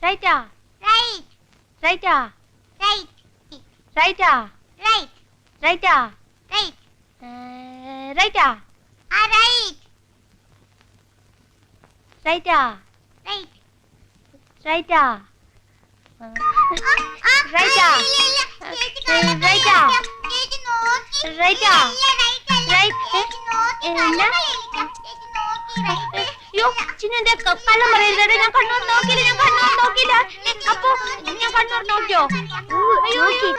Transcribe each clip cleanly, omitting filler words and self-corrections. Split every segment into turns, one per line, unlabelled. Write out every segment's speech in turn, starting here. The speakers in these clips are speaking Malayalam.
റൈറ്റാ
റൈറ്റ്
റൈറ്റാ
റൈറ്റ്
റൈറ്റാ
റൈറ്റ്
റൈറ്റാ
റൈറ്റ്
റൈറ്റാ
ആ റൈറ്റ്
റൈറ്റാ
റൈറ്റ്
റൈറ്റാ റൈറ്റാ റൈറ്റാ റൈറ്റാ അയ്യോ ചിന്നെ കള്ളം പറയരുത്. ഞാൻ കണ്ണൂർ നോക്കിയില്ല. അപ്പൊ ഞാൻ കണ്ണൂർ നോക്കിയോ? അയ്യോ നോക്കിയില്ല.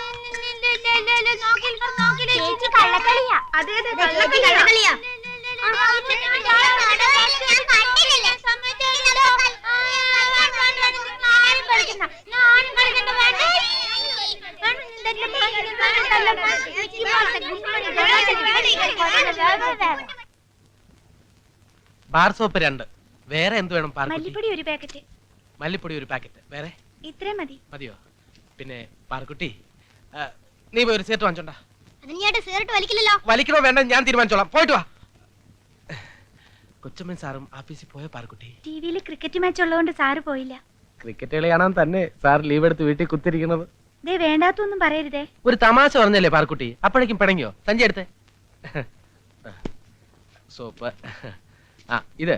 ചേച്ചി കള്ളക്കളിയാ. അതെ കള്ളക്കളിയാ.
Bar soap 2. വേറെ എന്ത് വേണം?
മല്ലിപ്പൊടി ഒരു പാക്കറ്റ്.
മല്ലിപ്പൊടി ഒരു പാക്കറ്റ്. വേറെ
ഇത്രയും മതി.
മതിയോ? പിന്നെ പാർക്കുട്ടി, നീ പോയി ഒരു സിഗരറ്റ് വാങ്ങിച്ചോണ്ടാ. വലിക്കണോ വേണ്ട ഞാൻ തീരുമാനിച്ചോളാം. പോയിട്ട് വാ. കൊച്ചമ്മൻ സാറും ഓഫീസിൽ പോയ പാർക്കുട്ടി?
ടിവിയിൽ ക്രിക്കറ്റ് മാച്ച് ഉള്ളതുകൊണ്ട് സാറ് പോയില്ല.
ക്രിക്കറ്റ് കളി കാണാൻ തന്നെ സാർ ലീവ് എടുത്ത് വീട്ടിൽ കുത്തിരിക്കുന്നത്.
ദേ വേണ്ടാത്തൊന്നും പറയരുതേ.
ഒരു തമാശ പറഞ്ഞല്ലേ പാർക്കുട്ടി? അപ്പോഴേക്കും പിണങ്ങിയോ? സഞ്ചി എടുത്തേ. സോപ്പ്. ഇത്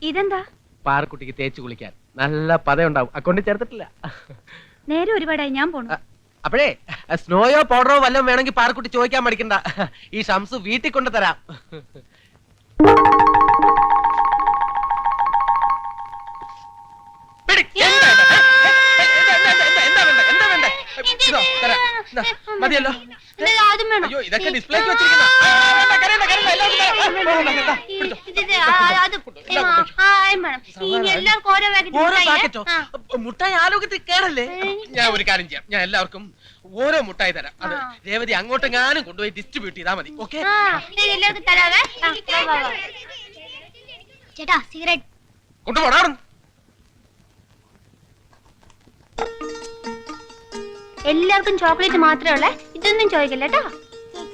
ഇതെന്താ?
പാർക്കുട്ടിക്ക് തേച്ച് കുളിക്കാൻ നല്ല പതയുണ്ടാവും. അക്കൗണ്ടിൽ ചേർത്തിട്ടില്ല.
നേരെ ഒരുപാടായി, ഞാൻ പോണു.
അപ്പോഴേ സ്നോയോ പൗഡറോ വല്ലതും വേണമെങ്കിൽ പാർക്കുട്ടി ചോദിക്കാൻ മടിക്കണ്ട. ഈ ഷംസ് വീട്ടിൽ കൊണ്ട് തരാം. മതിയല്ലോ. അയ്യോ ഇതൊക്കെ ഡിസ്പ്ലേക്ക് വെച്ചിരിക്കുന്ന മുട്ടായി ആലോകത്തിൽ കേറല്ലേ. ഞാൻ ഒരു കാര്യം ചെയ്യാം. ഞാൻ എല്ലാവർക്കും ഓരോ മുട്ടായി തരാം. അത് രേവതി അങ്ങോട്ടെങ്ങാനും കൊണ്ടുപോയി ഡിസ്ട്രിബ്യൂട്ട് ചെയ്താൽ മതി. ഓക്കെ
ചേട്ടാ സിഗരറ്റ്
കൊണ്ടുപോടാ.
എല്ലാവർക്കും ചോക്ലേറ്റ് മാത്രമേ ഉള്ളേ. ഇതൊന്നും ചോദിക്കില്ല കേട്ടോ.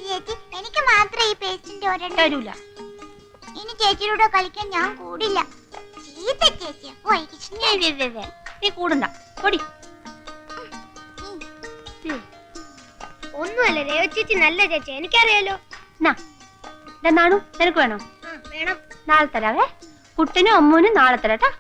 ചേച്ചി എനിക്ക് മാത്രമേ ഈ പേസ്റ്റിന്റെ ഒരെണ്ണം
തരൂല.
ഇനി ചേച്ചിയുടെ കളിക്കാൻ ഞാൻ കൂടില്ല. ചീത്ത ചേച്ചി.
നീ കൂടണ്ട. പൊടി.
ഒന്നുമല്ല രേവ ചേച്ചി നല്ല ചേച്ചി, എനിക്കറിയാലോ.
നാണു നിനക്ക് വേണോ?
വേണം.
നാളെ തരാവേ. കുട്ടനും അമ്മൂനും നാളെ തരാട്ടാ.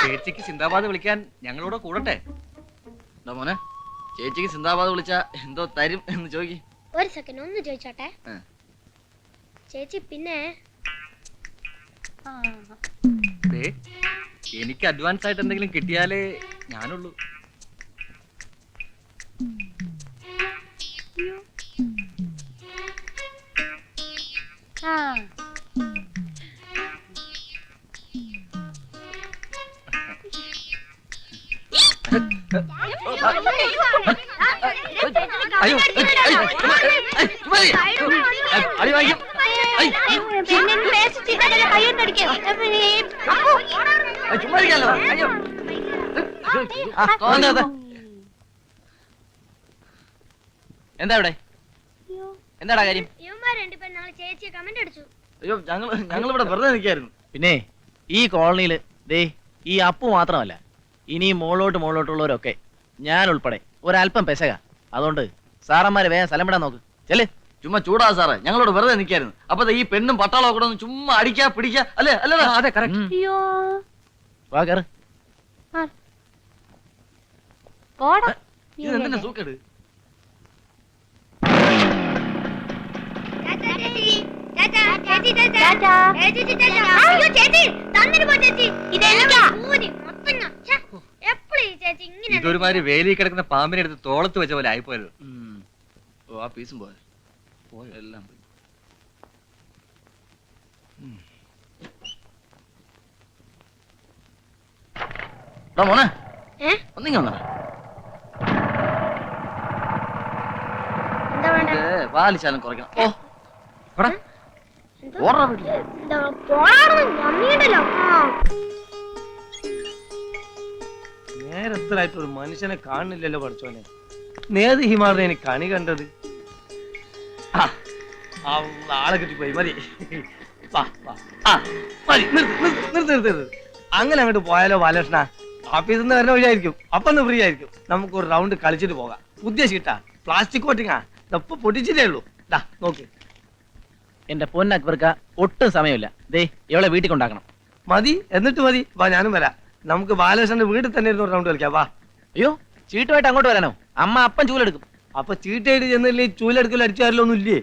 ചേച്ചിക്ക് സിന്ദാബാദ് വിളിക്കാൻ ഞങ്ങളോട് കൂടട്ടെ? മോനെ, ചേച്ചിക്ക് സിന്ദാബാദ് വിളിച്ച എന്തോ തരും എന്ന് ചോദിക്ക്.
ഒരു സെക്കൻഡ് ഒന്ന് ചോദിച്ചോട്ടെ ചേച്ചി. പിന്നെ
എനിക്ക് അഡ്വാൻസ് ആയിട്ട് എന്തെങ്കിലും കിട്ടിയാലേ ഞാനുള്ളൂ. എന്താ ഇവിടെ? എന്താടാ കാര്യം?
അയ്യോ ഞങ്ങളിവിടെ വെറുതെ നിൽക്കായിരുന്നു. പിന്നെ ഈ കോളനിയില് ദേ ഈ അപ്പു മാത്രമല്ല, ഇനി മുകളിലോട്ടുള്ളവരൊക്കെ ഞാൻ ഉൾപ്പെടെ ഒരല്പം പെശക. അതുകൊണ്ട് സാറന്മാര് വേഗം സ്ഥലം വിടാൻ നോക്ക്. ചെല്.
ചുമ്മാ ചൂടാ സാറേ, ഞങ്ങളോട് വെറുതെ നിൽക്കായിരുന്നു. അപ്പൊ ഈ പെണ്ണും പട്ടാളോ കൂടെ ഒന്ന് ചുമ്മാ അടിക്കാ പിടിക്കാ അല്ലേ? അല്ലേ?
അതെ കറക്റ്റ്.
വാ കേറ്.
ഇത് എന്തിനാ സൂക്കേട്? ഇതൊരുമാതിരി വേലി കിടക്കുന്ന പാമ്പിനെ എടുത്ത് തോളത്ത് വെച്ച പോലെ ആയിപ്പോയത്.
ഓ ആ പീസും പോയോ? പോയോ? എല്ലാം പോയി. മോനെ
ഏ?
ഒന്നിങ്ങ വന്നോ
എന്താ വേണ്ട
പാലിച്ചാലും കുറയ്ക്കണം ഓ എടാ, ഓടാ വീട്ടിൽ.
മമ്മിയുണ്ടല്ലോ
നേരത്തിലായിട്ട് ഒരു മനുഷ്യനെ കാണുന്നില്ലല്ലോ പഠിച്ചോനെ നേത് ഹിമാറിനെ എനിക്ക് കണി കണ്ടത് ആ, ആ ആളെ കിട്ടിപ്പോയി മതി വാ, വാ. ആ, മതി നിർത്ത് അങ്ങനെ അങ്ങോട്ട് പോയാലോ ബാലകൃഷ്ണ ഓഫീസിൽ നിന്ന് വരുന്ന വഴിയായിരിക്കും അപ്പൊ ഒന്ന് ഫ്രീ ആയിരിക്കും നമുക്ക് ഒരു റൗണ്ട് കളിച്ചിട്ട് പോകാം പുതിയ ഷീട്ടാ പ്ലാസ്റ്റിക് കോട്ടിങ്ങാ ഇതപ്പൊ പൊട്ടിച്ചിട്ടേ ഉള്ളൂ ദാ നോക്ക്
എന്റെ പൊന്നക്ബർക്ക ഒട്ടും സമയമില്ല ദേ ഇവളെ വീട്ടിൽ കൊണ്ടാക്കണം.
മതി എന്നിട്ട് മതി വാ ഞാനും വരാം നമുക്ക് ബാലകൃഷ്ണന്റെ വീട്ടിൽ തന്നെ ഇരുന്ന് ഒരു റൗണ്ട് കളിക്കാം വാ
അയ്യോ ചീട്ടുമായിട്ട് അങ്ങോട്ട് വരാനോ? അമ്മ അപ്പം ചൂലെടുക്കും.
അപ്പൊ ചീട്ടയിട്ട് ചെന്നില്ലേ ചൂലെടുക്കൽ അടിച്ചാരല്ലോ ഇല്ലേ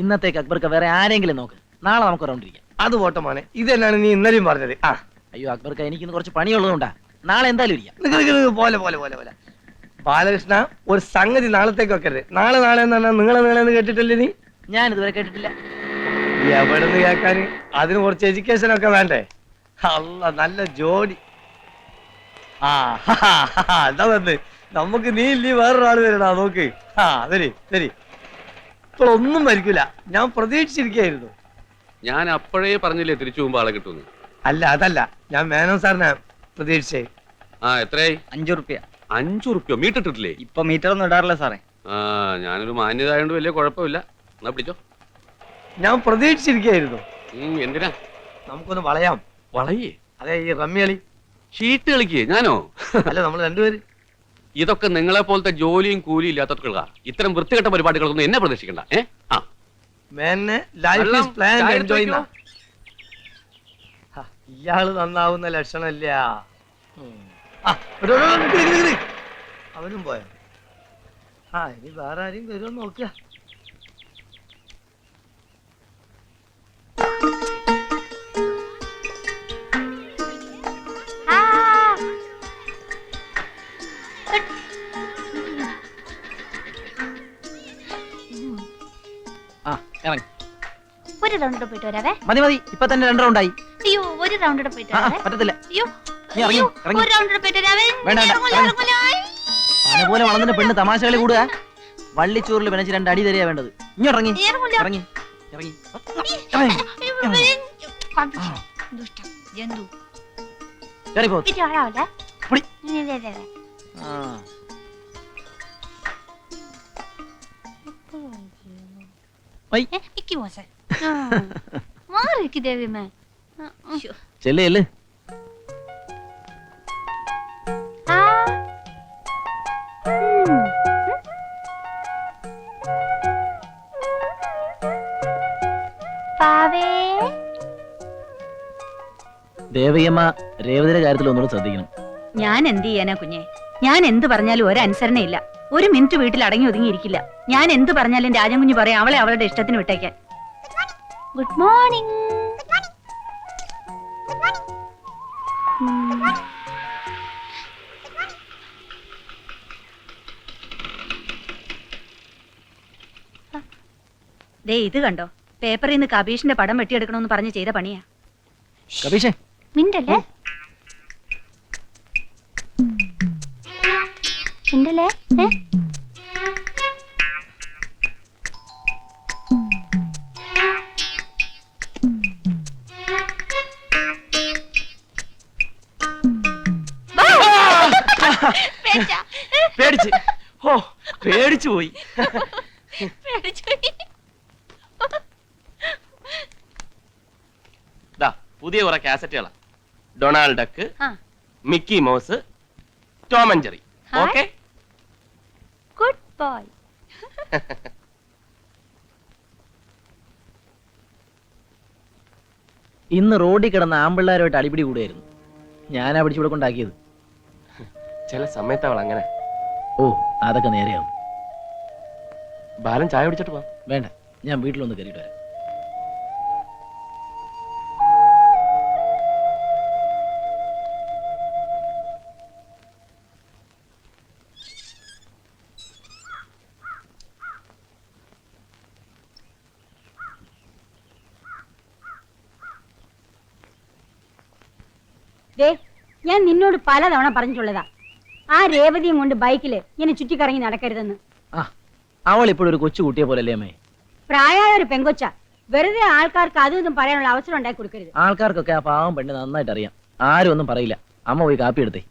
ഇന്നത്തേക്ക് അക്ബർക്ക് വേറെ ആരെങ്കിലും നോക്ക്. നാളെ നമുക്ക് റൗണ്ട് ഇരിക്കാം.
അത് പോട്ടെ മോനെ ഇത് തന്നെയാണ് നീ ഇന്നലെയും പറഞ്ഞത് ആ
അയ്യോ അക്ബർക്ക് എനിക്കിന്ന് കുറച്ച് പണിയുള്ളതുകൊണ്ടാ. നാളെ എന്തായാലും ഇരിക്കാം.
പോലെ ബാലകൃഷ്ണ ഒരു സംഗതി നാളത്തേക്ക് വെക്കരുത് നാളെ എന്ന് പറഞ്ഞാൽ നിങ്ങളെ കേട്ടിട്ടില്ലേ നീ
ഞാൻ ഇതുവരെ കേട്ടിട്ടില്ല.
എവിടെ നിന്ന് കേൾക്കാൻ അതിന് കുറച്ച് എഡ്യൂക്കേഷൻ ഒക്കെ വേണ്ടേ അല്ല നല്ല ജോഡി ആ എന്താ വന്ന് നമുക്ക് നീ ഇല്ലേ വേറൊരാള് വരണ നോക്ക് ആ ശരി ഇപ്പോൾ ഒന്നും വരിക്കൂല ഞാൻ പ്രതീക്ഷിച്ചിരിക്കായിരുന്നു
ഞാൻ അപ്പോഴേ പറഞ്ഞില്ലേ തിരിച്ചു പോകുമ്പോ ആളെ കിട്ടുമെന്ന്.
അല്ല അതല്ല ഞാൻ മേനോൻ സാറിനെ പ്രതീക്ഷിച്ചേ
ആ എത്രയായി?
5 റുപ്യ
5 റുപ്യോ മീറ്റിട്ടിട്ടില്ലേ?
ഇപ്പൊ മീറ്റർ ഒന്നും ഇടാറില്ല സാറേ.
ആ ഞാനൊരു മാന്യത ആയതുകൊണ്ട് വലിയ കുഴപ്പമില്ല. എന്നാ പിടിച്ചോ.
ഞാൻ പ്രതീക്ഷിച്ചിരിക്കായിരുന്നു
എന്തിനാ?
നമുക്കൊന്ന് വളയാം
വളയേ?
അതെ ഈ റമ്മി കളി
ഷീട്ട് കളിക്കേ? ഞാനോ?
അല്ല നമ്മൾ രണ്ടുപേര്
ഇതൊക്കെ നിങ്ങളെ പോലത്തെ ജോലിയും കൂലിയും ഇല്ലാത്തവർക്കുള്ള ഇത്തരം വൃത്തികെട്ട പരിപാടികളൊന്നും എന്നെ പ്രതീക്ഷിക്കണ്ട. ആ
മേനെ ലൈഫ് ഈസ് പ്ലാൻ
ചായ
എൻജോയ്
എടുത്ത്
ഇയാള് നന്നാവുന്ന ലക്ഷണമില്ല അവനും പോയ ആ ഇനി വേറെ ആരെയും വരുമോ നോക്കുക
ആ ഇറങ്ങി
ഒരു റൗണ്ട് പോയിട്ട് വരാവേ.
മതി ഇപ്പൊ തന്നെ 2 റൗണ്ടായി.
അയ്യോ ഒരു റൗണ്ട് പോയിട്ട് വരാവേ.
പറ്റത്തില്ല.
അയ്യോ
നീ ഇറങ്ങി, ഇറങ്ങി.
ഒരു റൗണ്ട് പോയിട്ട് വരാവേ.
വേണ്ട,
ഇറങ്ങൂല,
ഇറങ്ങി.
ഇറങ്ങൂല.
അതുപോലെ വളർന്നിട്ട് പെണ്ണ് തമാശ കളി കൂടുക. വള്ളിച്ചോറിൽ വെനച്ച് 2 അടി തരിക വേണ്ടത്. ഇങ്ങോട്ടിറങ്ങി
ഇറങ്ങൂല.
ഇറങ്ങി ഇറങ്ങി
ദുഷ്ടൻ, ജന്തു.
കയറിപ്പോ.
ഇത് ആളാവല്ലേ?
പൊടി.
ഇല്ല.
ആ വൈ.
ഇക്ക് മോശം. മാറിക്ക് ദേവിമേ.
ചെല്ലേ ദേവയ്യമ്മ രേവതിയുടെ കാര്യത്തിൽ ഒന്നുകൂടെ ശ്രദ്ധിക്കണം.
ഞാൻ എന്ത് ചെയ്യാനാ കുഞ്ഞെ? ഞാൻ എന്ത് പറഞ്ഞാലും ഒരനുസരണയില്ല. ഒരു മിനിറ്റ് വീട്ടിൽ അടങ്ങി ഒതുങ്ങിയിരിക്കില്ല. ഞാൻ എന്ത് പറഞ്ഞാലും രാജൻ കുഞ്ഞ് പറയാം അവളെ അവളുടെ ഇഷ്ടത്തിന് വിട്ടേക്കാൻ.
Good morning.
ദേ ഇത് കണ്ടോ, പേപ്പറിൽ നിന്ന് കബീഷിന്റെ പടം വെട്ടിയെടുക്കണമെന്ന് പറഞ്ഞ് ചെയ്ത പണിയാ.
കബീഷേ
മിണ്ടല്ലേ മിണ്ടല്ലേ
പേടിച്ച് പേടിച്ചു പോയി
പുതിയ കുറെ കാസറ്റുകളാ. ഡൊണാൾഡ് ഡക്ക്,
ആ.
Mickey mouse, Tom and Jerry.
Hi.
Okay
good boy.
ഇന്ന് റോഡിൽ കിടന്ന ആമ്പിള്ളാരുമായിട്ട് അടിപിടി കൂടുകയായിരുന്നു. ഞാനാ പിടിച്ചിവിടെ കൊണ്ടാക്കിയത്.
ചില സമയത്ത് അവൾ അങ്ങനെ.
ഓ അതൊക്കെ നേരെയാവും.
ബാലൻ ചായ കുടിച്ചിട്ട് പോവാം.
വേണ്ട, ഞാൻ വീട്ടിലൊന്ന് കയറിയിട്ട് വരാം.
ദേ
ഞാൻ നിന്നോട് പലതവണ പറഞ്ഞിട്ടുള്ളതാ ആ രേവതിയും കൊണ്ട് ബൈക്കില് ഇങ്ങനെ ചുറ്റിക്കറങ്ങി നടക്കരുതെന്ന്.
ആ അവൾ ഇപ്പോഴൊരു കൊച്ചു കുട്ടിയെ പോലല്ലേ അമ്മേ?
പ്രായമായ ഒരു പെങ്കൊച്ച, വെറുതെ ആൾക്കാർക്ക് അതും ഇതും പറയാനുള്ള അവസരം ഉണ്ടാക്കി കൊടുക്കരുത്.
ആൾക്കാർക്കൊക്കെ ആ പാവം പെണ്ണ് നന്നായിട്ട് അറിയാം. ആരും ഒന്നും പറയില്ല. അമ്മ പോയി കാപ്പി എടുത്തേ.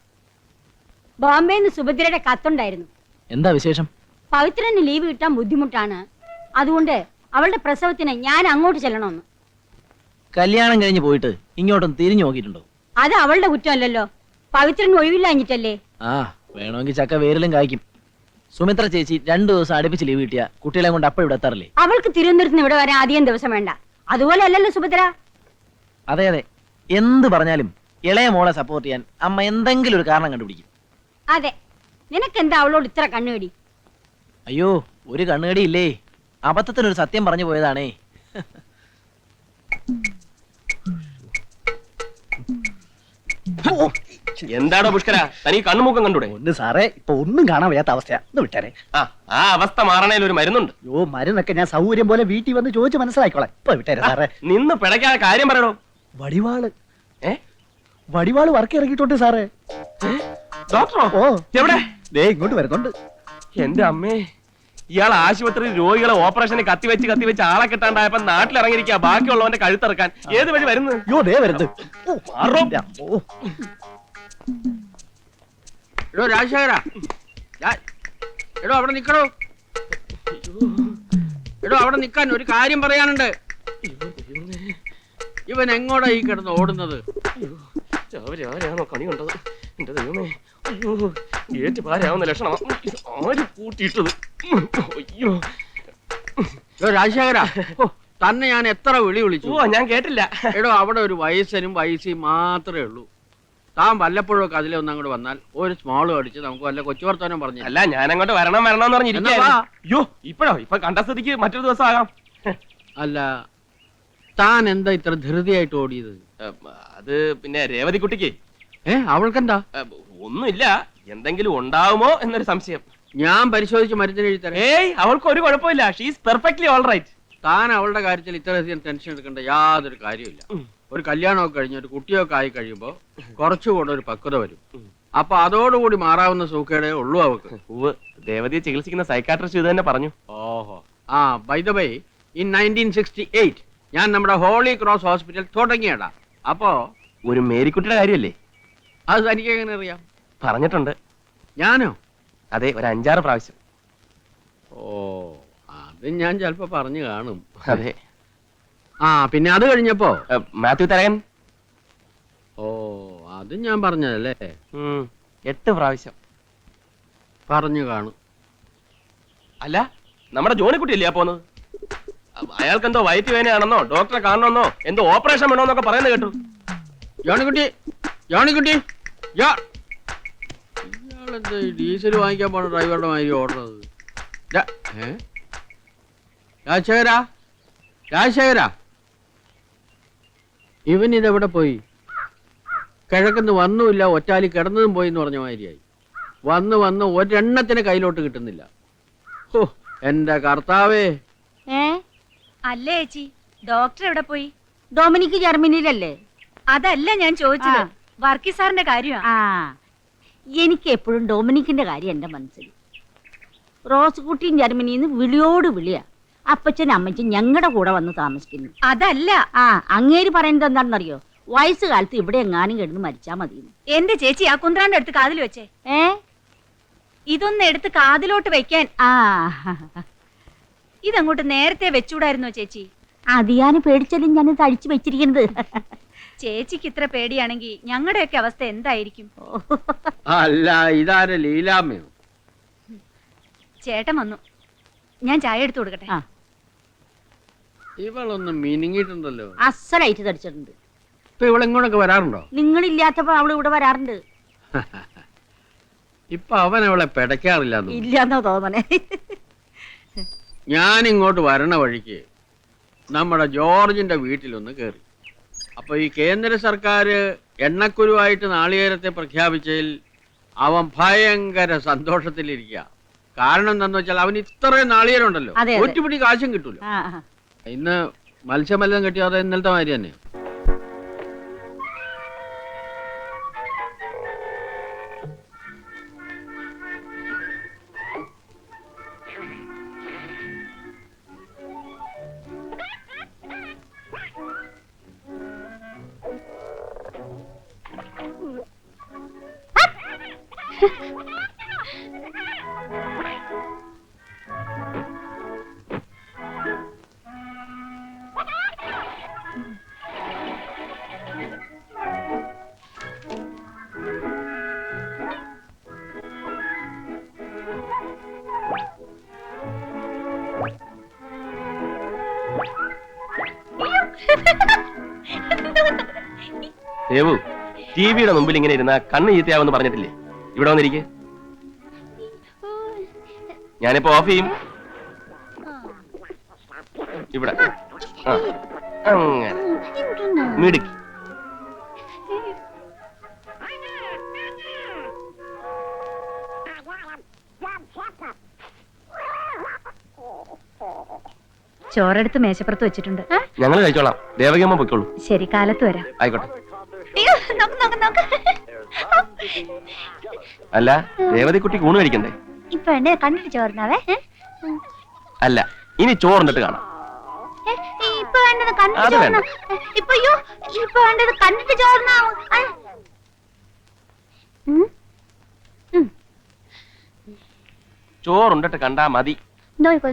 ബോംബെന്ന് സുഭദ്രയുടെ കത്തുണ്ടായിരുന്നു.
എന്താ വിശേഷം?
പവിത്രന് ലീവ് കിട്ടാൻ ബുദ്ധിമുട്ടാണ്, അതുകൊണ്ട് അവളുടെ പ്രസവത്തിന് ഞാൻ അങ്ങോട്ട് ചെല്ലണമെന്ന്.
കല്യാണം കഴിഞ്ഞ് പോയിട്ട് ഇങ്ങോട്ടും തിരിഞ്ഞു നോക്കിയിട്ടുണ്ടോ?
അത് അവളുടെ കുറ്റമല്ലല്ലോ, പവിത്രന് ഒഴിവില്ലാഞ്ഞിട്ടല്ലേ.
ആ വേണമെങ്കിൽ ചക്ക വേരിലും കായ്ക്കും. സുമിത്ര ചേച്ചി 2 ദിവസം അടുപ്പിച്ച് ലീവ് കിട്ടിയ കുട്ടികളെ കൊണ്ട് അപ്പോൾ ഇവിടെ എത്താറില്ലേ?
അവൾക്ക് തിരുവനന്തപുരത്ത് ഇവിടെ വരാൻ അധികം ദിവസം വേണ്ട. അതുപോലെ അല്ലല്ലോ സുഭദ്ര.
അതെ അതെ, എന്ത് പറഞ്ഞാലും ഇളയ മോളെ സപ്പോർട്ട് ചെയ്യാൻ അമ്മ എന്തെങ്കിലും ഒരു കാരണം കണ്ടുപിടിക്കും.
അതെ, നിനക്കെന്താ അവളോട് ഇത്ര കണ്ണുകടി?
അയ്യോ, ഒരു കണ്ണുകടി ഇല്ലേ, അബദ്ധത്തിനൊരു സത്യം പറഞ്ഞു പോയതാണേ.
എന്താടോ പുഷ്കര, തനിക്ക് കണ്ണുമുക്കം കണ്ടൂടെ?
ഒന്ന് സാറേ, ഇപ്പൊ ഒന്നും കാണാൻ വയ്യാത്ത അവസ്ഥയാ. ഒന്ന് വിട്ടാരെ.
ആ അവസ്ഥ മാറണേൽ ഒരു മരുന്നുണ്ട്.
യോ, മരുന്നൊക്കെ ഞാൻ സൗകര്യം പോലെ വീട്ടിൽ വന്ന് ചോദിച്ച് മനസ്സിലാക്കിക്കോളാം. ഇപ്പൊ വിട്ടാരെ സാറേ.
നിന്ന് പിടയ്ക്കാതെ കാര്യം പറയണോ.
വടിവാള് വടിവാള് വർക്ക് ഇറങ്ങിയിട്ടുണ്ട് സാറേ.
ഡോക്ടറോ?
ഓ,
എവിടെ?
ദേ ഇങ്ങോട്ട് വരുന്നുണ്ട്.
എന്റെ അമ്മേ, ഇയാൾ ആശുപത്രിയിൽ രോഗികളെ ഓപ്പറേഷന് കത്തിവെച്ച് ആളെ കിട്ടാണ്ടായപ്പോ നാട്ടിലിറങ്ങിയിരിക്കുക ബാക്കിയുള്ളവന്റെ കഴുത്തിറക്കാൻ. ഏത് വഴി വരുന്നത്?
യോ, ദേ വരുന്നത്.
എടോ രാജശേഖര, എടോ അവിടെ നിക്കണോ? എടോ അവിടെ നിക്കാൻ ഒരു കാര്യം പറയാനുണ്ട്. ഇവൻ എങ്ങോട്ടാ ഈ കിടന്ന് ഓടുന്നത്?
രാവിലെ ആരെയാണോ കണി കണ്ടത്? എന്റെ ദൈവമേ, അയ്യോ, ഏറ്റ് പാരാവുന്ന ലക്ഷണമാ. ആര് കൂട്ടിയിട്ടത്? അയ്യോ
രാജശേഖര, തന്നെ ഞാൻ എത്ര വിളി വിളിച്ചു.
ഓ, ഞാൻ കേട്ടില്ല.
എടോ അവിടെ ഒരു വയസ്സനും വയസ്സിയും മാത്രമേ ഉള്ളൂ. താൻ വല്ലപ്പോഴൊക്കെ അതിലെ ഒന്നങ്ങോട്ട് വന്നാൽ ഒരു സ്മോൾ അടിച്ച് നമുക്ക് വല്ല കൊച്ചു വർത്താനം പറഞ്ഞു.
അല്ല, ഞാൻ അങ്ങോട്ട് വരണമെന്ന് പറഞ്ഞിരിക്കുക. അയ്യോ, ഇപ്പൊ കണ്ട സ്ഥിതിക്ക് മറ്റൊരു ദിവസം ആകാം.
അല്ല, താൻ എന്താ ഇത്ര ധൃതിയായിട്ട് ഓടിയത്?
അത് പിന്നെ രേവതി കുട്ടിക്ക്
അവൾക്കെന്താ?
ഒന്നുമില്ല, എന്തെങ്കിലും ഉണ്ടാവുമോ എന്നൊരു സംശയം.
ഞാൻ പരിശോധിച്ച് മരുന്നിന് എഴുതി തരാം.
ഏയ്, അവൾക്ക് ഒരു കുഴപ്പമില്ല. She's perfectly all right.
താൻ അവളുടെ കാര്യത്തിൽ ഇത്രയധികം ടെൻഷൻ എടുക്കേണ്ട യാതൊരു കാര്യമില്ല. ഒരു കല്യാണമൊക്കെ കഴിഞ്ഞ് ഒരു കുട്ടിയൊക്കെ ആയി കഴിയുമ്പോ കുറച്ചുകൂടെ ഒരു പക്വത വരും. അപ്പൊ അതോടുകൂടി മാറാവുന്ന സൂക്കേടേ ഉള്ളൂ അവക്ക്.
ദേവതയെ ചികിത്സിക്കുന്ന സൈക്കാട്രിസ്റ്റ് ഇത് തന്നെ പറഞ്ഞു.
ഓഹോ. ആ, ബൈ ദ വേ, ഇൻ 1968 ഞാൻ നമ്മുടെ ഹോളി ക്രോസ് ഹോസ്പിറ്റൽ തുടങ്ങിയടാ. അപ്പോ
ഒരു മേരിക്കുട്ടിയുടെ കാര്യമല്ലേ?
അത് തനിക്ക് എങ്ങനെ അറിയാം?
പറഞ്ഞിട്ടുണ്ട്.
ഞാനോ?
അതെ, ഒരു 5-6 പ്രാവശ്യം.
ഓ, അത് ഞാൻ ചിലപ്പോ പറഞ്ഞു കാണും.
അതെ.
ആ, പിന്നെ അത് കഴിഞ്ഞപ്പോ
മാത്യു തരകൻ.
ഓ, അത് ഞാൻ പറഞ്ഞതല്ലേ?
8 പ്രാവശ്യം
പറഞ്ഞു കാണും.
അല്ല, നമ്മുടെ ജോണിക്കുട്ടിയല്ലേ പോന്നത്? അയാൾക്ക് എന്തോ വയറ്റ് വേനയാണെന്നോ ഡോക്ടറെ കാണണമെന്നോ എന്തോ ഓപ്പറേഷൻ വേണമെന്നൊക്കെ പറയുന്നത് കേട്ടു.
ജോണിക്കുട്ടി, ഇയാളെന്താ ഡീസൽ വാങ്ങിക്കാൻ പോണ ഡ്രൈവറുടെ മാതിരി ഓടുന്നത്? രാജശേഖര, ഇവൻ ഇതെവിടെ പോയി? കിഴക്കുന്ന് വന്നുമില്ല, ഒറ്റാലി കിടന്നതും പോയി എന്ന് പറഞ്ഞ മാതിരിയായി. വന്ന് ഒരെണ്ണത്തിന് കയ്യിലോട്ട് കിട്ടുന്നില്ല. ഓ, എന്റെ കർത്താവേ.
അല്ലേ ചേച്ചി, ഡോക്ടർ എവിടെ പോയി?
ഡൊമിനിക്ക് ജർമ്മനിയിലല്ലേ?
അതല്ല ഞാൻ ചോദിച്ചത്, വർക്കി സാറിന്റെ കാര്യമാണ്.
എനിക്ക് എപ്പോഴും ഡൊമിനിക്കിന്റെ കാര്യം എന്റെ മനസ്സിൽ. റോസ് കുട്ടിയും ജർമ്മനിന്ന് വിളിയോട് വിളിയാ. അപ്പച്ചൻ അമ്മച്ചൻ ഞങ്ങളുടെ കൂടെ വന്ന് താമസിക്കുന്നു.
അതല്ല,
അങ്ങേര് പറയുന്നത് എന്താണെന്നറിയോ? വയസ്സുകാലത്ത് ഇവിടെ എങ്ങാനും കിടന്ന് മരിച്ചാ മതി.
എന്റെ ചേച്ചി ആ കുന്ത്രാന്റെ അടുത്ത് കാതിൽ വെച്ചേ. ഇതൊന്ന് എടുത്ത് കാതിലോട്ട് വെക്കാൻ. ഇതങ്ങോട്ട് നേരത്തെ വെച്ചൂടായിരുന്നോ ചേച്ചി?
അത് ഞാൻ പേടിച്ചാലും ഞാൻ തഴിച്ചു വെച്ചിരിക്കുന്നത്.
ചേച്ചിക്ക് ഇത്ര പേടിയാണെങ്കിൽ ഞങ്ങളുടെയൊക്കെ അവസ്ഥ എന്തായിരിക്കും?
അല്ല, ഇതാരെ ലീലാമ്മയോ?
ചേട്ടൻ വന്നു, ഞാൻ ചായ എടുത്തു കൊടുക്കട്ടെ.
ഇവളൊന്ന് മിനിങ്ങിയിട്ടുണ്ടല്ലോ.
അസലായിട്ട് തടിച്ചിട്ടുണ്ട്.
ഇപ്പൊ ഇവളെങ്ങോട്ടൊക്കെ വരാറുണ്ടോ?
നിങ്ങളില്ലാത്തപ്പോ അവള് ഇവിടെ വരാറുണ്ട്.
ഇപ്പൊ അവൻ അവളെ പിടയ്ക്കാറില്ല.
ഇല്ലാന്നോ തോന്നണേ.
ഞാൻ ഇങ്ങോട്ട് വരണ വഴിക്ക് നമ്മുടെ ജോർജിന്റെ വീട്ടിലൊന്ന് കയറി. അപ്പൊ ഈ കേന്ദ്ര സർക്കാർ എണ്ണക്കുരുവായിട്ട് നാളികേരത്തെ പ്രഖ്യാപിച്ചതിൽ അവൻ ഭയങ്കര സന്തോഷത്തിലിരിക്കുക. കാരണം എന്താന്ന് വെച്ചാൽ അവന് ഇത്രയും നാളികേരം ഉണ്ടല്ലോ, ഒറ്റപ്പിടി കാശും കിട്ടൂല. ഇന്ന് മത്സ്യമല്ലം കിട്ടിയോ? അത് ഇന്നലത്തെ മാതിരി തന്നെ.
ദേവു, ടിവിയുടെ മുമ്പിൽ ഇങ്ങനെ ഇരുന്ന കണ്ണ് ചീത്തയാവെന്ന് പറഞ്ഞിട്ടില്ലേ? ഇവിടെ വന്നിരിക്കെ. ഞാനിപ്പോ ഓഫ് ചെയ്യും. ഇവിടെ അങ്ങനെ മിടുക്കി.
ചോറെടുത്ത് മേശപ്പുറത്ത് വെച്ചിട്ടുണ്ട്.
ഞങ്ങൾ കഴിച്ചോളാം. ദേവകിയമ്മ പൊയ്ക്കോളൂ.
ശരി, കാലത്ത് വരാം.
ആയിക്കോട്ടെ. അല്ല, രേവതി കുട്ടി ഊണ് കഴിക്കണ്ടേ?
ഇപ്പൊ എന്നെ കണ്ടിട്ട് ചോറിനാവേ.
അല്ല, ഇനി ചോറിന്നിട്ട് കാണാം.
ഇപ്പൊ വേണ്ടത് കണ്ടിട്ട് ചോറിനാ. ഇപ്പൊ വേണ്ടത് കണ്ടിട്ട് ചോറിനാവും.
ചോറുണ്ടിട്ട് കണ്ടാ മതി.
നോയിപ്പോ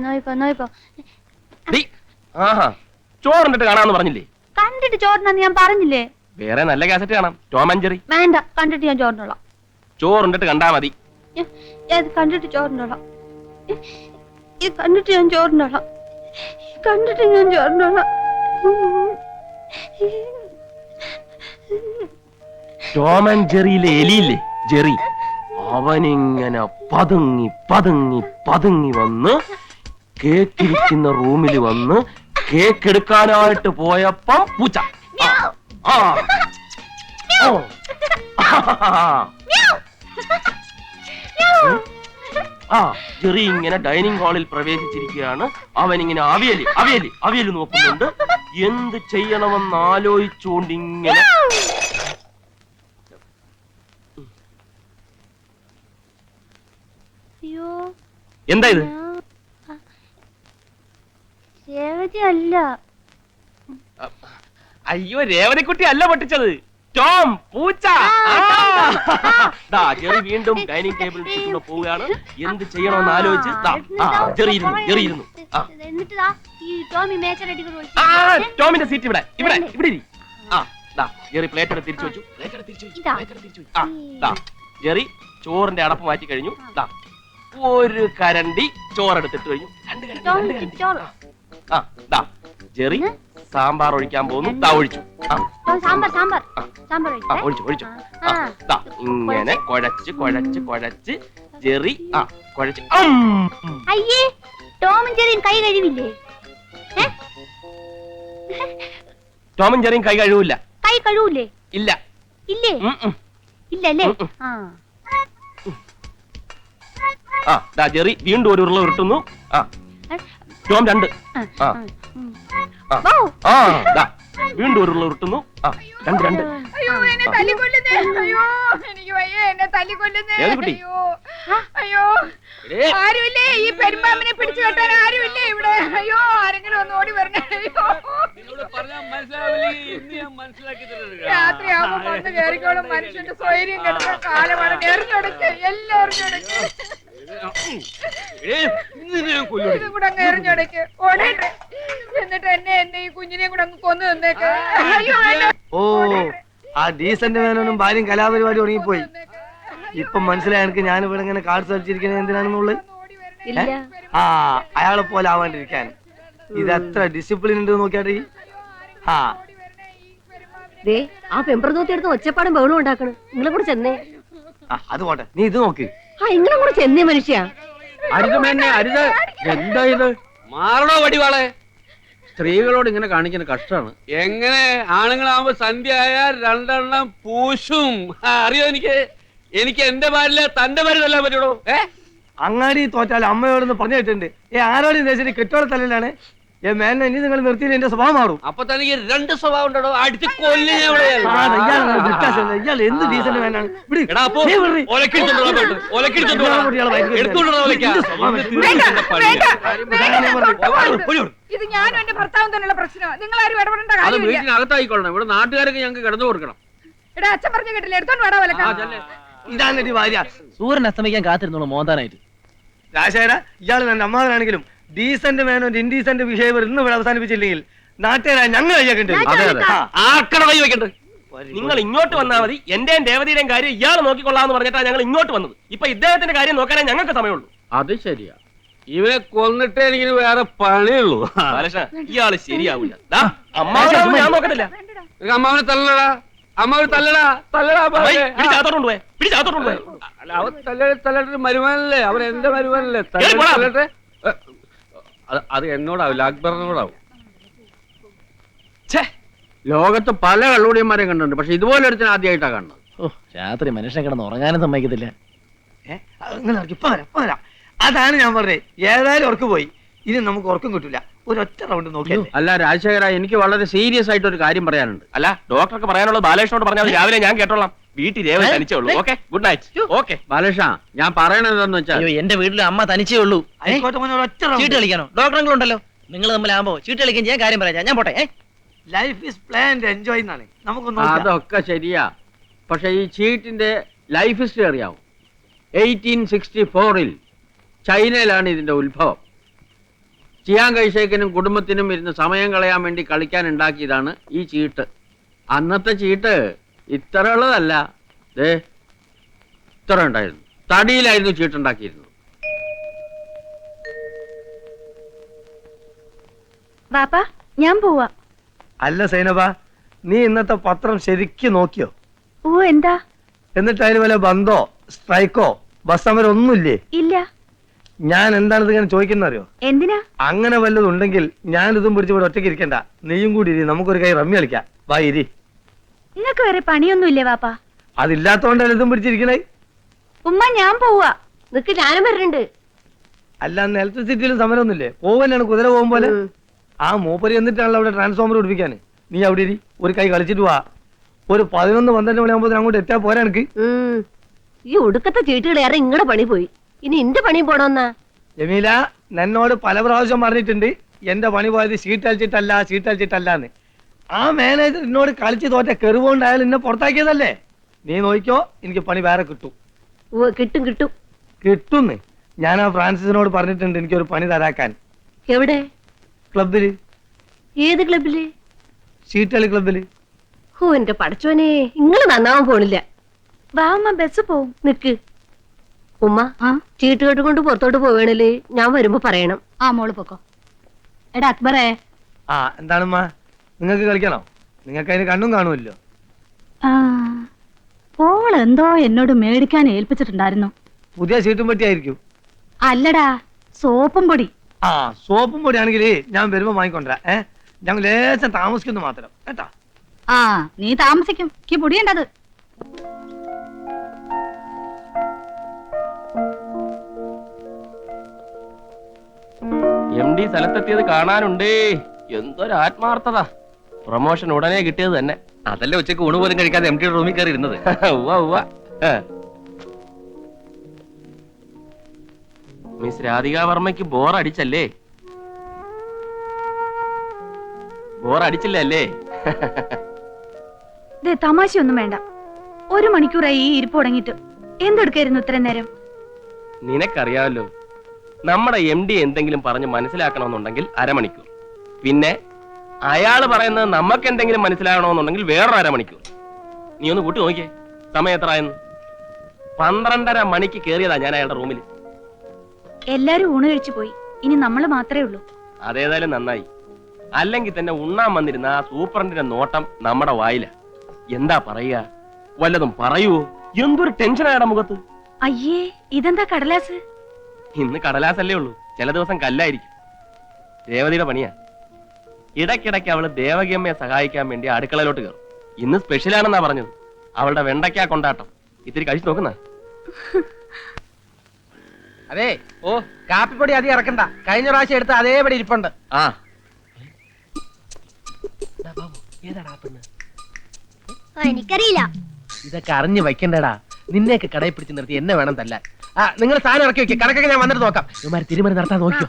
ആഹാ, ചോറുണ്ടിട്ട് കാണാന്ന് പറഞ്ഞില്ലേ?
കണ്ടിട്ട് ചോറിനാന്ന് ഞാൻ പറഞ്ഞില്ലേ?
വേറെ നല്ല കാസറ്റ് കാണാം. Tom and Jerry.
വേണ്ട, കണ്ടിട്ട് ഞാൻ ചോറിനോളാം.
ചോറുണ്ടിട്ട് കണ്ടാ മതി.
കണ്ടിട്ട് ചോറിനോളാം. കണ്ടിട്ട് ഞാൻ ചോറിനോളാം. കണ്ടിട്ട് ഞാൻ ചോറിനോളാം.
ടോം ആൻഡ് ജെറിയിലെ എലിയില്ലേ, ജെറി, അവനിങ്ങനെ പതുങ്ങി പതുങ്ങി പതുങ്ങി വന്ന് കേക്കിരിക്കുന്ന റൂമിൽ വന്ന് കേക്ക് എടുക്കാനായിട്ട് പോയപ്പം പൂച്ച. ജെറി ഇങ്ങനെ ഡൈനിങ് ഹാളിൽ പ്രവേശിച്ചിരിക്കുകയാണ്. അവനിങ്ങനെ അവിയല് നോക്കുന്നുണ്ട്. എന്ത് ചെയ്യണമെന്ന് ആലോചിച്ചുകൊണ്ടിങ്ങനെ എന്താ ഇത്?
രേവതി അല്ല.
അയ്യോ, രേവതിക്കുട്ടി അല്ല പൊട്ടിച്ചത്, ടോം, പൂച്ച. ജെറി വീണ്ടും ഡൈനിങ് ടേബിളിൽ ചുറ്റുന്ന പോവുകയാണ്. എന്ത് ചെയ്യണമെന്ന് ആലോചിച്ച് ജെറി ഇരുന്നു. ടോമിന്റെ സീറ്റ് ഇവിടെ ഇരി. ജെറി പ്ലേറ്റ് എടുത്ത് തിരിച്ചു വെച്ചു. ജെറി ചോറിന്റെ അടപ്പ് മാറ്റി കഴിഞ്ഞു. ഒരു കരണ്ടി ചോറെടുത്തിട്ട് കഴിഞ്ഞു. ജെറി സാമ്പാർ ഒഴിക്കാൻ പോകുന്നു. ഒഴിച്ചു. ഒഴിച്ചു. ഇങ്ങനെ കുഴച്ച് ജെറി കുഴച്ച്.
അയ്യേ, ടോമും ജെറിയും കൈ കഴിവില്ലേ?
ടോമും ജെറിയും കൈ കഴുകില്ല.
കൈ കഴുകൂലേ?
ഇല്ല.
ഇല്ലേ? ഇല്ലല്ലേ?
ജെറി വീണ്ടും ഒരു ഉരുള ഉരുട്ടുന്നു. ടോം 2. വീണ്ടും ഒരു ഉരുള ഉരുട്ടുന്നു. 2.
അയ്യോ, എന്നെ തല്ലിക്കൊല്ലുന്നേ. അയ്യോ, എനിക്ക് വയ്യ, എന്നെ തല്ലിക്കൊല്ലുന്നേ. അയ്യോ, ആരുമില്ലേ? ഈ പെരുമ്പാമ്പിനെ പിടിച്ചു കെട്ടാൻ ആരുമില്ലേ ഇവിടെ? അയ്യോ, ആരെങ്കിലും ഒന്ന് ഓടി വരണേ. അയ്യോ, രാത്രിയാവുമ്പോ വന്ന് കയറിക്കോളും. മനുഷ്യന്റെ സ്വൈര്യം കെട്ടുന്ന കാലമാണ്. എറിഞ്ഞൊടക്ക്, എല്ലാവരും ഇതും കൂടെ അങ്ങ് എറിഞ്ഞൊടക്ക്, ഓടട്ടെ. എന്നിട്ട് എന്നെ ഈ കുഞ്ഞിനെ കൂടെ അങ്ങ് കൊന്നു തന്നേക്ക്.
ഓ, ആ ഡീസന്റ് മേനോനും ഭാര്യയും കലാപരിപാടി തുടങ്ങിപ്പോയി. ഇപ്പൊ മനസ്സിലായി എനിക്ക്. ഞാനിവിടെ ഇങ്ങനെ കാർഡ് കളിച്ചിരിക്കുന്നത് എന്തിനാണെന്നുള്ളത്. അയാളെ പോലെ ആവാണ്ടിരിക്കാൻ. ഇത് എത്ര ഡിസിപ്ലിൻ ഉണ്ട് നോക്കിയാട്ടെ.
ആ പെമ്പറന്നൂത്തി എടുത്ത് ഒച്ചപ്പാടും ബഹളും ഉണ്ടാക്കണം. നിങ്ങളെ കൂടെ ചെന്നേ.
അത് പോട്ടെ, നീ ഇത് നോക്ക്.
നിങ്ങളെ കൂടെ ചെന്നേ മനുഷ്യ.
അരുത്. എന്താ ഇത്? മാറണോ വടിവാളെ? സ്ത്രീകളോട് ഇങ്ങനെ കാണിക്കുന്ന കഷ്ടമാണ്. എങ്ങനെ ആണുങ്ങളാവുമ്പോ സന്ധ്യ ആയാൽ 2 പൂശും. അറിയോ? എനിക്ക് എന്റെ ഭാര്യ തന്റെ ഭാര്യ തല്ലാൻ പറ്റുള്ളൂ.
അങ്ങാടി തോറ്റാൽ അമ്മയോടൊന്ന് പറഞ്ഞു വെച്ചിട്ടുണ്ട്. ആരോടും ദേശം കെട്ടോടെ തലയിലാണ്. മേനെ ഇനി നിങ്ങൾ നിർത്തിയില്ല, എന്റെ സ്വഭാവം മാറും.
അപ്പൊ തനിക്ക് 2 സ്വഭാവം ഉണ്ടോ? അടിച്ച് കൊല്ലിനെ.
ഇയാൾ എന്ത് ഡീസന്റ് മേനാണ്.
ഇത് ഞാനും എന്റെ ഭർത്താവും തന്നെയുള്ള പ്രശ്നമാണ്. നിങ്ങൾ ആരും ഇടപെടേണ്ട
അത്
കാര്യമില്ല.
വീട്ടിനകത്തായിക്കൊള്ളണം. ഇവിടെ നാട്ടുകാരൊക്കെ ഞങ്ങൾക്ക് കിടന്നു കൊടുക്കണം.
എടാ, അച്ഛൻ പറഞ്ഞു കേട്ടില്ല, എടുത്തോണ്ട് വേടാ വിലക്കാം.
ഇതാണ് ഭാര്യ.
സൂര്യൻ അസ്തമിക്കാൻ കാത്തിരുന്നോളൂ മോന്താനായിട്ട്.
രാജേര ഇയാള് എന്റെ അമ്മാവനാണെങ്കിലും ഡീസന്റ് മാനോ ഇൻഡീസന്റ് ബിഹേവിയർ ഇന്ന് ഇവിടെ അവസാനിപ്പിച്ചില്ലെങ്കിൽ നാട്ടുകാരായ ഞങ്ങൾ കഴിയാക്കേണ്ടി
ആർക്കട കൈ വെക്കണ്ടേ? നിങ്ങൾ ഇങ്ങോട്ട് വന്നാൽ മതി. എന്റെയും ദേവതയുടെയും കാര്യം ഇയാൾ നോക്കിക്കൊള്ളാന്ന് പറഞ്ഞിട്ടാണ് ഞങ്ങൾ ഇങ്ങോട്ട് വന്നത്. ഇപ്പൊ ഇദ്ദേഹത്തിന്റെ കാര്യം നോക്കാനേ ഞങ്ങൾക്ക് സമയമുള്ളൂ.
അത് ശരിയാ. ഇവരെ കൊന്നിട്ടേ എനിക്ക് വേറെ പണിയുള്ളൂ.
ഇയാള് ശരിയാവില്ല. അമ്മാവനെ ഞാൻ നോക്കത്തില്ല.
അമ്മാവനെ തല്ലടാ, അമ്മാവനെ തല്ലടാ, തല്ലടാ.
പിടിച്ചാത്തോണ്ട് പോയെ, പിടിച്ചാത്തോണ്ട് പോയെ.
അവർ തല്ലട്ടെ, മരുമാനല്ലേ, അവർ എന്റെ മരുമാനല്ലേ. തല്ലട്ടെ. അത് എന്നോടാവില്ല, അക്ബറിനോടാവും. ലോകത്ത് പല കള്ളുടിയന്മാരെയും കണ്ടിട്ടുണ്ട്, പക്ഷെ ഇതുപോലെ ഒരുത്തിന് ആദ്യമായിട്ടാണ് കാണുന്നത്.
ഓ, രാത്രി മനുഷ്യനെ കിടന്ന് ഉറങ്ങാനും സമ്മതിക്കത്തില്ല.
ഇപ്പൊ വരാം. അതാണ് ഞാൻ പറഞ്ഞത്. ഏതായാലും ഉറക്ക് പോയി. ഇനി നമുക്ക് ഉറക്കം കിട്ടില്ല. ഒരൊറ്റ റൗണ്ട് നോക്കിയല്ലേ.
അല്ല രാജശേഖര, എനിക്ക് വളരെ സീരിയസ് ആയിട്ട് ഒരു കാര്യം പറയാനുണ്ട്.
അല്ല, ഡോക്ടർക്ക് പറയാനുള്ളത് ബാലകൃഷ്ണനോട് പറഞ്ഞാൽ രാവിലെ ഞാൻ കേട്ടോളാം. വീട്ടിൽ രേവതി തനിച്ചേ ഉള്ളൂ. Okay, good night. Okay
Balakrishna, ഞാൻ പറയണതെന്ന് വെച്ചാൽ
അയ്യോ, എന്റെ വീട്ടിൽ അമ്മ തനിച്ചേ ഉള്ളൂ. ചീട്ട് കളിക്കാനോ? ഡോക്ടറുകളുണ്ടല്ലോ. നിങ്ങൾ തമ്മിലാകുമ്പോ ചീട്ട് കളിക്കാൻ ഞാൻ കാര്യം പറയാം. ഞാൻ പോട്ടെ.
ലൈഫ് ഈസ് പ്ലാൻഡ് എൻജോയ് എന്നാണ്. നമുക്കൊന്നും
അതൊക്കെ ശരിയാ, പക്ഷെ ഈ ചീട്ടിന്റെ ലൈഫ് ഹിസ്റ്ററി അറിയാവും. 1864 ചൈനയിലാണ് ഇതിന്റെ ഉത്ഭവം. ചിയാങ് കൈഷേക്കിനും കുടുംബത്തിനും ഇരുന്ന് സമയം കളയാൻ വേണ്ടി കളിക്കാൻ ഉണ്ടാക്കിയതാണ് ഈ ചീട്ട്. അന്നത്തെ ചീട്ട് ഇത്ര ഉള്ളതല്ല, ഇത്ര ഉണ്ടായിരുന്നു. തടിയിലായിരുന്നു ചീട്ടുണ്ടാക്കിയിരുന്നത്.
ബാപ്പാ, ഞാൻ പോവാ.
അല്ല സൈനബ, നീ ഇന്നത്തെ പത്രം ശരിക്കും നോക്കിയോ?
ഓ, എന്താ?
എന്നിട്ട് അതിന് വല്ല ബന്ധോ സ്ട്രൈക്കോ ബസ് സമരം ഒന്നുമില്ലേ?
ഇല്ല.
ഞാൻ എന്താണ് ഇങ്ങനെ ചോദിക്കുന്ന അറിയോ?
എന്തിനാ?
അങ്ങനെ വല്ലതും ഉണ്ടെങ്കിൽ ഞാൻ ഇതും പിടിച്ച് ഇവിടെ ഒറ്റയ്ക്ക് ഇരിക്കണ്ട. നീയും കൂടി ഇരി, നമുക്കൊരു കൈ റമ്മി കളിക്കാം. വാ, ഇരി.
നിങ്ങൾക്ക് വേറെ പണിയൊന്നുമില്ലേ ബാപ്പാ?
അതില്ലാത്തോണ്ടല്ല ഇതും പിടിച്ചിരിക്കണേ.
ഉമ്മ, ഞാൻ പോവാ. നിനക്ക് ഞാനും വരുന്നുണ്ട്.
അല്ല, അന്ന് ഇലക്ട്രിസിറ്റിയിലും സമരമൊന്നുമില്ലേ? പോവന്നാണ് കുതിര പോകും പോലെ. ആ മൂപ്പര് എന്നിട്ടാണല്ലോ അവിടെ ട്രാൻസ്ഫോമർ പിടിപ്പിക്കാന്. നീ അവിടെ ഇരി, ഒരു കൈ കളിച്ചിട്ട് വാ. ഒരു 11-12 മണിയാകുമ്പോൾ അങ്ങോട്ട് എത്താൻ പോരാ എനിക്ക്.
ഈ ഒടുക്കത്തെ ചീട്ടുകളേറെ ഇങ്ങടെ പണി പോയി. ഇനി എന്റെ പണി പോണോന്നാ?
ജമീല, എന്നോട് പല പ്രാവശ്യം പറഞ്ഞിട്ടുണ്ട് എന്റെ പണി പോയത് ഷീറ്റ് അടിച്ചിട്ടല്ലാന്ന്. ആ മാനേജർ എന്നോട് കളിച്ച് തോറ്റ കെറുകൊണ്ടായാലും എന്നെ പുറത്താക്കിയതല്ലേ. നീ നോക്കിക്കോ, എനിക്ക് പണി വേറെ കിട്ടും. കിട്ടുന്ന്. ഞാൻ ആ ഫ്രാൻസിസിനോട് പറഞ്ഞിട്ടുണ്ട് എനിക്കൊരു പണി തരാക്കാൻ.
എവിടെ?
ക്ലബില്.
ഏത് ക്ലബില്?
ഷീറ്റ് കളി ക്ലബില്.
ഓ, എന്റെ പടച്ചോനെ, ഇങ്ങള് നന്നാവാൻ പോണില്ല. വാമ്മ, ബസ് പോവും. നിക്ക് ഉമ്മ, ചീട്ട് കെട്ടുകൊണ്ട് പുറത്തോട്ട് പോവേണല്ലേ, ഞാൻ വരുമ്പോ പറയണം. ആ, മോള് പൊക്കോ. എടാ അക്ബറേ.
ആ, എന്താണമ്മ, നിങ്ങൾക്ക് കളിക്കണോ? നിങ്ങൾക്ക് അതിന് കണ്ണും കാണുമല്ലോ.
പോൾ എന്തോ എന്നോട് മേടിക്കാൻ ഏൽപ്പിച്ചിട്ടുണ്ടായിരുന്നു.
പുതിയ ഷീറ്റും പറ്റിയായിരിക്കും.
അല്ലടാ, സോപ്പും പൊടി.
ആ, സോപ്പും പൊടിയാണെങ്കിൽ ഞാൻ വരുമ്പോ വാങ്ങിക്കൊണ്ടരാ. ഞങ്ങൾ ലേശം താമസിക്കുന്നു മാത്രം കേട്ടാ.
ആ, നീ താമസിക്കും. എനിക്ക് പൊടിയുണ്ടത്.
MD സ്ഥലത്തെത്തിയത് കാണാനുണ്ടേ. എന്തൊരു ആത്മാർത്ഥത. പ്രൊമോഷൻ ഉടനെ കിട്ടിയത് തന്നെ.
അതല്ലേ ഉച്ചക്ക് ഊണ് പോലും കഴിക്കാതെ MD റൂമിൽ കയറി ഇരുന്നത്.
മിസ് രാധിക വർമ്മയ്ക്ക് ബോറടിച്ചല്ലേ? ബോറടിച്ചില്ലല്ലേ?
തമാശയൊന്നും വേണ്ട. 1 മണിക്കൂറായി ഈ ഇരിപ്പ് തുടങ്ങിയിട്ട്. എന്തെടുക്കായിരുന്നു ഇത്രയും നേരം?
നിനക്കറിയാമല്ലോ, നമ്മുടെ MD എന്തെങ്കിലും പറഞ്ഞ് മനസ്സിലാക്കണമെന്നുണ്ടെങ്കിൽ അരമണിക്കൂർ. പിന്നെ അയാള് പറയുന്നത് നമുക്ക് എന്തെങ്കിലും മനസ്സിലാകണമെന്നുണ്ടെങ്കിൽ വേറൊരു അരമണിക്കൂർ. നീ ഒന്ന് കൂട്ടി നോക്കിയേ, സമയം എത്രയെന്ന്. 12:30 മണിക്ക് കയറിയതാ ഞാൻ അയാളുടെ റൂമിൽ.
എല്ലാരും ഊണ് കഴിച്ചു പോയി. ഇനി നമ്മള് മാത്രമേ ഉള്ളൂ.
അതേതായാലും നന്നായി. അല്ലെങ്കിൽ തന്നെ ഉണ്ണാൻ വന്നിരുന്ന ആ സൂപ്രണ്ടിന്റെ നോട്ടം നമ്മുടെ വായില. എന്താ പറയുക? വല്ലതും പറയൂ. എന്തൊരു ടെൻഷനായടാ മുഖത്ത്.
അയ്യേ, ഇതെന്താ കടലാസ്?
ഇന്ന് കടലാസല്ലേ ഉള്ളൂ, ചില ദിവസം കല്ലായിരിക്കും. രേവതിയുടെ പണിയാ. ഇടയ്ക്കിടയ്ക്ക് അവള് ദേവകിയമ്മയെ സഹായിക്കാൻ വേണ്ടി അടുക്കളയിലോട്ട് കയറും. ഇന്ന് സ്പെഷ്യലാണെന്നാ പറഞ്ഞത്. അവളുടെ വെണ്ടയ്ക്ക കൊണ്ടാട്ടം ഇത്തിരി കഴിച്ചു നോക്കുന്ന.
അതെ, ഓ, കാപ്പിപ്പൊടി അധികം ഇറക്കണ്ട. കഴിഞ്ഞ പ്രാവശ്യം എടുത്ത അതേപടി ഇരിപ്പുണ്ട്.
ആ,
എനിക്കറിയില്ല.
ഇതൊക്കെ അറിഞ്ഞു വയ്ക്കണ്ടടാ. നിന്നെയൊക്കെ കടയിൽ പിടിച്ച് നിർത്തി എന്നെ വേണം തല്ലാൻ. ആ, നിങ്ങൾ സാധനം ഇറക്കി വെക്കുക. കണക്കൊക്കെ ഞാൻ വന്നിട്ട് നോക്കാം. ഇവന്മാര് തിരുമറി നടത്താൻ നോക്കിയോ?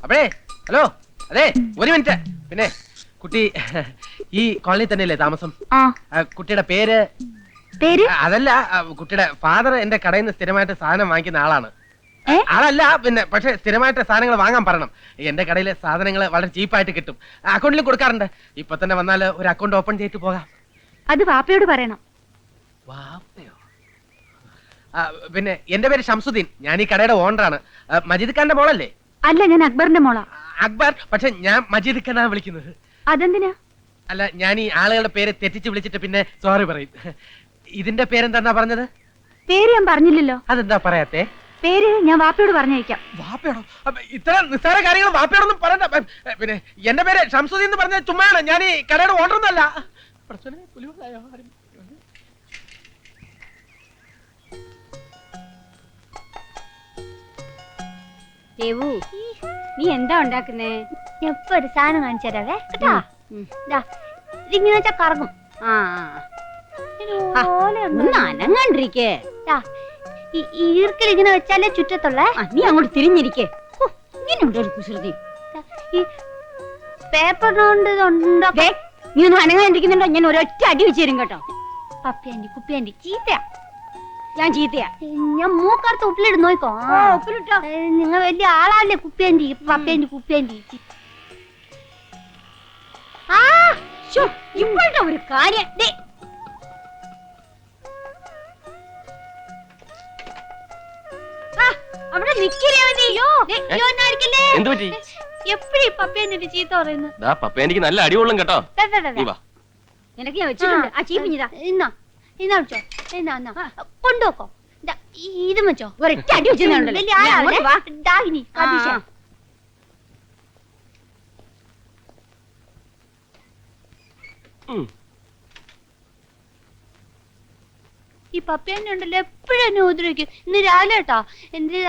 അപ്പഴേ, ഹലോ, അതെ, 1 മിനിറ്റ്. പിന്നെ കുട്ടി ഈ കോളനി തന്നെയല്ലേ താമസം? കുട്ടിയുടെ പേര്? അതല്ല, കുട്ടിയുടെ ഫാദർ എന്റെ കടയിൽ നിന്ന് സ്ഥിരമായിട്ട് സാധനം വാങ്ങിക്കുന്ന ആളാണ്. ആളല്ല, പിന്നെ പക്ഷെ സ്ഥിരമായിട്ട് സാധനങ്ങൾ വാങ്ങാൻ പറയണം. എന്റെ കടയിലെ സാധനങ്ങൾ വളരെ ചീപ്പായിട്ട് കിട്ടും. അക്കൗണ്ടിൽ കൊടുക്കാറുണ്ട്. ഇപ്പൊ തന്നെ വന്നാൽ ഒരു അക്കൗണ്ട് ഓപ്പൺ ചെയ്തിട്ട് പോകാം.
അത് വാപ്പയോട് പറയണം.
വാപ്പയോ? പിന്നെ എന്റെ പേര് ഷംസുദ്ദീൻ. ഞാൻ ഈ കടയുടെ ഓണറാണ്. മജീദ് ഖാന്റെ മോളല്ലേ?
അല്ല, ഞാൻ അക്ബറിന്റെ മോളാ.
അക്ബർ? പക്ഷെ ഞാൻ മജീദ് ഖാനാണ് വിളിക്കുന്നത്.
അതെന്തിനാ?
അല്ല, ഞാൻ ഈ ആളുകളുടെ പേര് തെറ്റിച്ച് വിളിച്ചിട്ട് പിന്നെ സോറി പറയും. ഇതിന്റെ പേരെന്താ പറഞ്ഞത്?
പേര് ഞാൻ പറഞ്ഞില്ലല്ലോ.
അതെന്താ പറയാത്തെ?
പേര് ഞാൻ വാപ്പയോട് പറഞ്ഞയക്കാം.
വാപ്പയോടോ? ഇത്ര നിസ്സാര കാര്യങ്ങൾ വാപ്പയോടൊന്നും പറയണ്ട. പിന്നെ എന്റെ പേര് ഷംസുദ്ദീൻ എന്ന് പറഞ്ഞ ചുമ്മാണ്. ഞാൻ ഈ കടയുടെ ഓണറൊന്നല്ല.
ദേവു, നീ എന്താ ഉണ്ടാക്കുന്നേ?
ഇപ്പൊ ഒരു സാധനം കാണിച്ചു തരാവേ കേട്ടാ. ഇങ്ങനെ വെച്ചാ കറങ്ങും.
അനങ്ങാണ്ടിരിക്കേ.
ഈർക്കിൽ ഇങ്ങനെ വെച്ചാലേ ചുറ്റത്തുള്ള.
നീ അങ്ങോട്ട് തിരിഞ്ഞിരിക്കേ. ഇങ്ങനെയുണ്ട് ഒരു കുസൃതി.
ഈ പേപ്പറിനോണ്ട്
നീ ഒന്നും അനങ്ങാണ്ടിരിക്കുന്നുണ്ടോ? ഞാൻ ഒരൊറ്റ അടി വെച്ച് തരും കേട്ടോ.
പപ്പിയാണ്ടി കുപ്പിയാണ്ടി ചീത്തയാ.
ഞാൻ ചീത്തയാ?
ഞാൻ മൂക്കറുത്ത് ഉപ്പിലിട്ട് നോക്കോ.
ഉപ്പിലിട്ടോ?
നിങ്ങൾ വലിയ ആളാല്ലേ കുപ്പിയാണ്ടി പപ്പിയാണ്ടി കുപ്പിയാണ്ടി.
ഇപ്പോഴത്തെ ഒരു കാര്യം അവിടെ
എപ്പോഴും പപ്പിയാണ്ടി ചീത്ത പറയുന്നു.
പപ്പേനിക്ക് നല്ല അടികൊള്ളും കേട്ടോ.
നിനക്ക് ഞാൻ വെച്ചിട്ടുണ്ട്. ആ ചീപ്പിഞ്ഞതാ.
കൊണ്ടുപോക്കോ. ഇത് വെച്ചോ.
ഒരൊറ്റ അടി വെച്ചിട്ടുണ്ടല്ലോ.
ഈ പപ്പിയാണ്ടി ഉണ്ടല്ലോ എപ്പോഴും എന്നെ ഉപദ്രവിക്കും. ഇന്ന് രാവിലെ കേട്ടോ എന്റെ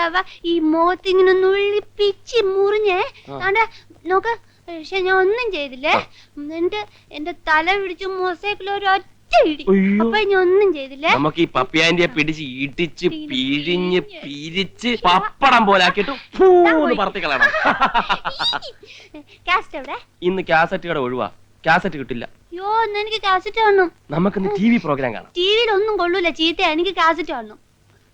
ഈ മുഖത്തിങ്ങനെ നുള്ളിപ്പിച്ച് മുറിഞ്ഞേ നോക്ക്. പക്ഷെ ഞാൻ ഒന്നും ചെയ്തില്ലേ. എന്നിട്ട് എന്റെ തല പിടിച്ച് മൊസൈക്കിൽ ഒരൊറ്റ ഇടി. അപ്പൊ ഞാൻ ഒന്നും ചെയ്തില്ലേ.
നമുക്ക് ഈ പപ്പിയാന്റിയെ പിടിച്ച് ഇടിച്ച് പിഴിഞ്ഞ് പിരിച്ച് പപ്പടം പോലാക്കിട്ട് പറത്തി കളയണം.
കാസറ്റ് എവിടെ?
ഇന്ന് കാസറ്റ് കട ഒഴിവാ. കാസറ്റ് കിട്ടില്ല.
യോ, എനിക്ക് കാസറ്റ് കാണണം.
നമുക്കിന്ന് ടി വി പ്രോഗ്രാം കാണാം.
ടിവിയിൽ ഒന്നും കൊള്ളൂല, ചീത്ത. എനിക്ക് കാസറ്റ് കാണണം.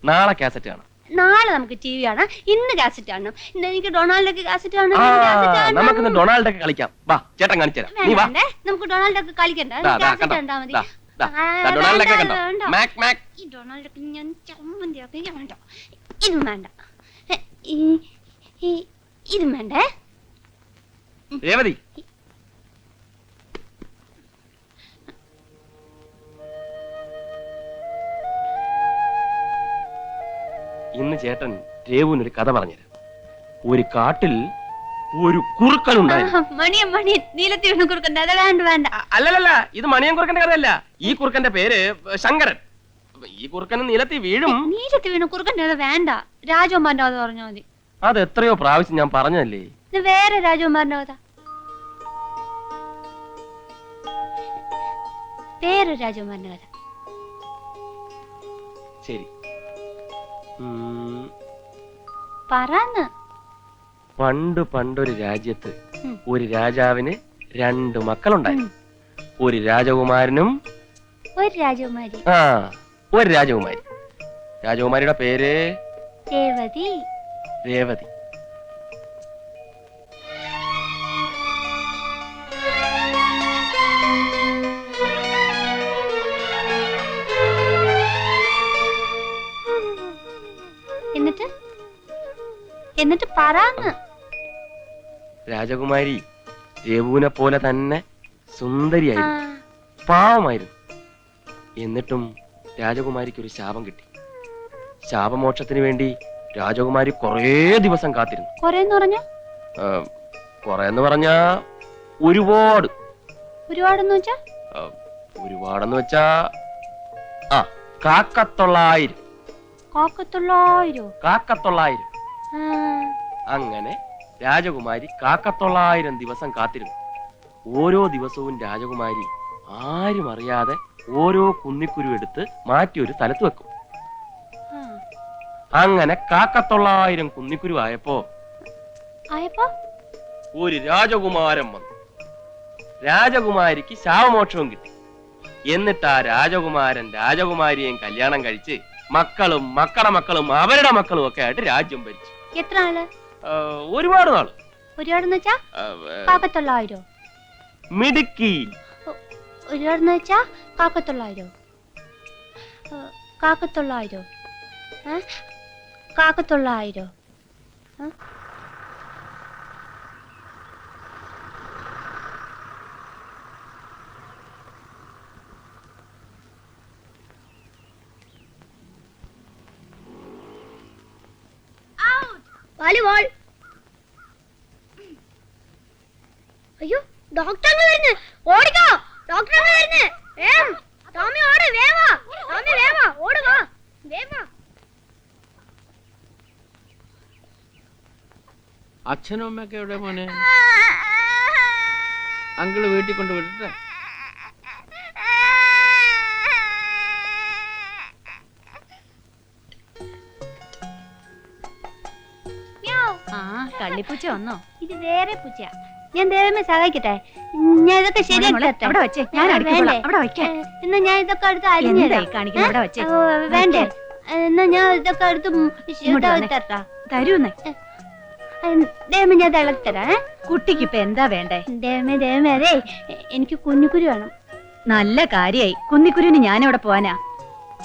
നാളെ കാസറ്റ് കാണാം.
നാളെ നമുക്ക് ടി വി കാണാം. ഇന്ന് കാസറ്റ് കാണണം. ഇന്ന് എനിക്ക് ഡൊണാൾഡൊക്കെ കാസറ്റ് കാണണം.
നമുക്കിന്ന് ഡൊണാൾഡൊക്കെ കളിക്കാം. വാ, ചേട്ടൻ കാണിച്ചു തരാം. നീ വാ.
നമുക്ക് ഡൊണാൾഡൊക്കെ കളിക്കണ്ട. കാസറ്റ് കണ്ടാ മതി.
ഡൊണാൾഡൊക്കെ കണ്ടോ? Mac Mac.
ഈ ഡൊണാൾഡൊക്കെ ഞാൻ ചമ്മന്തിയാക്കി വേണ്ട. ഇതും വേണ്ട. ഇതും വേണ്ടേ.
രേവതി, ഇന്ന് ചേട്ടൻ രേവുവിനൊരു കഥ പറഞ്ഞുതരാം. ഒരു കാട്ടിൽ ഒരു കുറുക്കൻ ഉണ്ടായിരുന്നു.
മണിയൻ നീലത്തി വീണ കുറുക്കൻ. അത് വേണ്ട വേണ്ട.
അല്ലല്ല, ഇത് മണിയൻ കുറുക്കന്റെ കഥയല്ല. ഈ കുറുക്കന്റെ പേര് ശങ്കരൻ. ഈ കുറുക്കൻ നീലത്തി വീഴും.
നീലത്തി വീണ കുറുക്കൻ്റെ അത് വേണ്ട. രാജകുമാരന്റെ കഥ പറഞ്ഞാൽ മതി.
അത് എത്രയോ പ്രാവശ്യം ഞാൻ പറഞ്ഞതല്ലേ.
വേറെ രാജകുമാരന്റെ കഥ. വേറൊരു രാജകുമാരന്റെ കഥ.
ശരി.
പറന്ന്.
പണ്ടൊരു രാജ്യത്ത് ഒരു രാജാവിന് 2 മക്കളുണ്ടായിരുന്നു. ഒരു രാജകുമാരനും
ഒരു രാജകുമാരി.
ഒരു രാജകുമാരി. രാജകുമാരിയുടെ പേര്
രേവതി.
രേവതി.
എന്നിട്ട് പറന്ന്.
രാജകുമാരി രേവുവിനെ പോലെ തന്നെ സുന്ദരിയായിരുന്നു, പാവമായിരുന്നു. എന്നിട്ടും രാജകുമാരിക്ക് ഒരു ശാപം കിട്ടി. ശാപമോക്ഷത്തിന് വേണ്ടി രാജകുമാരി കുറേ ദിവസം കാത്തിരുന്നു. കൊറേന്ന് പറഞ്ഞാ ഒരുപാട്. ഒരുപാടെന്ന് വെച്ചാ കാക്കത്തൊള്ളായിരം. അങ്ങനെ രാജകുമാരി കാക്കത്തൊള്ളായിരം ദിവസം കാത്തിരുന്നു. ഓരോ ദിവസവും രാജകുമാരി ആരും അറിയാതെ ഓരോ കുന്നിക്കുരു എടുത്ത് മാറ്റി ഒരു സ്ഥലത്ത് വെക്കും. അങ്ങനെ കാക്കത്തൊള്ളായിരം കുന്നിക്കുരു ആയപ്പോ ഒരു രാജകുമാരൻ വന്നു. രാജകുമാരിക്ക് ശാവമോക്ഷവും കിട്ടി. എന്നിട്ട് ആ രാജകുമാരൻ രാജകുമാരിയെയും കല്യാണം കഴിച്ച് മക്കളും മക്കളുടെ മക്കളും അവരുടെ മക്കളും ഒക്കെ ആയിട്ട് രാജ്യം ഭരിച്ചു.
എത്ര ആള്?
ഒരുപാട് നാള്.
ഒരുപാടെന്ന് വെച്ചാ 1,900?
മിടുക്കി.
ഒരുപാടെന്ന് വെച്ചാ 1,900? 1,900? 1,900?
വാളിബോൾ. അയ്യോ ഡോക്ടർ വരുന്നു, ഓടിക്കോ, ഡോക്ടർ വരുന്നു. ടോമി ഓട്, വേവാ ടോമി, വേവാ ഓടുക, വേവാ.
അച്ഛനും അമ്മയൊക്കെ എവിടെ മോനെ? അങ്കിള് വീട്ടിൽ കൊണ്ട് വിടട്ടെ?
കള്ളിപ്പൂച്ച വന്നോ? ഇത് വേറെ പൂച്ച. ഞാൻ ദേവമേ സഹായിക്കട്ടെ? ഞാൻ ഇതൊക്കെ ശരിയാക്കി എന്നാ ഞാൻ ഇതൊക്കെ അടുത്ത് വേണ്ടേ? എന്നാ ഞാൻ ഇതൊക്കെ അടുത്ത് തരട്ടാ?
തരൂന്നേ.
ദേവമേ ഞാൻ ഇളക്കി തരാം.
കുട്ടിക്ക് ഇപ്പൊ എന്താ വേണ്ടേ?
ദേവമേ അതെ, എനിക്ക് കുഞ്ഞുകുരു വേണം.
നല്ല കാര്യായി. കുന്നിക്കുരുവിന് ഞാൻ എവിടെ പോവാനാ?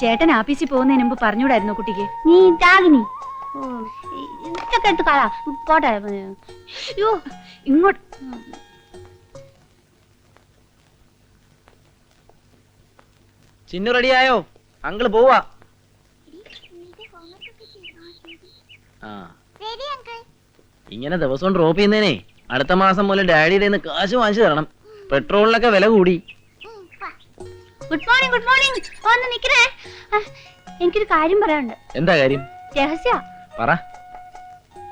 ചേട്ടൻ ആഫീസിൽ പോകുന്നതിന് മുമ്പ് പറഞ്ഞൂടായിരുന്നു കുട്ടിക്ക്?
നീ താഗിനി ഇതൊക്കെ എടുത്ത് കളാ പോട്ടെ. അയ്യോ
ഇങ്ങോട്ട്.
ചിന്നു റെഡിയായോ? അങ്കിള് പോവാ. ഇങ്ങനെ ദിവസവും ഡ്രോപ്പ് ചെയ്യുന്നേനെ അടുത്ത മാസം മുതൽ ഡാഡിയുടെ കാശ് വാങ്ങിച്ചു തരണം. പെട്രോളിനൊക്കെ വില കൂടി.
Good morning. Good morning. ഒന്ന് നിക്കണേ, എനിക്കൊരു കാര്യം പറയാനുണ്ട്.
എന്താ കാര്യം?
രഹസ്യ.
പറ.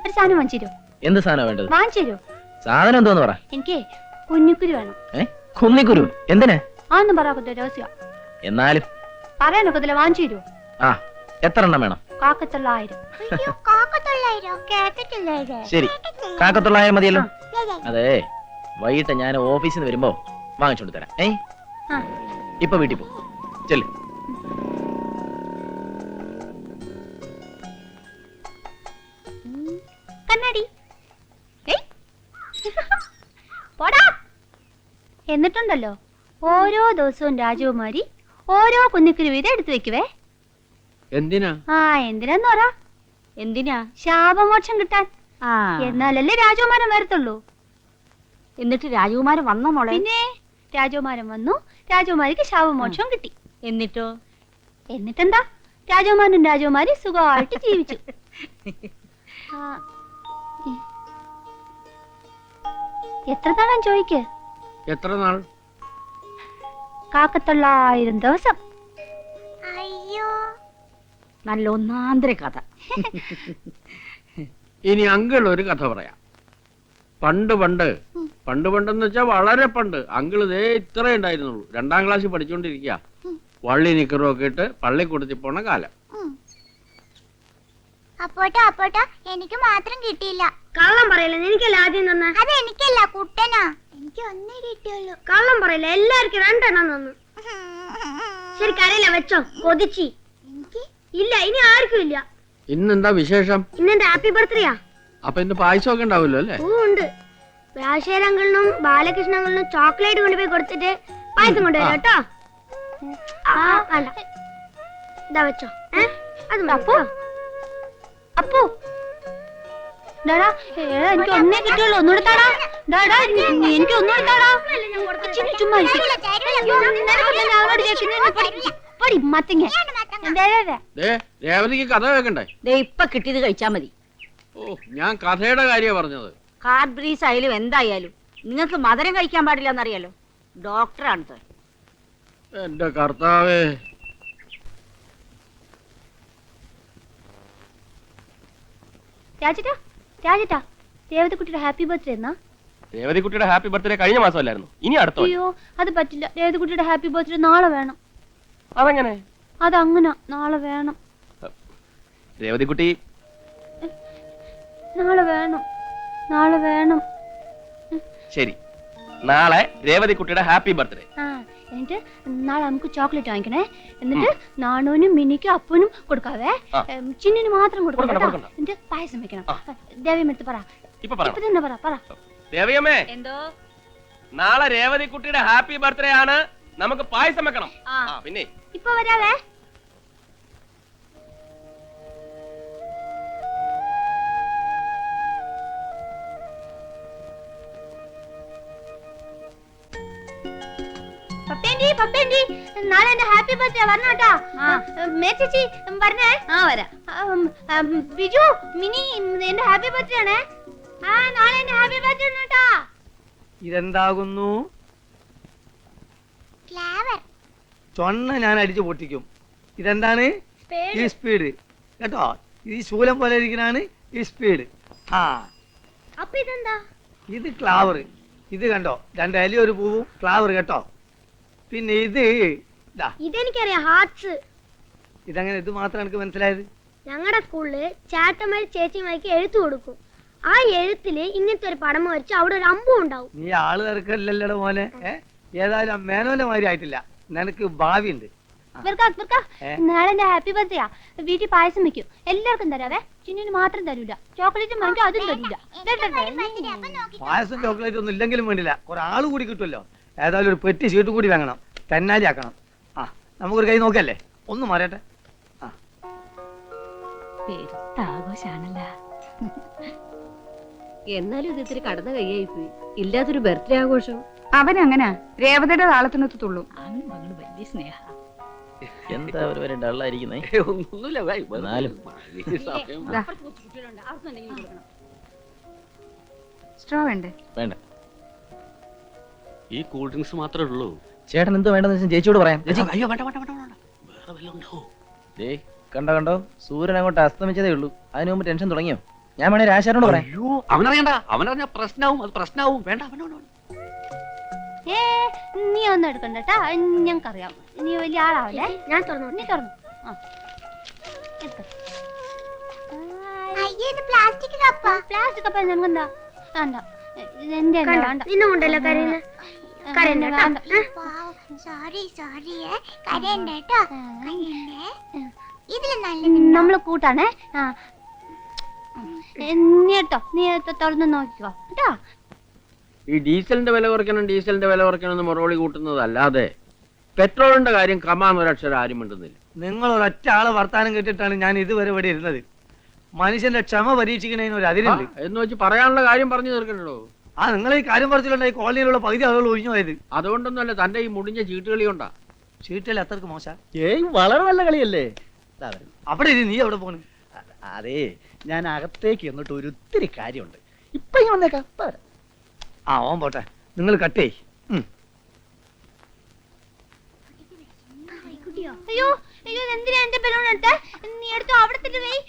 ഒരു സാധനം വാങ്ങിച്ചു തരൂ.
എന്ത് സാധനം വേണ്ടത്?
വാങ്ങിച്ചു തരൂ.
സാധനം എന്തോന്ന് പറ.
എനിക്ക് കുഞ്ഞുക്കുരു വേണം.
കുന്നിക്കുരു എന്തിനാ?
ആന്നും പറയാത്ത രഹസ്യ.
എന്നാലും
പറയാനൊക്കത്തില്ല, വാങ്ങിച്ചു തരൂ.
ആ, എത്ര എണ്ണം വേണം?
1,900.
ശരി, 1,900 മതിയല്ലോ. അതെ, വൈകിട്ട് ഞാൻ ഓഫീസിൽ നിന്ന് വരുമ്പോ വാങ്ങിച്ചോണ്ട് തരാം. ഇപ്പൊ വീട്ടിൽ പോ. ചെല്ല്.
കണ്ണാടി. പോടാ. എന്നിട്ടുണ്ടല്ലോ, ഓരോ ദിവസവും രാജകുമാരി ഓരോ കുഞ്ഞിക്കുരു വീതം എടുത്തു വെക്കുവേ.
എന്തിനാ?
എന്തിനാന്ന് പറ.
എന്തിനാ?
ശാപമോക്ഷം കിട്ടാൻ. എന്നാലല്ലേ രാജകുമാരൻ വരത്തുള്ളൂ.
എന്നിട്ട് രാജകുമാരൻ വന്നോ മോളെ?
പിന്നെ രാജകുമാരൻ വന്നു, രാജകുമാരിക്ക് ശാപമോക്ഷം കിട്ടി.
എന്നിട്ടോ?
എന്നിട്ടെന്താ, രാജകുമാരനും രാജകുമാരി സുഖമായിട്ട് ജീവിച്ചു. എത്ര നാളാൻ ചോദിക്ക്?
എത്ര നാൾ?
1,900 ദിവസം.
നല്ല ഒന്നാന്തര കഥ.
ഇനി അങ്കിൾ ഒരു കഥ പറയാം. പണ്ടെന്ന് വെച്ചാ വളരെ പണ്ട്, അങ്കിൾ ഇതേ ഇത്രേ ഉണ്ടായിരുന്നുള്ളൂ. 2ാം ക്ലാസ്സിൽ പഠിച്ചോണ്ടിരിക്കുക. വള്ളി നിക്കറും ഒക്കെ ഇട്ട് പള്ളിക്കൂടത്തിൽ പോണ കാലം.
അപ്പോട്ടാ എനിക്ക് മാത്രം കിട്ടിയില്ല.
കള്ളം പറയില്ല, എനിക്കല്ല ആദ്യം തന്ന.
അത് എനിക്കല്ല, കുട്ടനാ. എനിക്ക് ഒന്നേ കിട്ടിയുള്ളൂ.
കള്ളം പറയില്ല, എല്ലാവർക്കും 2 എണ്ണം തന്നു. ശരി, കരയില്ല, വെച്ചോ. കൊതിച്ചി ഇല്ല, ഇനി ആർക്കും ഇല്ല.
ഇന്നെന്താ വിശേഷം?
ഇന്നെന്റെ ഹാപ്പി ബർത്ത്ഡേയാ.
അപ്പൊ ഇന്ന് പായസം ഒക്കെ ഉണ്ടാവില്ലോ അല്ലേ?
ഉണ്ട്. രാജശേഖരങ്ങളിലും ബാലകൃഷ്ണങ്ങളിലും ചോക്ലേറ്റ് കൊണ്ടുപോയി കൊടുത്തിട്ട് പായസം കൊണ്ടുവരാം കേട്ടോ. വേണ്ട, ഇതാ വെച്ചോ. അത്
അപ്പു എനിക്ക് ഒന്നേ കിട്ടിയുള്ളൂ. ഒന്നുകൂടെ താടാ. എനിക്ക് ഒന്നുകൂടെ താടാ. ചുമ്മാ
രേവതിക്ക് കഥ കേൾക്കണ്ടേ?
ഇപ്പൊ കിട്ടിയത് കഴിച്ചാ മതി.
ഓ, ഞാൻ കഥയുടെ കാര്യ പറഞ്ഞത്.
കാർബ്രീസ് ആയാലും എന്തായാലും നിങ്ങൾക്ക് മധുരം കഴിക്കാൻ പാടില്ല എന്നറിയാലോ. ഡോക്ടറാണ്.
എന്റെ കർത്താവേ.
രാജേട്ടാ, രേവതിക്കുട്ടിയുടെ ഹാപ്പി ബർത്ത്ഡേ എന്നാ?
രേവതിക്കുട്ടിയുടെ ഹാപ്പി ബർത്ത്ഡേ കഴിഞ്ഞ മാസമല്ലായിരുന്നു? ഇനി അടുത്ത.
അയ്യോ, അത് പറ്റില്ല. രേവതിക്കുട്ടിയുടെ ഹാപ്പി ബർത്ത്ഡേ നാളെ വേണം.
അതെങ്ങനെ?
അതങ്ങനെ, നാളെ വേണം.
രേവതിക്കുട്ടി
നാളെ വേണം.
ശരി, നാളെ രേവതി കുട്ടിയുടെ ഹാപ്പി ബർത്ത്ഡേ.
എന്നിട്ട് നാളെ നമുക്ക് ചോക്ലേറ്റ് വാങ്ങിക്കണേ. എന്നിട്ട് നാണോനും മിനിക്കും അപ്പനും കൊടുക്കാവേ. ചിന്നിന് മാത്രം കൊടുക്കണം. എന്നിട്ട് പായസം വെക്കണം. ദേവിയമ്മ എടുത്ത് പറ. ഇപ്പൊ തന്നെ പറ.
ദേവിയമ്മേ,
എന്തോ
നാളെ രേവതി കുട്ടിയുടെ ഹാപ്പി ബർത്ത്ഡേ ആണ്, നമുക്ക് പായസം വെക്കണം. പിന്നെ
ഇപ്പൊ വരാവേ. പപ്പേന്റി നാളെ എന്റെ ഹാപ്പി ബർത്ത്ഡേ വരണം കേട്ടോ. ചേച്ചി പറഞ്ഞേ. വരാം. ബിജു മിനി എന്റെ ഹാപ്പി ബർത്ത്ഡേ ആണേ. നാളെ എന്റെ ഹാപ്പി ബർത്ത്ഡേ ആണ് കേട്ടോ.
ഇതെന്താകുന്നു? ചൊണ്ണ ഞാൻ അടിച്ചു പൊട്ടിക്കും. ഇതെന്താണ്? ഈ സ്പീഡ് കേട്ടോ. ഈ ശൂലം പോലെ ഇരിക്കണാണ് ഈ സ്പീഡ്.
അപ്പൊ ഇതെന്താ?
ഇത് ക്ലാവർ. ഇത് കണ്ടോ, 2 ഇലയും 1 പൂവും ക്ലാവർ കേട്ടോ. പിന്നെ
ഇതെനിക്കറിയാം, ഹാർട്സ്.
ഇതങ്ങനെ ഇത് മാത്രം എനിക്ക് മനസ്സിലായത്.
ഞങ്ങളുടെ സ്കൂളില് ചാട്ടന്മാര് ചേച്ചിമാർക്ക് എഴുത്തു കൊടുക്കും. ആ എഴുത്തില് ഇങ്ങനത്തെ ഒരു പടം വരച്ച് അവിടെ ഒരു അമ്പും ഉണ്ടാവും.
നീ ആള് തിരക്കല്ലല്ലോ മോനെ. ഏതായാലും മേനോന്റെ മാതിരി ആയിട്ടില്ല, നിനക്ക് ഭാവിയുണ്ട്.
നാളെ എന്റെ ഹാപ്പി ബർത്ത്ഡേ. വീട്ടിൽ പായസം വെക്കും, എല്ലാവർക്കും തരാവേ. ചിന്നിന് മാത്രം തരൂല. ചോക്ലേറ്റും വാങ്ങിക്കും, അതും തരൂല.
പായസം ചോക്ലേറ്റ് ഒന്നും ഇല്ലെങ്കിലും വേണ്ടില്ല, കുറെ ആള് കൂടി കിട്ടുമല്ലോ. ഏതായാലും ഒരു പെട്ടി ഷീട്ട് കൂടി വാങ്ങണം, തെന്നാലി ആക്കണം. നമുക്കൊരു കൈ നോക്കല്ലേ, ഒന്ന് മാറട്ടെ.
ആഘോഷാണല്ല. എന്നാലും ഇത് ഇത്തിരി കടന്ന കൈയായി പോയി. ഇല്ലാത്തൊരു ബർത്ത്ഡേ ആഘോഷം.
അവനങ്ങനെ രേവതയുടെ താളത്തിനെത്തുള്ളൂ.
വലിയ സ്നേഹ.
എന്താ ഒരു ഡള്ളായിരിക്കുന്നേ?
സ്ട്രോ വേണ്ടേ?
വേണ്ട.
ഈ കൂൾ ഡ്രിങ്ക്സ് മാത്രമേ ഉള്ളൂ.
ചേട്ടൻ എന്തോ വേണ്ടെന്ന് വെച്ചാൽ ചേച്ചിയോട് പറയാം.
അയ്യോ വേണ്ട വേണ്ട വേണ്ട വേണ്ട, വേറെ വല്ലതും ഉണ്ടോ?
കണ്ടോ സൂര്യൻ അങ്ങോട്ട് അസ്തമിച്ചതേ ഉള്ളൂ, അതിനു മുമ്പ് ടെൻഷൻ തുടങ്ങിയോ? ഞാൻ വേണേ രാശാരോട് പറയാം.
അയ്യോ അവനറിയണ്ട, അവനറിഞ്ഞ പ്രശ്നവും, അത് പ്രശ്നവും. വേണ്ട അവനോട്.
നീ ഒന്നും എടുക്കണ്ടട്ടാ, ഞങ്ങൾക്കറിയാം നീ വലിയ ആളാവല്ലേ. ഞാൻ തുറന്നു, നീ തുറന്നു.
പ്ലാസ്റ്റിക്
കപ്പ ഞങ്ങെന്താ വേണ്ട. നിന്നുകൊണ്ടല്ലോ കരയുന്നത്. നമ്മള് കൂട്ടാണേ. നീ തുറന്നു നോക്കിക്കോ കേട്ടോ.
ഈ ഡീസലിന്റെ വില കുറയ്ക്കണം എന്ന് മറുപടി കൂട്ടുന്നതല്ലാതെ പെട്രോളിന്റെ കാര്യം കമാന്നൊരക്ഷരം ആരും മിണ്ടുന്നില്ല.
നിങ്ങൾ ഒരൊറ്റ ആളെ വർത്താനം കേട്ടിട്ടാണ് ഞാൻ ഇതുവരെ ഇവിടെ ഇരുന്നത്. മനുഷ്യന്റെ ക്ഷമ പരീക്ഷിക്കണതിന് ഒരു അതിരുണ്ട്
എന്ന് വെച്ച് പറയാനുള്ള കാര്യം പറഞ്ഞു തീർക്കണോ?
നിങ്ങൾ ഈ കാര്യം പറഞ്ഞിട്ടുണ്ടായി കോളനിയിലുള്ള പകുതി ആളുകൾ ഒഴിഞ്ഞു പോയത്.
അതുകൊണ്ടൊന്നുമല്ല, തന്റെ ഈ മുടിഞ്ഞ ചീട്ടുകളി കൊണ്ടാ.
ചീട്ടുകളി അത്രക്ക് മോശ?
വളരെ നല്ല കളിയല്ലേ.
അവിടെ നീ എവിടെ പോണ്?
അതെ, ഞാൻ അകത്തേക്ക് എന്നിട്ട് ഒത്തിരി കാര്യമുണ്ട്. ഇപ്പൊ ഞാൻ വന്നേക്കാം.
ഓൻ പോട്ടെ, നിങ്ങൾ കട്ടേ.
അയ്യോ അയ്യോ, എന്തിനാ എന്റെ ബലൂൺ എടുത്തേ? നീ എടുത്തോ, അവിടെ തന്നെ വെയ്.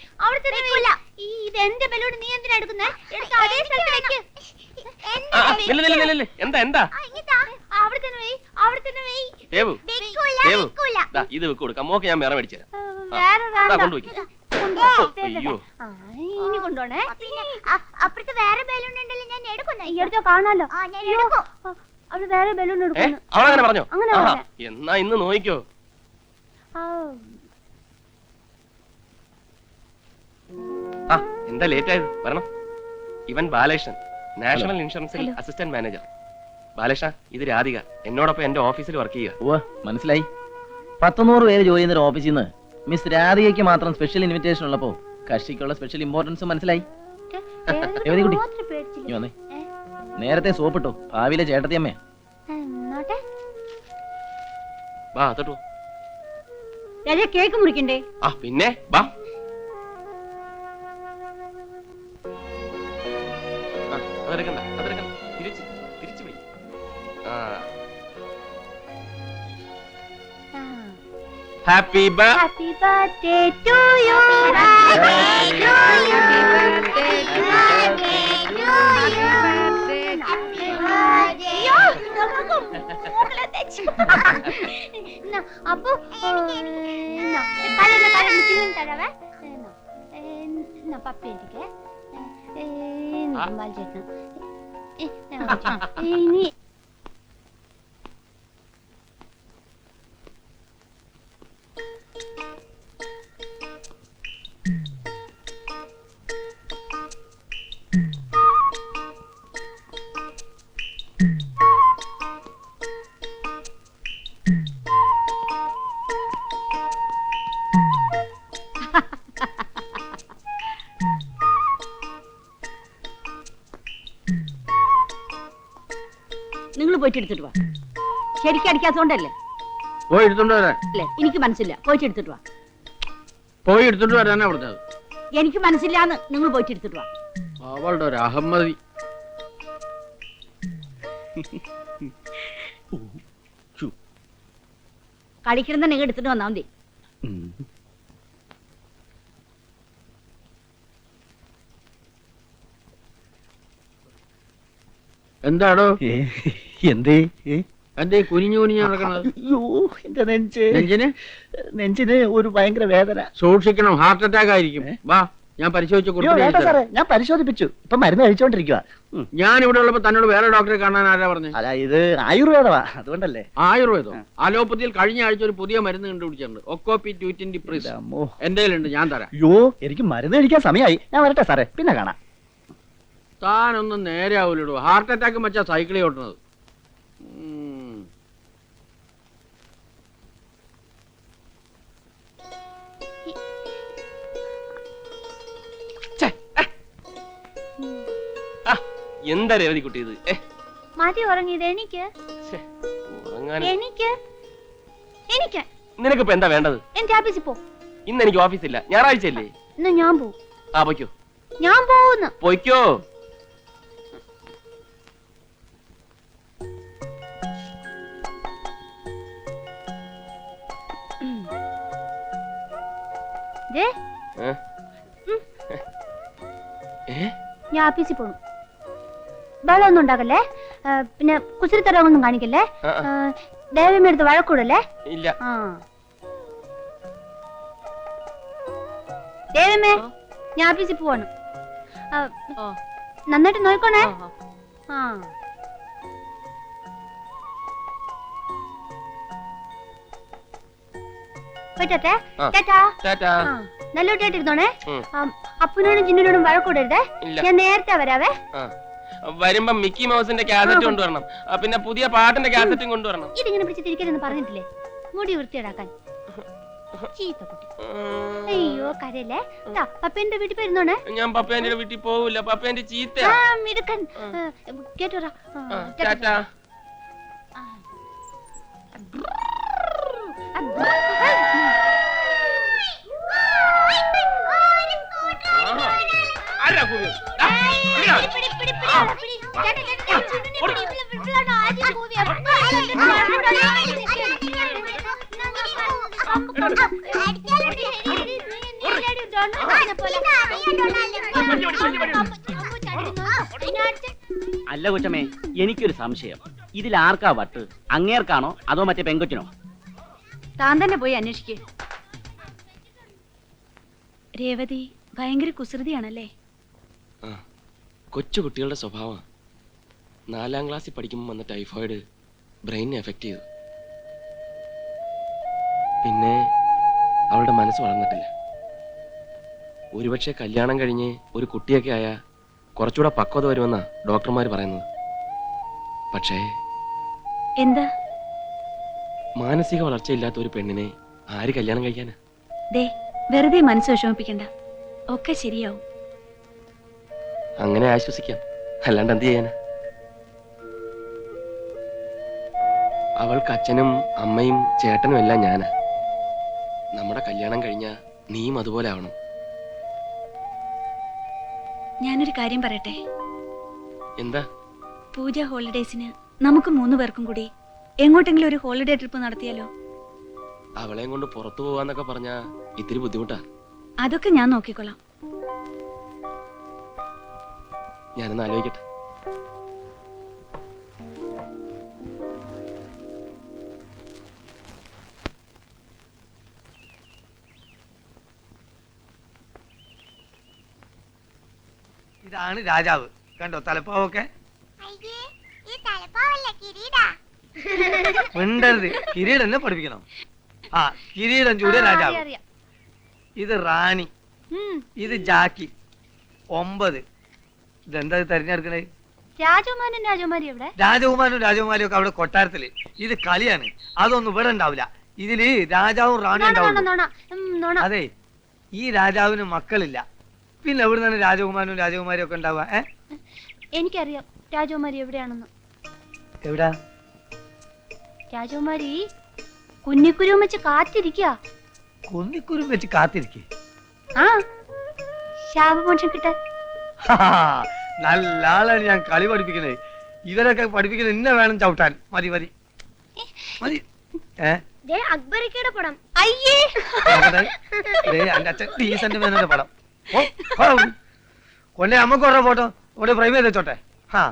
ഇത് എന്റെ ബലൂൺ, നീ എന്തിനാ എടുക്കുന്നേ? എടുത്തോ, അതേ സ്ഥലത്ത് വെക്ക്.
എന്താ എന്താ
അവിടെ തന്നെ വെയ്, അവിടെ തന്നെ വെയ്.
ഇത് കൊടുക്കാം, മോക്ക് ഞാൻ വേറെ മേടിച്ചു തരാം.
ഇനി കൊണ്ടോണേ. അപ്പുറത്ത് വേറെ ബലൂൺ ഉണ്ടല്ലോ, ഞാൻ എടുക്കുന്നു. എടുത്തോ, കാണാലോ. അവിടെ വേറെ ബലൂൺ എടുക്കുന്നു.
അവളങ്ങനെ പറഞ്ഞോ?
അങ്ങനെ
എന്നാ ഇന്ന് നോക്കിക്കോ. എന്താ ലേറ്റ് ആയത്? വരണം. ഇവൻ ബാലകൃഷ്ണൻ, നാഷണൽ ഇൻഷുറൻസിൽ അസിസ്റ്റന്റ് മാനേജർ. ബാലകൃഷ്ണ, ഇത് രാധിക, എന്നോടൊപ്പം എന്റെ ഓഫീസിൽ വർക്ക് ചെയ്യുക.
മനസ്സിലായി. 100 പേര് ജോലി ചെയ്യുന്ന ഓഫീസിൽ നിന്ന് മിസ് രാധികയ്ക്ക് മാത്രം സ്പെഷ്യൽ ഇൻവിറ്റേഷൻ ഉള്ളപ്പോ കക്ഷിക്കുള്ള സ്പെഷ്യൽ ഇമ്പോർട്ടൻസ് മനസ്സിലായി. കുട്ടി നീ വന്നേ. നേരത്തെ സോപ്പിട്ടോ, ഭാവിയിലെ ചേട്ടത്തിയമ്മേ.
വാ തൊട്ടു.
കേക്ക് മുറിക്കണ്ടേ?
പിന്നെ വാ. അതെടുക്കണ്ട, അതെടുക്കണ്ട, തിരിച്ചു പോയി. Happy
birthday to you. അപ്പൊ തരാവേ. പപ്പ എനിക്ക് ചേട്ടൻ
പോയിട്ട് എടുത്തിട്ട് വാ. ശരിക്കും അടിക്കാത്തോണ്ടല്ലേ?
പോയി എടുത്തോണ്ട് വരാൻ.
അല്ലേ, എനിക്ക് മനസ്സില്ല. പോയിട്ട് എടുത്തിട്ട് വാ.
പോയി എടുത്തോണ്ട് വരാനാ പറഞ്ഞത്.
എനിക്ക് മനസ്സില്ലാന്ന്. നിങ്ങൾ പോയിട്ട് എടുത്തിട്ട് വാ.
അവളുടെ ഒരു അഹമ്മതി.
കളിക്കണം നിങ്ങൾ എടുത്തിട്ട് വന്നാ മതി.
എന്താടോ
എന്തേ
എന്തേ കുനിഞ്ഞു കുനിഞ്ഞു നടക്കണത്?
അയ്യോ എന്റെ
നെഞ്ചിന്
നെഞ്ചിന് ഒരു ഭയങ്കര വേദന.
സൂക്ഷിക്കണം, ഹാർട്ട് അറ്റാക്ക് ആയിരിക്കും. വാ, ഞാൻ പരിശോധിച്ചു.
അയ്യോ, വേണ്ട സാറേ, ഞാൻ പരിശോധിപ്പിച്ചു. ഇപ്പൊ മരുന്ന് കഴിച്ചോണ്ടിരിക്കുക.
ഞാൻ ഇവിടെ ഉള്ളപ്പോ തന്നോട് വേറെ ഡോക്ടറെ കാണാൻ ആരാ പറഞ്ഞു?
അല്ല, ഇത് ആയുർവേദമാ, അതുകൊണ്ടല്ലേ.
ആയുർവേദം? അലോപ്പതിയിൽ കഴിഞ്ഞ ആഴ്ച ഒരു പുതിയ മരുന്ന് കണ്ടുപിടിച്ചിട്ടുണ്ട്. ഒക്കോപി 220 പ്രിസ്. എന്റെ ഉണ്ട്, ഞാൻ തരാം.
അയ്യോ, എനിക്ക് മരുന്ന് കഴിക്കാൻ സമയമായി. ഞാൻ വരട്ടെ സാറേ, പിന്നെ കാണാം.
താനൊന്നും നേരെ ആവൂലോ. ഹാർട്ട് അറ്റാക്ക് വെച്ചാ സൈക്കിളിൽ ഓട്ടുന്നത്.
എന്താ രേവതി കുട്ടി ഇത്?
മതി ഉറങ്ങിയത്. എനിക്ക്
നിനക്കിപ്പോ എന്താ വേണ്ടത്?
എന്റെ ഓഫീസിൽ പോ.
ഇന്ന് എനിക്ക് ഓഫീസില്ല, ഞായറാഴ്ച അല്ലേ.
എന്നാ ഞാൻ പോവും.
ആ പൊയ്ക്കോ.
ഞാൻ പോവുന്നു.
പൊയ്ക്കോ.
ഞാൻ ഓഫീസിൽ പോണു. വെള്ളമൊന്നും ഉണ്ടാക്കല്ലേ, പിന്നെ കുസൃത്തരമൊന്നും കാണിക്കല്ലേ, ദേവമ്മ എടുത്ത് വഴക്കൂടല്ലേ.
ഇല്ല.
ദേവമ്മേ, ഞാൻ ഓഫീസിൽ പോവാണ്. നന്നായിട്ട് നോക്കണേ. നല്ല കുട്ടിയായിട്ടിരുന്നോണേ. അപ്പനോടും ജിന്നിനോടും വഴക്കൂടരുതേ. ഞാൻ നേരത്തെ വരാവേ.
വരുമ്പോ മിക്കി മൗസിന്റെ കാസറ്റ് കൊണ്ടുവരണം, പിന്നെ പുതിയ പാട്ടിന്റെ കാസറ്റും കൊണ്ടുവരണം.
ഇതിങ്ങനെ പിടിച്ച് തിരിക്കരുതെന്ന് പറഞ്ഞിട്ടില്ലേ? മുടി വൃത്തിയിടാക്കാൻ. ചീത്ത കുട്ടി. അയ്യോ കരയല്ലേ. പപ്പേന്റെ വീട്ടിൽ പോയിരുന്നോണേ.
ഞാൻ പപ്പേന്റെ വീട്ടിൽ പോവില്ല, പപ്പേന്റെ ചീത്ത.
കേട്ടോറാ.
അല്ല കൊച്ചമ്മേ, എനിക്കൊരു സംശയം. ഇതിൽ ആർക്കാ വട്ട്? അങ്ങേർക്കാണോ അതോ മറ്റേ പെങ്കൊച്ചിനോ?
താൻ തന്നെ പോയി അന്വേഷിക്കേ. രേവതി ഭയങ്കര കുസൃതിയാണല്ലേ.
കൊച്ചു കുട്ടികളുടെ സ്വഭാവം. 4ാം ക്ലാസ്സിൽ പഠിക്കുമ്പോൾ വന്ന ടൈഫോയിഡ് ബ്രെയിനെ എഫക്ട് ചെയ്തു. പിന്നെ അവളുടെ മനസ്സ് വളർന്നിട്ടില്ല. ഒരുപക്ഷെ കല്യാണം കഴിഞ്ഞ് ഒരു കുട്ടിയൊക്കെ ആയ കുറച്ചുകൂടെ പക്വത വരുമെന്നാ ഡോക്ടർമാർ പറയുന്നത്. പക്ഷേ
എന്താ,
മാനസിക വളർച്ചയില്ലാത്ത ഒരു പെണ്ണിനെ ആര് കല്യാണം കഴിക്കാനാ?
വെറുതെ മനസ്സ് വിഷമിപ്പിക്കണ്ട, ഒക്കെ ശരിയാവും.
അങ്ങനെ ആശ്വസിക്കാം, അല്ലാണ്ട് എന്ത് ചെയ്യാനാ? അവൾക്ക് അച്ഛനും അമ്മയും ചേട്ടനും എല്ലാം ഞാനാ. നമ്മുടെ കല്യാണം കഴിഞ്ഞാ നീയും അതുപോലെ ആവണം.
ഞാനൊരു കാര്യം പറയട്ടെ.
എന്താ?
പൂജ ഹോളിഡേസിന് നമുക്ക് 3 പേർക്കും കൂടി എങ്ങോട്ടെങ്കിലും ഒരു ഹോളിഡേ ട്രിപ്പ് നടത്തിയാലോ?
അവളെയും കൊണ്ട് പുറത്തു പോവാന്നൊക്കെ പറഞ്ഞാ ഇത്തിരി ബുദ്ധിമുട്ടാ.
അതൊക്കെ ഞാൻ നോക്കിക്കൊള്ളാം.
ഞാനൊന്ന് ആലോചിക്കട്ടെ.
ഇതാണ് രാജാവ്. കണ്ടോ തലപ്പാവൊക്കെ? മിണ്ടരുത്. കിരീടം എന്നെ പഠിപ്പിക്കണം. കിരീടം ചൂടിയ രാജാവ്. ഇത് റാണി, ഇത് ജാക്കി. 9. ഇതെന്താ തെരഞ്ഞെടുക്കണേ?
രാജകുമാരനും രാജകുമാരി എവിടെ?
രാജകുമാരനും രാജകുമാരിയും ഒക്കെ അവിടെ കൊട്ടാരത്തില്. ഇത് കളിയാണ്, അതൊന്നും ഇവിടെ ഉണ്ടാവില്ല. ഇതില് രാജാവും റാണിയും ഉണ്ടാവും. അതെ, ഈ രാജാവിന് മക്കളില്ല. പിന്നെ എവിടെ നിന്നാണ് രാജകുമാരനും രാജകുമാരിയും ഒക്കെ ഉണ്ടാവുക?
എനിക്കറിയാം രാജകുമാരി എവിടെയാണെന്ന്.
എവിടാ?
രാജകുമാരി കുന്നിക്കുരുവും വെച്ച് കാത്തിരിക്കുക.
കുന്നിക്കുരും വെച്ച് കാത്തിരിക്കേ.
ആ ശാപമോക്ഷം കിട്ടാൻ.
നല്ല ആളാണ് ഞാൻ കളി പഠിപ്പിക്കുന്നത്. ഇവരൊക്കെ പഠിപ്പിക്കുന്നത് ഇന്നെ വേണം ചവിട്ടാൻ. മതി മതി മതി.
അക്ബറിക്കയുടെ പടം. അയ്യേ
എന്റെ അച്ഛൻ ഡീസന്റ് മേനോന്റെ പടം. കൊന്നെ അമ്മക്ക് ഓരോ ഫോട്ടോ ഇവിടെ ഫ്രെയിം ചെയ്ത് വെച്ചോട്ടെ. ഹാ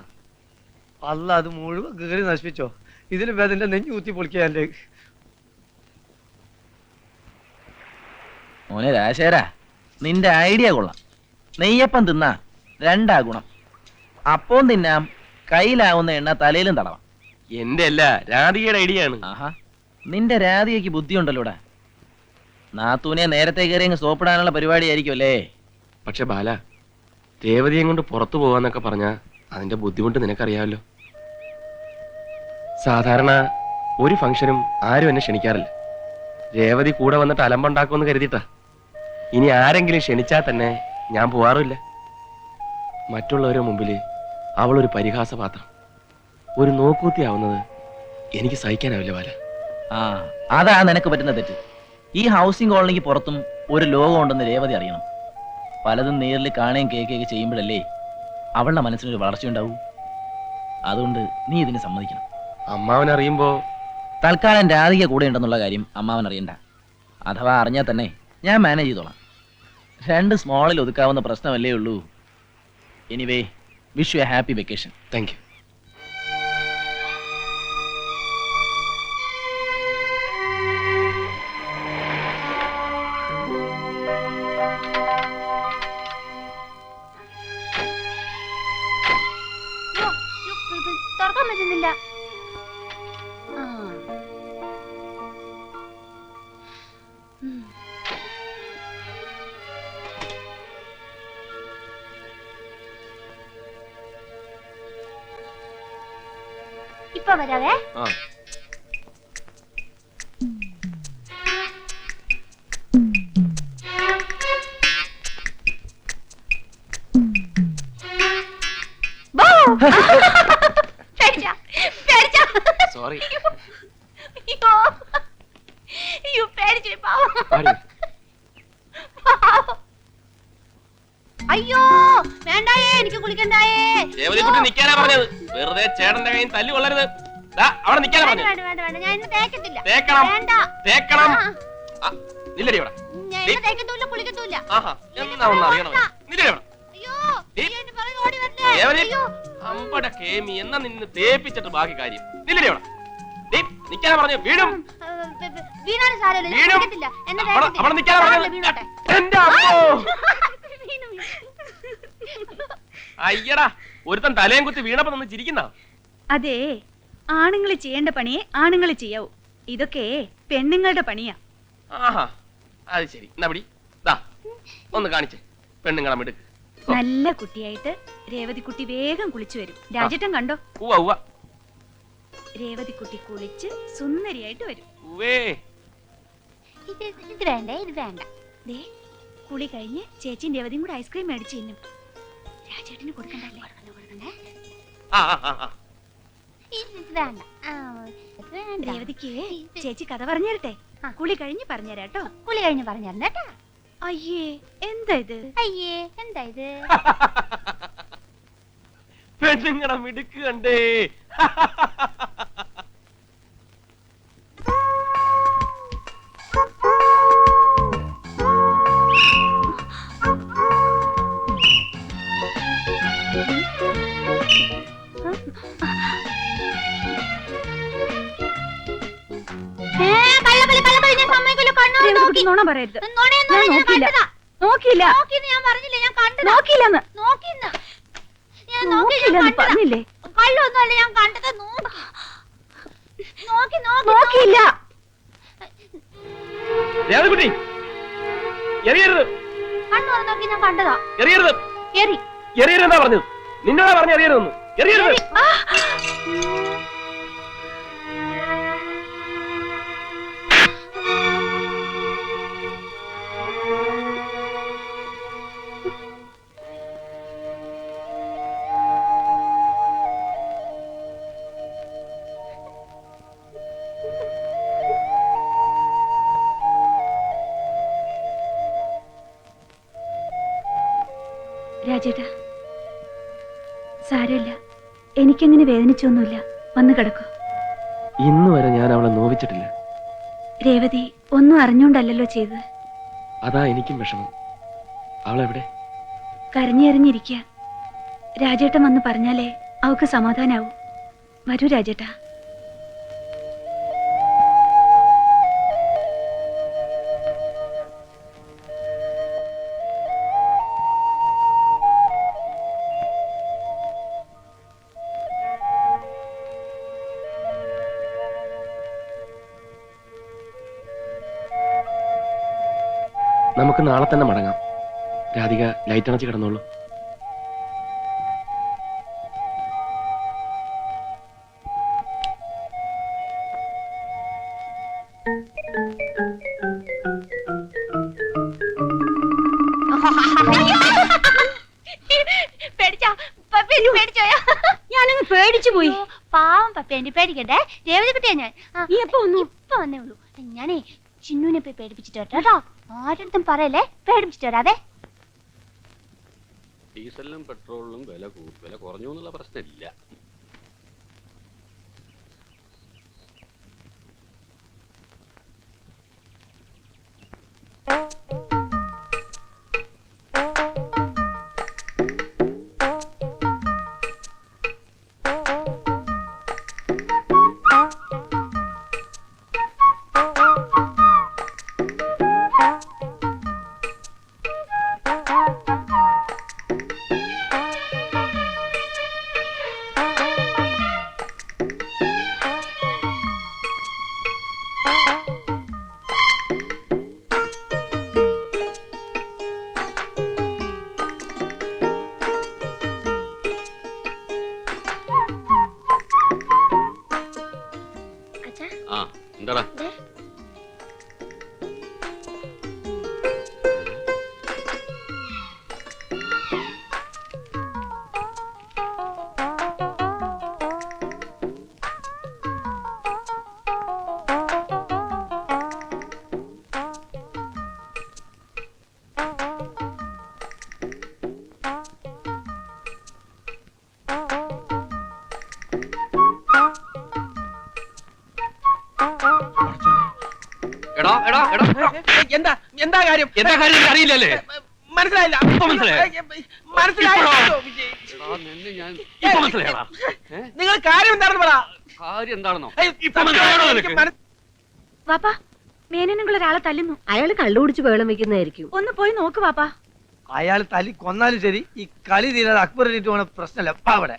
അല്ല, അത് മുഴുവൻ കീറി നശിപ്പിച്ചോ. ഇതിന് ഭേദന്റെ നെഞ്ഞു കുത്തി പൊളിക്കുക. എന്റെ
മോനെ രാശേരാ, നിന്റെ ഐഡിയ കൊള്ളാം. നെയ്യപ്പം തിന്നാ രണ്ടാ ഗുണം. അപ്പം തിന്നാം, കയ്യിലാവുന്ന എണ്ണ തലയിലും തടവാം.
എന്റെ അല്ല, രാധികയുടെ ഐഡിയ ആണ്.
ആഹാ, നിന്റെ രാധികയ്ക്ക് ബുദ്ധിയുണ്ടല്ലോടാ. നാത്തൂനെ നേരത്തെ കയറി അങ്ങ് സോപ്പിടാനുള്ള പരിപാടിയായിരിക്കും അല്ലേ?
പക്ഷെ ബാല, രേവതിയും കൊണ്ട് പുറത്തു പോവാന്നൊക്കെ പറഞ്ഞാ അതിന്റെ ബുദ്ധിമുട്ട് നിനക്കറിയാമല്ലോ. സാധാരണ ഒരു ഫംഗ്ഷനും ആരും എന്നെ ക്ഷണിക്കാറില്ല. രേവതി കൂടെ വന്നിട്ട് അലമ്പുണ്ടാക്കുമെന്ന് കരുതിയിട്ടാ. ഇനി ആരെങ്കിലും ക്ഷണിച്ചാൽ തന്നെ ഞാൻ പോവാറില്ല. മറ്റുള്ളവരുടെ മുമ്പിൽ അവളൊരു പരിഹാസപാത്രം, ഒരു നോക്കൂത്തിയാവുന്നത് എനിക്ക് സഹിക്കാനാവില്ല ബാല.
ആ, അതാ നിനക്ക് പറ്റുന്ന തെറ്റ്. ഈ ഹൗസിംഗ് കോളനിക്ക് പുറത്തും ഒരു ലോകം ഉണ്ടെന്ന് രേവതി അറിയണം. പലതും നേരിൽ കാണുകയും കേൾക്കുകയൊക്കെ ചെയ്യുമ്പോഴല്ലേ അവളുടെ മനസ്സിനൊരു വളർച്ചയുണ്ടാവൂ. അതുകൊണ്ട് നീ ഇതിന് സമ്മതിക്കണം.
അമ്മാവനറിയുമ്പോ
തൽക്കാലം രാധിക കൂടെ ഉണ്ടെന്നുള്ള കാര്യം അമ്മാവൻ അറിയണ്ട. അഥവാ അറിഞ്ഞാൽ തന്നെ ഞാൻ മാനേജ് ചെയ്തോളാം. 2 സ്മോളിൽ ഒതുക്കാവുന്ന പ്രശ്നമല്ലേ ഉള്ളൂ. Anyway, wish you A happy vacation.
Thank you.
തുറക്കാൻ പറ്റുന്നില്ല. ഇപ്പൊ വരാവേ.
സോറി.
അയ്യോ പേടിച്ചു പാവം. അയ്യോ വേണ്ടായേ, എനിക്ക് കുളിക്കണ്ടായേ.
രേവതിക്കുട്ടി നിക്കാനാ പറഞ്ഞത്. വെറുതെ ചേട്ടന്റെ കയ്യിൽ തല്ലു കൊള്ളരുത്. അവിടെ നിക്കാനാ പറഞ്ഞത്.
വേണ്ട വേണ്ട വേണ്ട, ഞാൻ ഇന്ന് തേക്കത്തില്ല.
തേക്കണം,
വേണ്ട
തേക്കണം. നില്ലടി ഇവിടെ.
ഞാൻ ഇന്ന് തേക്കത്തൂല്ല കുളിക്കത്തൂല്ല.
ആഹാ, എന്നാ ഒന്ന് അറിയണം. നില്ലടി ഇവിടെ.
അയ്യോ എന്റെ പുറകെ ഓടി വരല്ലേ.
രേവതി,
അയ്യോ
അമ്പട കേമി, എന്നാ നിന്ന് തേപ്പിച്ചിട്ട് ബാക്കി കാര്യം. നില്ലടി ഇവിടെ. നിക്കാനാ പറഞ്ഞു. വീടും
വീണാലും സാരമില്ല, ഞാൻ
വീണും.
കുളിക്കത്തില്ല. എന്നെ
അവിടെ നിക്കാനാ പറഞ്ഞത്.
വീണോട്ടെ.
എന്റെ അമ്മോ. അയ്യടാ, ഒരുത്തൻ തലയും കുത്തി വീണപ്പോ നിന്ന് ചിരിക്കുന്ന.
അതെ, ആണുങ്ങൾ ചെയ്യേണ്ട പണിയെ ആണുങ്ങൾ ചെയ്യാവൂ. ഇതൊക്കെ പെണ്ണുങ്ങളുടെ പണിയാ.
ആഹാ, അത് ശരി. എന്നാ പിടി, ദാ ഒന്ന് കാണിച്ചേ പെണ്ണുങ്ങളെ മിടുക്ക്.
നല്ല കുട്ടിയായിട്ട് രേവതിക്കുട്ടി വേഗം കുളിച്ചു വരും. രാജേട്ടൻ കണ്ടോ?
ഉവ്വ ഉവ്വ.
രേവതിക്കുട്ടി കുളിച്ച് സുന്ദരിയായിട്ട് വരും.
ഇത് വേണ്ട, ഇത് വേണ്ട.
ദേ, കുളി കഴിഞ്ഞ് ചേച്ചിയും രേവതിയും കൂടെ ഐസ്ക്രീം മേടിച്ചു തിന്നും. രാജേട്ടന് കൊടുക്കണ്ടല്ലേ?
ഇത് വേണ്ട.
രേവതിക്ക് ചേച്ചി കഥ പറഞ്ഞു തരട്ടെ? കുളി കഴിഞ്ഞ് പറഞ്ഞുതരാട്ടോ.
കുളി കഴിഞ്ഞ് പറഞ്ഞു തരണ്ടേട്ടാ.
അയ്യേ, എന്താ ഇത്?
അയ്യേ, എന്താ ഇത്?
പെണ്ണുങ്ങളെ മിടുക്ക് കണ്ടേ.
നുണ പറയരുത്. നോക്കിയില്ല. നോക്കിയില്ല. നോക്കിയില്ലെന്ന്. നോക്കിയില്ലെന്ന് പറഞ്ഞില്ലേ?
കള്ളൊന്നുമല്ല ഞാൻ കണ്ടത്.
നോക്കിയില്ല.
രേവതിക്കുട്ടി, എറിയരുത്.
കണ്ണു നോക്കി ഞാൻ കണ്ടതാ.
എറിയരുത്. എറിയരുതെന്നാ പറഞ്ഞത്. നിന്നോടാ പറഞ്ഞു എറിയരുതെന്ന്. എറിയരുത്.
രാജേട്ടാ, സാരമില്ല, എനിക്കങ്ങനെ വേദനിച്ചൊന്നുമില്ല. വന്നു കിടക്കൂ.
ഇന്ന് വരെ ഞാൻ അവളെ നോവിച്ചിട്ടില്ല.
രേവതി ഒന്നും അറിഞ്ഞോണ്ടല്ലോ ചെയ്തത്.
അതാ എനിക്കും വിഷമം. അവളെവിടെ?
കരഞ്ഞെറിഞ്ഞിരിക്കുക. രാജേട്ടൻ വന്ന് പറഞ്ഞാലേ അവക്ക് സമാധാനാവും. വരൂ രാജേട്ടാ.
നമുക്ക് നാളെ തന്നെ മടങ്ങാം. രാധിക ലൈറ്റ് അണച്ച് കിടന്നോളൂ.
ഞാനങ്ങ് പേടിച്ചു പോയി. പാവം പപ്പ, എന്റെ പേടിക്കട്ടെ. രേവതി കുട്ടിയാ ഞാൻ. ഇപ്പൊ വന്നേ ഉള്ളൂ. ഞാനേ ചിന്നുവിനെ പോയി പേടിപ്പിച്ചിട്ട് കേട്ടോ. ആരുടെ പറയല്ലേ, പേടിപ്പിച്ചിട്ട് വരാതെ.
ഡീസലിനും പെട്രോളിനും വില കുറഞ്ഞു എന്നുള്ള പ്രശ്നമില്ല. എന്താടാ?
എന്താ കാര്യം?
അറിയില്ലല്ലേ?
മനസ്സിലായില്ല. നിങ്ങൾ കാര്യം എന്താണെന്ന് പറ.
കാര്യം എന്താണെന്നോ?
വാപ്പാ, മേനനുള്ള ഒരാളെ തല്ലുന്നു.
അയാള് കള്ളുകുടിച്ച് വേളം വെക്കുന്നതായിരിക്കും.
ഒന്ന് പോയി നോക്ക് വാപ്പാ.
അയാൾ തല്ലി കൊന്നാലും ശരി, ഈ കളി തീരാതെ അക്ബറിട്ട് പോണ പ്രശ്നമല്ല. അവിടെ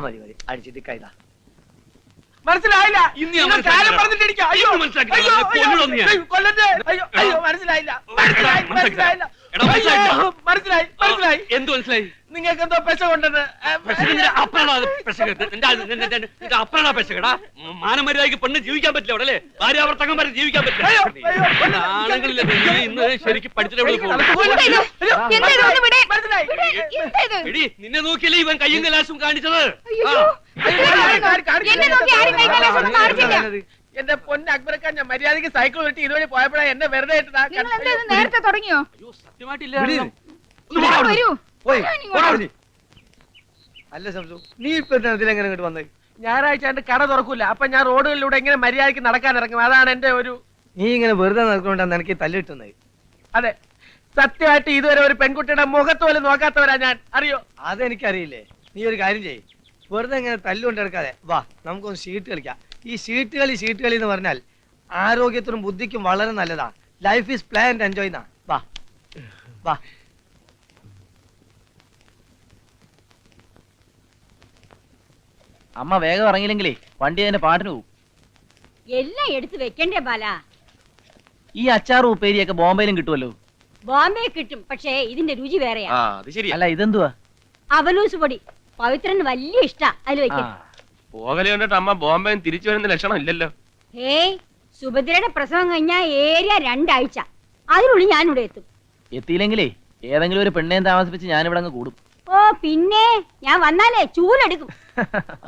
മതി അടിച്ചിട്ട് കൈതാ.
മനസ്സിലായില്ല. കാര്യം പറഞ്ഞിട്ടിരിക്കുക. അയ്യോ കൊല്ലത്തെ. അയ്യോ മനസ്സിലായില്ല. മനസ്സിലായി.
എന്ത് മനസ്സിലായി?
നിങ്ങൾക്ക് എന്തോ പെശ കൊണ്ടത്.
മാനമര്യാദക്ക് പെണ്ണ് ജീവിക്കാൻ പറ്റില്ല അവിടെ അല്ലേ? ഭാര്യാവർത്തകം വരെ ജീവിക്കാൻ പറ്റില്ല. ആണുങ്ങളില്ല. ഇന്ന് ശരിക്കും പഠിച്ചിട്ട് നിന്നെ നോക്കിയല്ലേ ഇവൻ കയ്യും കലാശവും കാണിച്ചത്.
എന്റെ പൊന്ന് അക്ബറക്കാൻ, ഞാൻ മര്യാദക്ക് സൈക്കിൾ വെട്ടി ഇതുവഴി പോയപ്പോഴാ എന്നെ വെറുതെ
നേരത്തെ തുടങ്ങിയോ?
സത്യമായിട്ടില്ല.
അല്ല സംസു, നീ ഇപ്പൊ ഇതിലെങ്ങനെ ഇങ്ങോട്ട് വന്നത്?
ഞായറാഴ്ച എന്റെ കട തുറക്കൂല. അപ്പൊ ഞാൻ റോഡുകളിലൂടെ എങ്ങനെ മര്യാദക്ക് നടക്കാൻ ഇറങ്ങും. അതാണ് എന്റെ ഒരു.
നീ ഇങ്ങനെ വെറുതെ നടക്കൊണ്ടാണ് എനിക്ക് തല്ലിട്ടുന്നത്.
അതെ, സത്യമായിട്ട് ഇതുവരെ ഒരു പെൺകുട്ടിയുടെ മുഖത്ത് പോലും നോക്കാത്തവരാ ഞാൻ. അറിയോ?
അതെനിക്കറിയില്ലേ. നീ ഒരു കാര്യം ചെയ്യ്, വെറുതെ ഇങ്ങനെ തല്ലുകൊണ്ട് എടുക്കാതെ വാ, നമുക്കൊന്ന് ഷീട്ട് കളിക്കാം. ഈ ഷീട്ട് കളി എന്ന് പറഞ്ഞാൽ ആരോഗ്യത്തിനും ബുദ്ധിക്കും വളരെ നല്ലതാ. Life is play and enjoy എന്നാ. വാ വാ.
അമ്മ വേഗം ഇറങ്ങിയില്ലെങ്കിലേ വണ്ടി അതിന്റെ പാട്ടിന് പോകും.
എല്ലാം എടുത്ത് വെക്കണ്ടേ ബാല?
ഈ അച്ചാറും ഉപ്പേരിയൊക്കെ ബോംബെയിലും കിട്ടുമല്ലോ.
ബോംബെ കിട്ടും, പക്ഷേ ഇതിന്റെ രുചി വേറെയാ.
അല്ല ഇതെന്തുവാ?
അവലൂസ് പൊടി. പവിത്രന് വലിയ ഇഷ്ടാ. അതിൽ വെക്കാം.
പോകലെ കണ്ടിട്ട് അമ്മ ബോംബെ തിരിച്ചു വരുന്ന ലക്ഷണം ഇല്ലല്ലോ.
ഹേയ്, സുഭദ്രയുടെ പ്രസവം കഴിഞ്ഞാ ഏരിയ 2 ആഴ്ച. അതിനുള്ളിൽ ഞാനിവിടെ എത്തും.
എത്തിയില്ലെങ്കിലേ ഏതെങ്കിലും ഒരു പെണ്ണേം താമസിപ്പിച്ച് ഞാനിവിടെ അങ്ങ് കൂടും.
ഓ പിന്നെ ഞാൻ വന്നാലേ ചൂലെടുക്കും.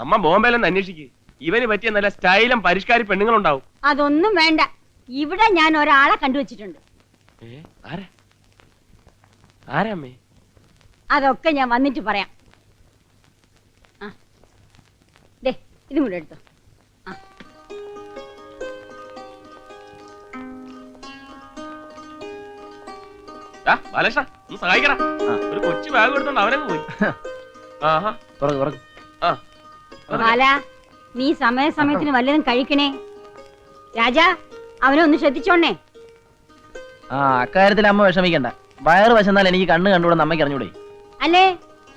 അമ്മ ബോംബെയിലൊന്ന് അന്വേഷിക്ക്. ഇവന് പറ്റിയ നല്ല സ്റ്റൈലും പരിഷ്കാരി പെണ്ണുങ്ങളുണ്ടാവും.
അതൊന്നും വേണ്ട. ഇവിടെ ഞാൻ ഒരാളെ കണ്ടുവച്ചിട്ടുണ്ട്. അതൊക്കെ ഞാൻ വന്നിട്ട് പറയാം. ആ ദേ ഇതും കൂടെ എടുത്തോ.
ബാലകൃഷ്ണ ഒന്ന് സഹായിക്കടാ. ഒരു കൊച്ചു ബാഗ് എടുത്തോണ്ട് അവരെ പോയി.
ബാല, നീ സമയത്തിന് വല്ലതും കഴിക്കണേ. രാജാ, അവനെ ഒന്ന് ശ്രദ്ധിച്ചോണേ.
ആ അക്കാര്യത്തിൽ അമ്മ വിഷമിക്കണ്ട. വയറ് വശന്നാൽ എനിക്ക് കണ്ണ് കണ്ടുകൂടെ അമ്മയ്ക്ക് അറിഞ്ഞൂടെ?
അല്ലേ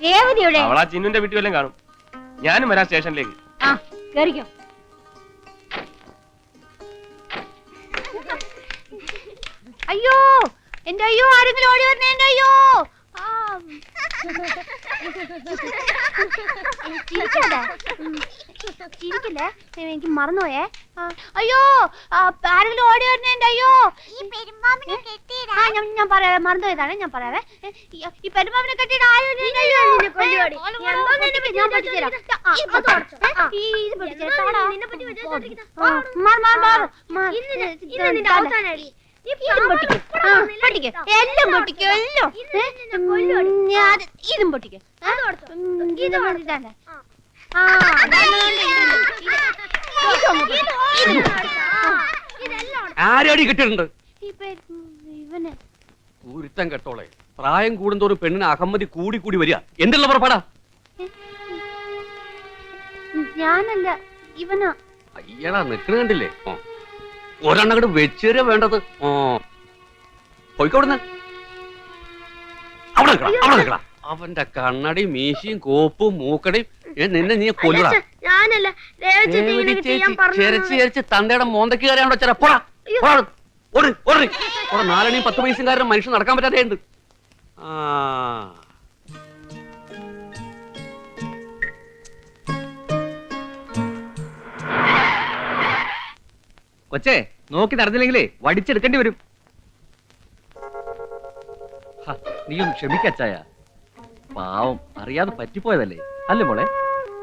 രേവതിയുടെ
അവളാ ചിന്നുന്റെ വീട്ടിൽ വല്ലതും കാണും. ഞാനും വരാം സ്റ്റേഷനിലേക്ക്.
ആ കേറിക്കോ.
അയ്യോ എന്റെ അയ്യോ, ആരെങ്കിലും ഓടി വരണേ എന്റെ അയ്യോ. ചിരിക്കില്ലേ, എനിക്ക് മറന്നുപോയേ. അയ്യോ ആരെങ്കിലും ഓടി വരണേ എന്റെ അയ്യോ. ഞാൻ പറയാവേ, മറന്നുപോയതാണ്, ഞാൻ പറയാവേ. ഈ പെരുമ്പാമ്പിനെ കെട്ടിയിട്ട് ഇതും പൊട്ടിക്കോ, ഇതും പൊട്ടിക്കോ.
ആരടി കിട്ടിയിട്ടുണ്ട്
ഇവന്
ഒരുത്തം കെട്ടോളെ. പ്രായം കൂടുന്തോറും പെണ്ണിന് അഹമ്മതി കൂടി കൂടി വരിക. എന്തുള്ള പുറപ്പാടാ?
ഞാനല്ല, ഇവനാ.
അയ്യടാ നിക്കണ കണ്ടില്ലേ? ഒരെണ്ണങ്ങട് വെച്ചുതരാ വേണ്ടത്. പോയിക്കോടുന്ന അവിടെ നിൽക്കടാ. അവന്റെ കണ്ണടി മീശയും കോപ്പും മൂക്കടയും നിന്നെ നീ കൊല്ലടാ. ചെരച്ച് തന്തയുടെ മോന്തയ്ക്ക് കയറാണ്ടോ ചെറ. പോടാ 4 10 പൈസക്കാരൻ മനുഷ്യൻ നടക്കാൻ പറ്റാതെ ഉണ്ട്.
കൊച്ചേ, നോക്കി നടന്നില്ലെങ്കിലേ വടിച്ചെടുക്കേണ്ടി വരും. നീ ഒന്ന് ക്ഷമിക്കച്ചായ. പാവം അറിയാതെ പറ്റിപ്പോയതല്ലേ അല്ലേ മോളെ?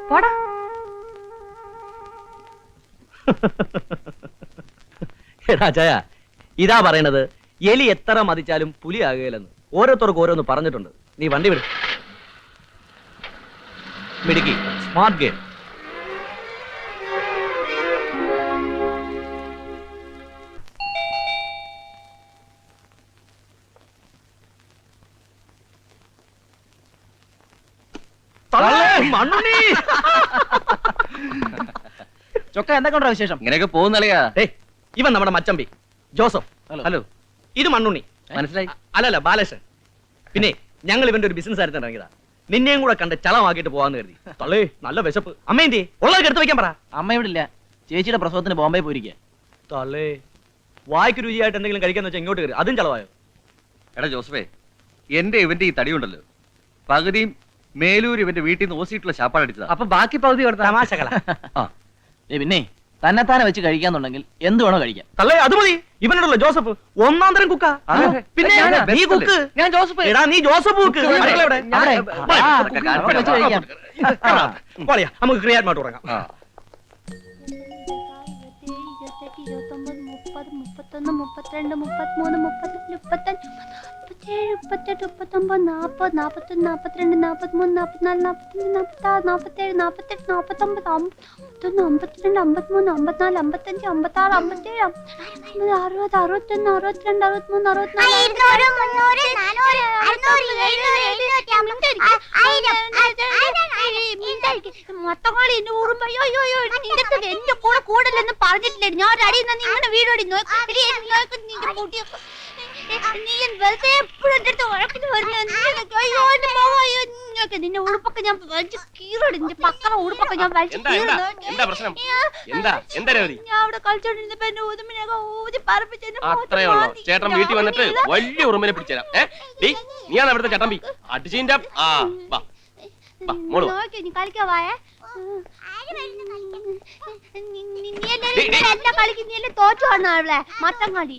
പോടാ.
രാജായ, ഇതാ പറയണത്, എലി എത്ര മതിച്ചാലും പുലി ആകുകയില്ലെന്ന് ഓരോരുത്തർക്ക് ഓരോന്ന് പറഞ്ഞിട്ടുണ്ട്. നീ വണ്ടി വിടും. മിടുക്കി, സ്മാർട്ട് ഗെയിം.
ചൊക്ക എന്തൊക്കെ വിശേഷം?
ഇങ്ങനെയൊക്കെ പോകുന്നളിയാ. ഇവൻ നമ്മുടെ മച്ചമ്പി ജോസഫ്. ഹലോ, ഇത് മണ്ണുണ്ണി. മനസ്സിലായി? അല്ലല്ല, ബാലകൃഷ്ണൻ. പിന്നെ ഞങ്ങൾ ഇവന്റെ ഒരു ബിസിനസ് ആയിരുന്നു ഇറങ്ങിയതാ. നിന്നെയും കൂടെ കണ്ട് ചളമാക്കിയിട്ട് പോവാന്ന് കരുതി. തള്ളേ, നല്ല വിശപ്പ്. അമ്മ എന്തി ഉള്ളത് എടുത്ത് വെക്കാൻ പറ.
അമ്മ ഇവിടെ ഇല്ല, ചേച്ചിയുടെ പ്രസവത്തിന് ബോംബെ പോയിരിക്കുക.
തള്ളേ, വായ്ക്ക് രുചിയായിട്ട് എന്തെങ്കിലും കഴിക്കാന്ന് വെച്ചാൽ ഇങ്ങോട്ട് കയറി. അതും ചളവായോ?
എടാ ജോസഫേ, എന്റെ ഇവന്റെ ഈ തടിയുണ്ടല്ലോ, പകുതിയും മേലൂർ ഇവന്റെ വീട്ടിൽ നിന്ന് ഓസിയിട്ടുള്ള ശാപ്പാട് അടിച്ചതാ.
അപ്പൊ ബാക്കി പകുതി തമാശകള.
പിന്നെ തന്നെത്താനെ വെച്ച് കഴിക്കാന്നുണ്ടെങ്കിൽ എന്ത് വേണോ കഴിക്കാം.
തള്ളേ, അത് മതി. ഇവനുണ്ടല്ലോ ജോസഫ്, ഒന്നാം തരം കുക്കാ. പിന്നെ നീ കുക്ക്. ഞാൻ ജോസഫ്. എടാ നീ ജോസഫ് കുക്ക്. നമുക്ക് ക്രിയാത്മായിട്ട് തുടങ്ങാം.
31, 32, 33, 34, 35, 37, 38, 39, 40, 41, 42, 43, 44, 45, 46, 47, 48, 49, 50, 51, 52, 53, 54, 55, 56, 57, 60, 61, 63, 63, എന്റെ കൂടെ കൂടലെന്ന് പറഞ്ഞിട്ടില്ലേ? ഞാൻ അടി നിങ്ങളുടെ വീടോടി നീ വെറുതെ എപ്പോഴും വഴക്കിന് വരുന്ന നിന്നെ ഉടുപ്പൊക്കെ ഞാൻ കീറോടി. നിന്റെ പക്കറ ഉടുപ്പൊക്കെ ഞാൻ ഞാൻ അവിടെ കളിച്ചോണ്ടിരുന്നപ്പോ എന്റെ ഊതുമിനൊക്കെ ഊതി പറപ്പിച്ചു.
അത്രേ ഉള്ളൂ. ചേട്ടൻ വീട്ടിൽ വന്നിട്ട് വലിയ ഉറുമ്പിനെ പിടിച്ചേരാം. നീയാണ് അവിടുത്തെ ചട്ടമ്പി അടിച്ചീന്റെ.
നീ കളിക്കാവായേ? കളിക്കുന്നല്ലേ തോറ്റു കാണുന്ന അവിടെ മട്ടൻ കളി.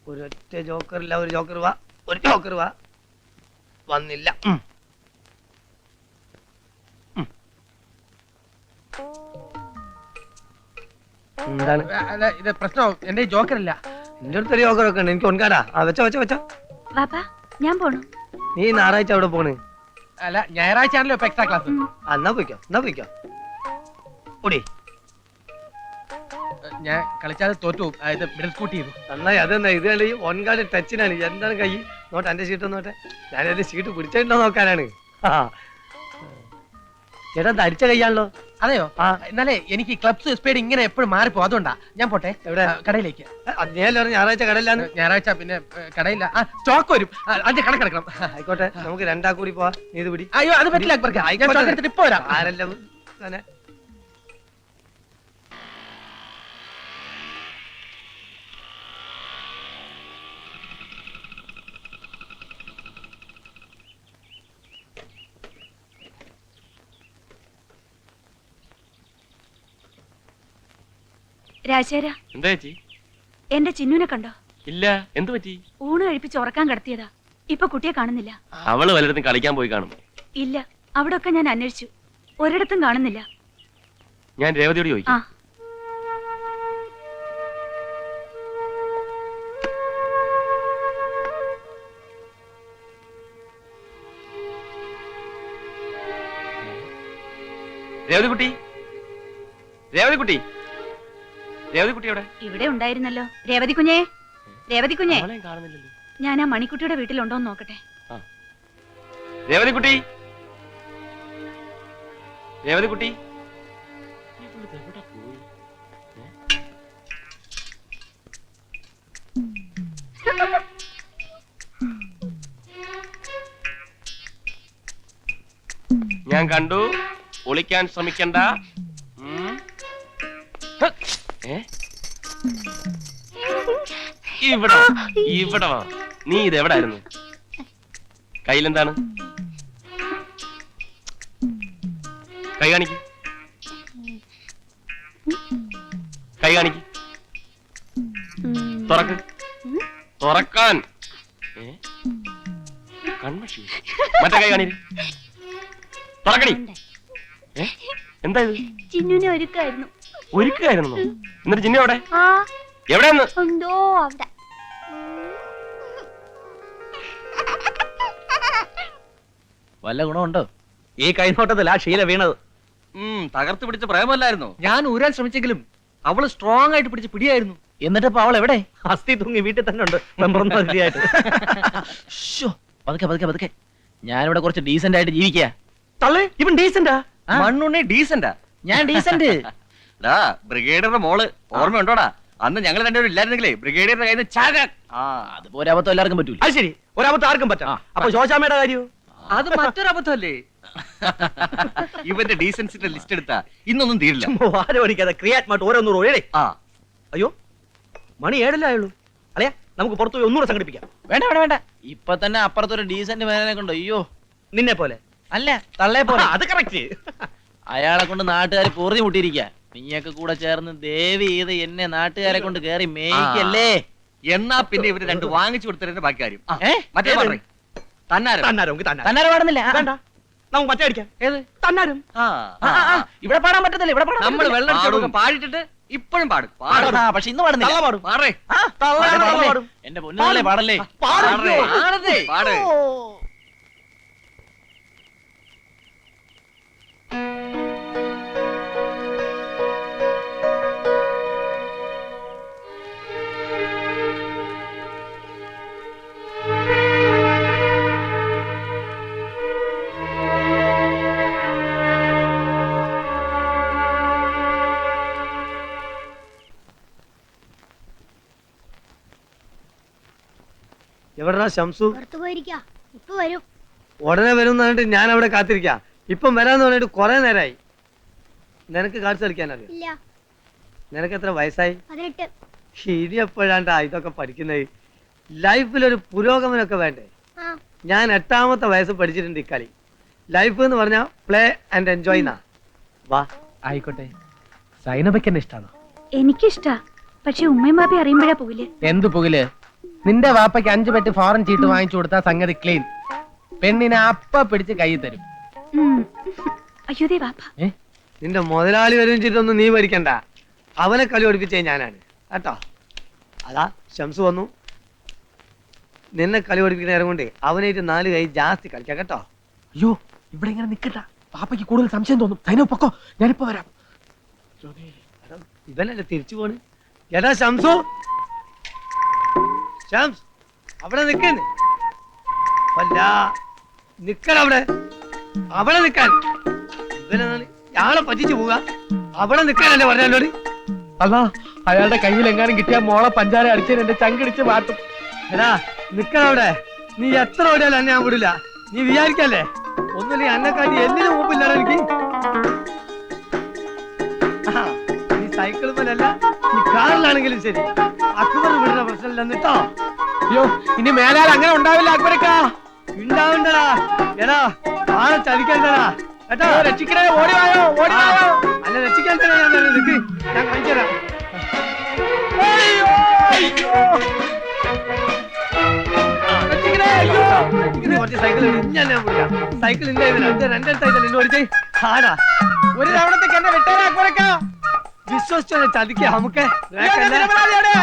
ഒരൊറ്റ ജോക്കറില്ല, ഒരു ജോക്കർ വാ, ഒരു ജോക്കർ വാ. വന്നില്ല.
എന്താണ്
അല്ല, ഇത് പ്രശ്നം എന്റെ ജോക്കറല്ല.
എന്റെ അടുത്തൊരു യോഗമൊക്കെ ഉണ്ട്. എനിക്ക് ഒൻകാടാ. വെച്ചോ വെച്ചോ വെച്ചോ.
വാപ്പാ ഞാൻ പോണു.
നീ ഞായറാഴ്ച അവിടെ പോണ്?
അല്ല, ഞായറാഴ്ച ആണല്ലോ ഇപ്പൊ എക്സ്ട്രാ ക്ലാസ്.
എന്നാ പോയിക്കോ ഓടി.
ഞാൻ കളിച്ചാൽ തോറ്റു. ഇത് മിഡിൽ സ്കൂട്ട് ചെയ്തു.
നന്നായി. അതെന്നാ ഇത് കണ്ട് ഒൻകാട് ടച്ചിനാണ്. എന്താണ് കൈ നോട്ടെ, എന്റെ ഷീറ്റ് നോട്ടെ. ഞാൻ എന്റെ ഷീറ്റ് പിടിച്ചിട്ടുണ്ടോ നോക്കാനാണ്. ചേട്ടാ അടിച്ച കൈയാണല്ലോ.
അതെയോ? എന്നാലേ എനിക്ക് ക്ലബ്സ് സ്പീഡ് ഇങ്ങനെ എപ്പോഴും മാറിപ്പോ. അതുകൊണ്ടാ ഞാൻ പോട്ടെ. എവിടെ? കടയിലേക്ക്.
ഞായറാഴ്ച കടയിലാണ്.
ഞായറാഴ്ച പിന്നെ കടയില്ല. സ്റ്റോക്ക് വരും. അതിന്റെ കണക്കെടുക്കണം.
ആയിക്കോട്ടെ, നമുക്ക് രണ്ടാ കൂടി പോവാ. നീ ഇത് പിടി.
അയ്യോ അത് പറ്റില്ല അക്ബർക്ക്. ഞാൻ സ്റ്റോക്ക് എടുത്തിട്ട് ഇപ്പൊ വരാം.
ആരെല്ലാം തന്നെ.
രാജേര,
എന്താ ചേച്ചി?
എന്റെ ചിന്നുനെ കണ്ടോ?
ഇല്ല. എന്ത് പറ്റി?
ഊണ് കഴിപ്പിച്ച് ഉറക്കാൻ കിടത്തിയതാ. ഇപ്പൊ കുട്ടിയെ കാണുന്നില്ല.
അവള് വല്ലയിടത്തും കളിക്കാൻ പോയി കാണും.
ഇല്ല, അവിടെ ഒക്കെ ഞാൻ അന്വേഷിച്ചു, ഒരിടത്തും കാണുന്നില്ല.
ഞാൻ രേവതിയോട്
ആ
ചോദിക്കാം. രേവതിക്കുട്ടി, രേവതിക്കുട്ടി, രേവതിക്കുട്ടി എവിടെ?
ഇവിടെ ഉണ്ടായിരുന്നല്ലോ. രേവതി കുഞ്ഞേ, രേവതി കുഞ്ഞേ,
കാണുന്നില്ലല്ലോ.
ഞാൻ ആ മണിക്കുട്ടിയുടെ വീട്ടിലുണ്ടോന്ന് നോക്കട്ടെ.
രേവതിക്കുട്ടി, രേവതിക്കുട്ടി. ഞാൻ കണ്ടു. ഒളിക്കാൻ ശ്രമിക്കണ്ട. ഇവിടെ ഇവിടെ വാ. നീ ഇത് എവിടായിരുന്നു? കയ്യിലെന്താണ്? കൈ കാണിക്ക്, കൈ കാണിക്ക്. തുറക്ക്, തുറക്കാൻ. കൺമഷി. മറ്റേ കൈ കാണിക്ക്. തുറക്കടി. എന്താ ഇത്?
ചിന്നുനെ ഒരുക്കായിരുന്നു.
ഒരുക്കായിരുന്നു? എന്നിട്ട് ചിന്നു എവിടെ?
ആ
എവിടെയെന്ന്?
എന്തോ അവിടെ.
വല്ല ഗുണമുണ്ടോ?
ഈ കൈനോട്ടത്തിൽ ആ ശീല വീണത്.
തകർത്ത് പിടിച്ച പ്രേമല്ലായിരുന്നു.
ഞാൻ ഊരാൻ ശ്രമിച്ചെങ്കിലും അവള് സ്ട്രോങ് ആയിട്ട് പിടിച്ച് പിടിയായിരുന്നു.
എന്നിട്ടിപ്പോ അവൾ എവിടെ?
അസ്ഥി തൂങ്ങി വീട്ടിൽ തന്നെ ഉണ്ട്. മെമ്പറൊന്നായിട്ട്.
പതുക്കെ പതുക്കെ പതുക്കെ. ഞാനിവിടെ കുറച്ച് ഡീസന്റ് ആയിട്ട് ജീവിക്കുക.
തള്ളേ, ഇവൻ ഡീസന്റാ?
മണ്ണുണ്ണി ഡീസന്റാ.
ഞാൻ ഡീസന്റ്.
ബ്രിഗേഡിയറുടെ മോള് ഓർമ്മയുണ്ടോടാ? അന്ന് ഞങ്ങൾ രണ്ടുപേരും ഇല്ലായിരുന്നെങ്കിലേ ബ്രിഗേഡിയറുടെ കയ്യിൽ നിന്ന്
അതുപോലെ അബദ്ധം എല്ലാവർക്കും പറ്റൂല.
അത് ശരി, ഒരബദ്ധം ആർക്കും പറ്റാം. അപ്പൊ ശോശാമ്മയുടെ കാര്യമോ?
അത് മറ്റൊരു അബദ്ധമല്ലേ? ഇവന്റെ ഡീസൻസിന്റെ ലിസ്റ്റ് എടുത്താ ഇന്നൊന്നും തീരില്ല.
ക്രിയാറ്റ് ഓരോന്നൂറ് ഏഴേ. അയ്യോ, മണി 7 ആയുള്ളൂ. അല്ലയാ, നമുക്ക് പുറത്തു പോയി ഒന്നുകൂടെ സംഘടിപ്പിക്കാം.
വേണ്ട വേണ്ട വേണ്ട. ഇപ്പൊ തന്നെ അപ്പുറത്തൊരു ഡീസന്റ് മേനെ കൊണ്ടോ. അയ്യോ,
നിന്നെ പോലെ
അല്ല, തള്ളേ പോലെ.
അത് കറക്റ്റ്.
അയാളെ കൊണ്ട് നാട്ടുകാർ പൊറുതി മുട്ടിയിരിക്കുക. നീയൊക്കെ കൂടെ ചേർന്ന് ദേവി ചെയ്ത് എന്നെ നാട്ടുകാരെ കൊണ്ട് കേറി മേയ്ക്കല്ലേ.
എന്നാ പിന്നെ ഇവര് രണ്ട് വാങ്ങിച്ചു കൊടുത്തതിന്റെ ബാക്കി കാര്യം. മറ്റേ തന്നാരം
പാടുന്നില്ല.
വേണ്ട, നമുക്ക് മറ്റേ അടിക്കാം.
ഏത്
തന്നാരും?
ഇവിടെ പാടാൻ പറ്റത്തില്ല. ഇവിടെ
നമ്മൾ വെള്ളം പാടിട്ടിട്ട് ഇപ്പോഴും പാടും.
പക്ഷെ ഇന്ന് പാടുന്നില്ല.
പാടേ.
എന്റെ പൊന്നുകളെ പാടല്ലേ.
പാടേ.
എവിടെടാ ശംസു?
പുറത്തു പോയിരിക്കാ, ഇപ്പൊ വരും.
ഉടനെ വരും പറഞ്ഞിട്ട് ഞാൻ അവിടെ കാത്തിരിക്കാം. ഇപ്പം വരാന്ന് പറഞ്ഞിട്ട് കുറെ നേരമായി. നിനക്ക് കാർഡ്സ് കളിക്കാൻ അറിയാം?
ഇല്ല.
നിനക്ക് എത്ര വയസ്സായി?
18.
ഇനി എപ്പോഴാണ്ടാ ഇതൊക്കെ പഠിക്കുന്നത്? ലൈഫിലൊരു പുരോഗമനമൊക്കെ വേണ്ടേ? ഞാൻ 8ാമത്തെ വയസ്സ് പഠിച്ചിട്ടുണ്ട് ഈ കളി. ലൈഫ് എന്ന് പറഞ്ഞാൽ പ്ലേ ആൻഡ് എൻജോയ് എന്നാ. വാ.
ആയിക്കോട്ടെ. സൈനബയ്ക്ക് എന്നെ ഇഷ്ടാണോ?
എനിക്കിഷ്ടാ, പക്ഷെ ഉമ്മയും ബാബി അറിയുമ്പോഴാ പോകില്ലേ.
എന്ത് പുകില്? നിന്റെ വാപ്പയ്ക്ക് 5 പെട്ടി ഫോറിൻ ചീട്ട് വാങ്ങിച്ചു കൊടുത്താ സംഗതി ക്ലീൻ. പെണ്ണിനെ അപ്പ പിടിച്ച് കൈ തരും.
അയ്യോദേ വാപ്പ.
നിന്റെ മുതലാളി വരും ചീട്ടൊന്നും നീ ഭരിക്കണ്ട. അവനെ കളി പഠിപ്പിച്ചേ ഞാനാണ് കേട്ടോ. അതാ ഷംസ് വന്നു. നിന്നെ കളി പഠിപ്പിക്കുന്ന നേരം കൊണ്ട് അവനായിട്ട് 4 കൈ ജാസ്തി കളിക്കാം കേട്ടോ.
അയ്യോ ഇവിടെ ഇങ്ങനെ നിക്കട്ട, പാപ്പയ്ക്ക് കൂടുതൽ സംശയം തോന്നും. സൈനോ പൊക്കോ, ഞാനിപ്പോ വരാം.
ഇവനല്ലേ തിരിച്ചു പോണ്. എടാ ഷംസു, ഷംസ് അവിടെ നിൽക്കുന്നു. അല്ല നിക്കണം അവിടെ, അവിടെ നിൽക്കാൻ. ഇവനാണ് ആളെ പറ്റിച്ചു പോവുക. അവിടെ നിൽക്കാനല്ലേ പറഞ്ഞോട്.
അല്ല അയാളുടെ കയ്യിൽ എങ്ങാനും കിട്ടിയ മോളെ പഞ്ചാര അടിച്ചതിന് എന്റെ ചങ്കിടിച്ച് മാറ്റും.
എടാ നിക്കണം അവിടെ. നീ എത്ര ഓടിയാലും എന്നെ ഞാൻ വിടില്ല. നീ വിചാരിക്കല്ലേ ഒന്നുമില്ല എന്നെക്കാട്ടി എന്തിനും മുമ്പില്ലടാ എനിക്ക്. നീ സൈക്കിൾ മേലല്ല, നീ കാറിലാണെങ്കിലും ശരി അക്ബർ വിടുന്ന പ്രശ്നമില്ല കേട്ടോ.
അയ്യോ ഇനി മേലാൽ അങ്ങനെ ഉണ്ടാവില്ല അക്ബരക്കാ.
ഉണ്ടാവണ്ടടാ. എടാ ആളെ ചതിക്കണ്ടടാ കേട്ടോ.
രക്ഷിക്കണേ, ഓടിവായോ ഓടിവായോ.
അല്ല രക്ഷിക്കാൻ തന്നെ ഞാൻ നിൽക്ക്, ഞാൻ കാണിച്ചുതരാം. കുറച്ച് സൈക്കിൾ സൈക്കിൾ ഇല്ല രണ്ടേ സൈക്കിൾ ഇന്ന് ഓടിച്ചേ. ആടാ
ഒരു തവണത്തേക്ക് എന്നെ വിട്ടേരാ അക്ബരക്കാ.
വിശ്വസിച്ചോ ചതിക്കേ നമുക്ക്.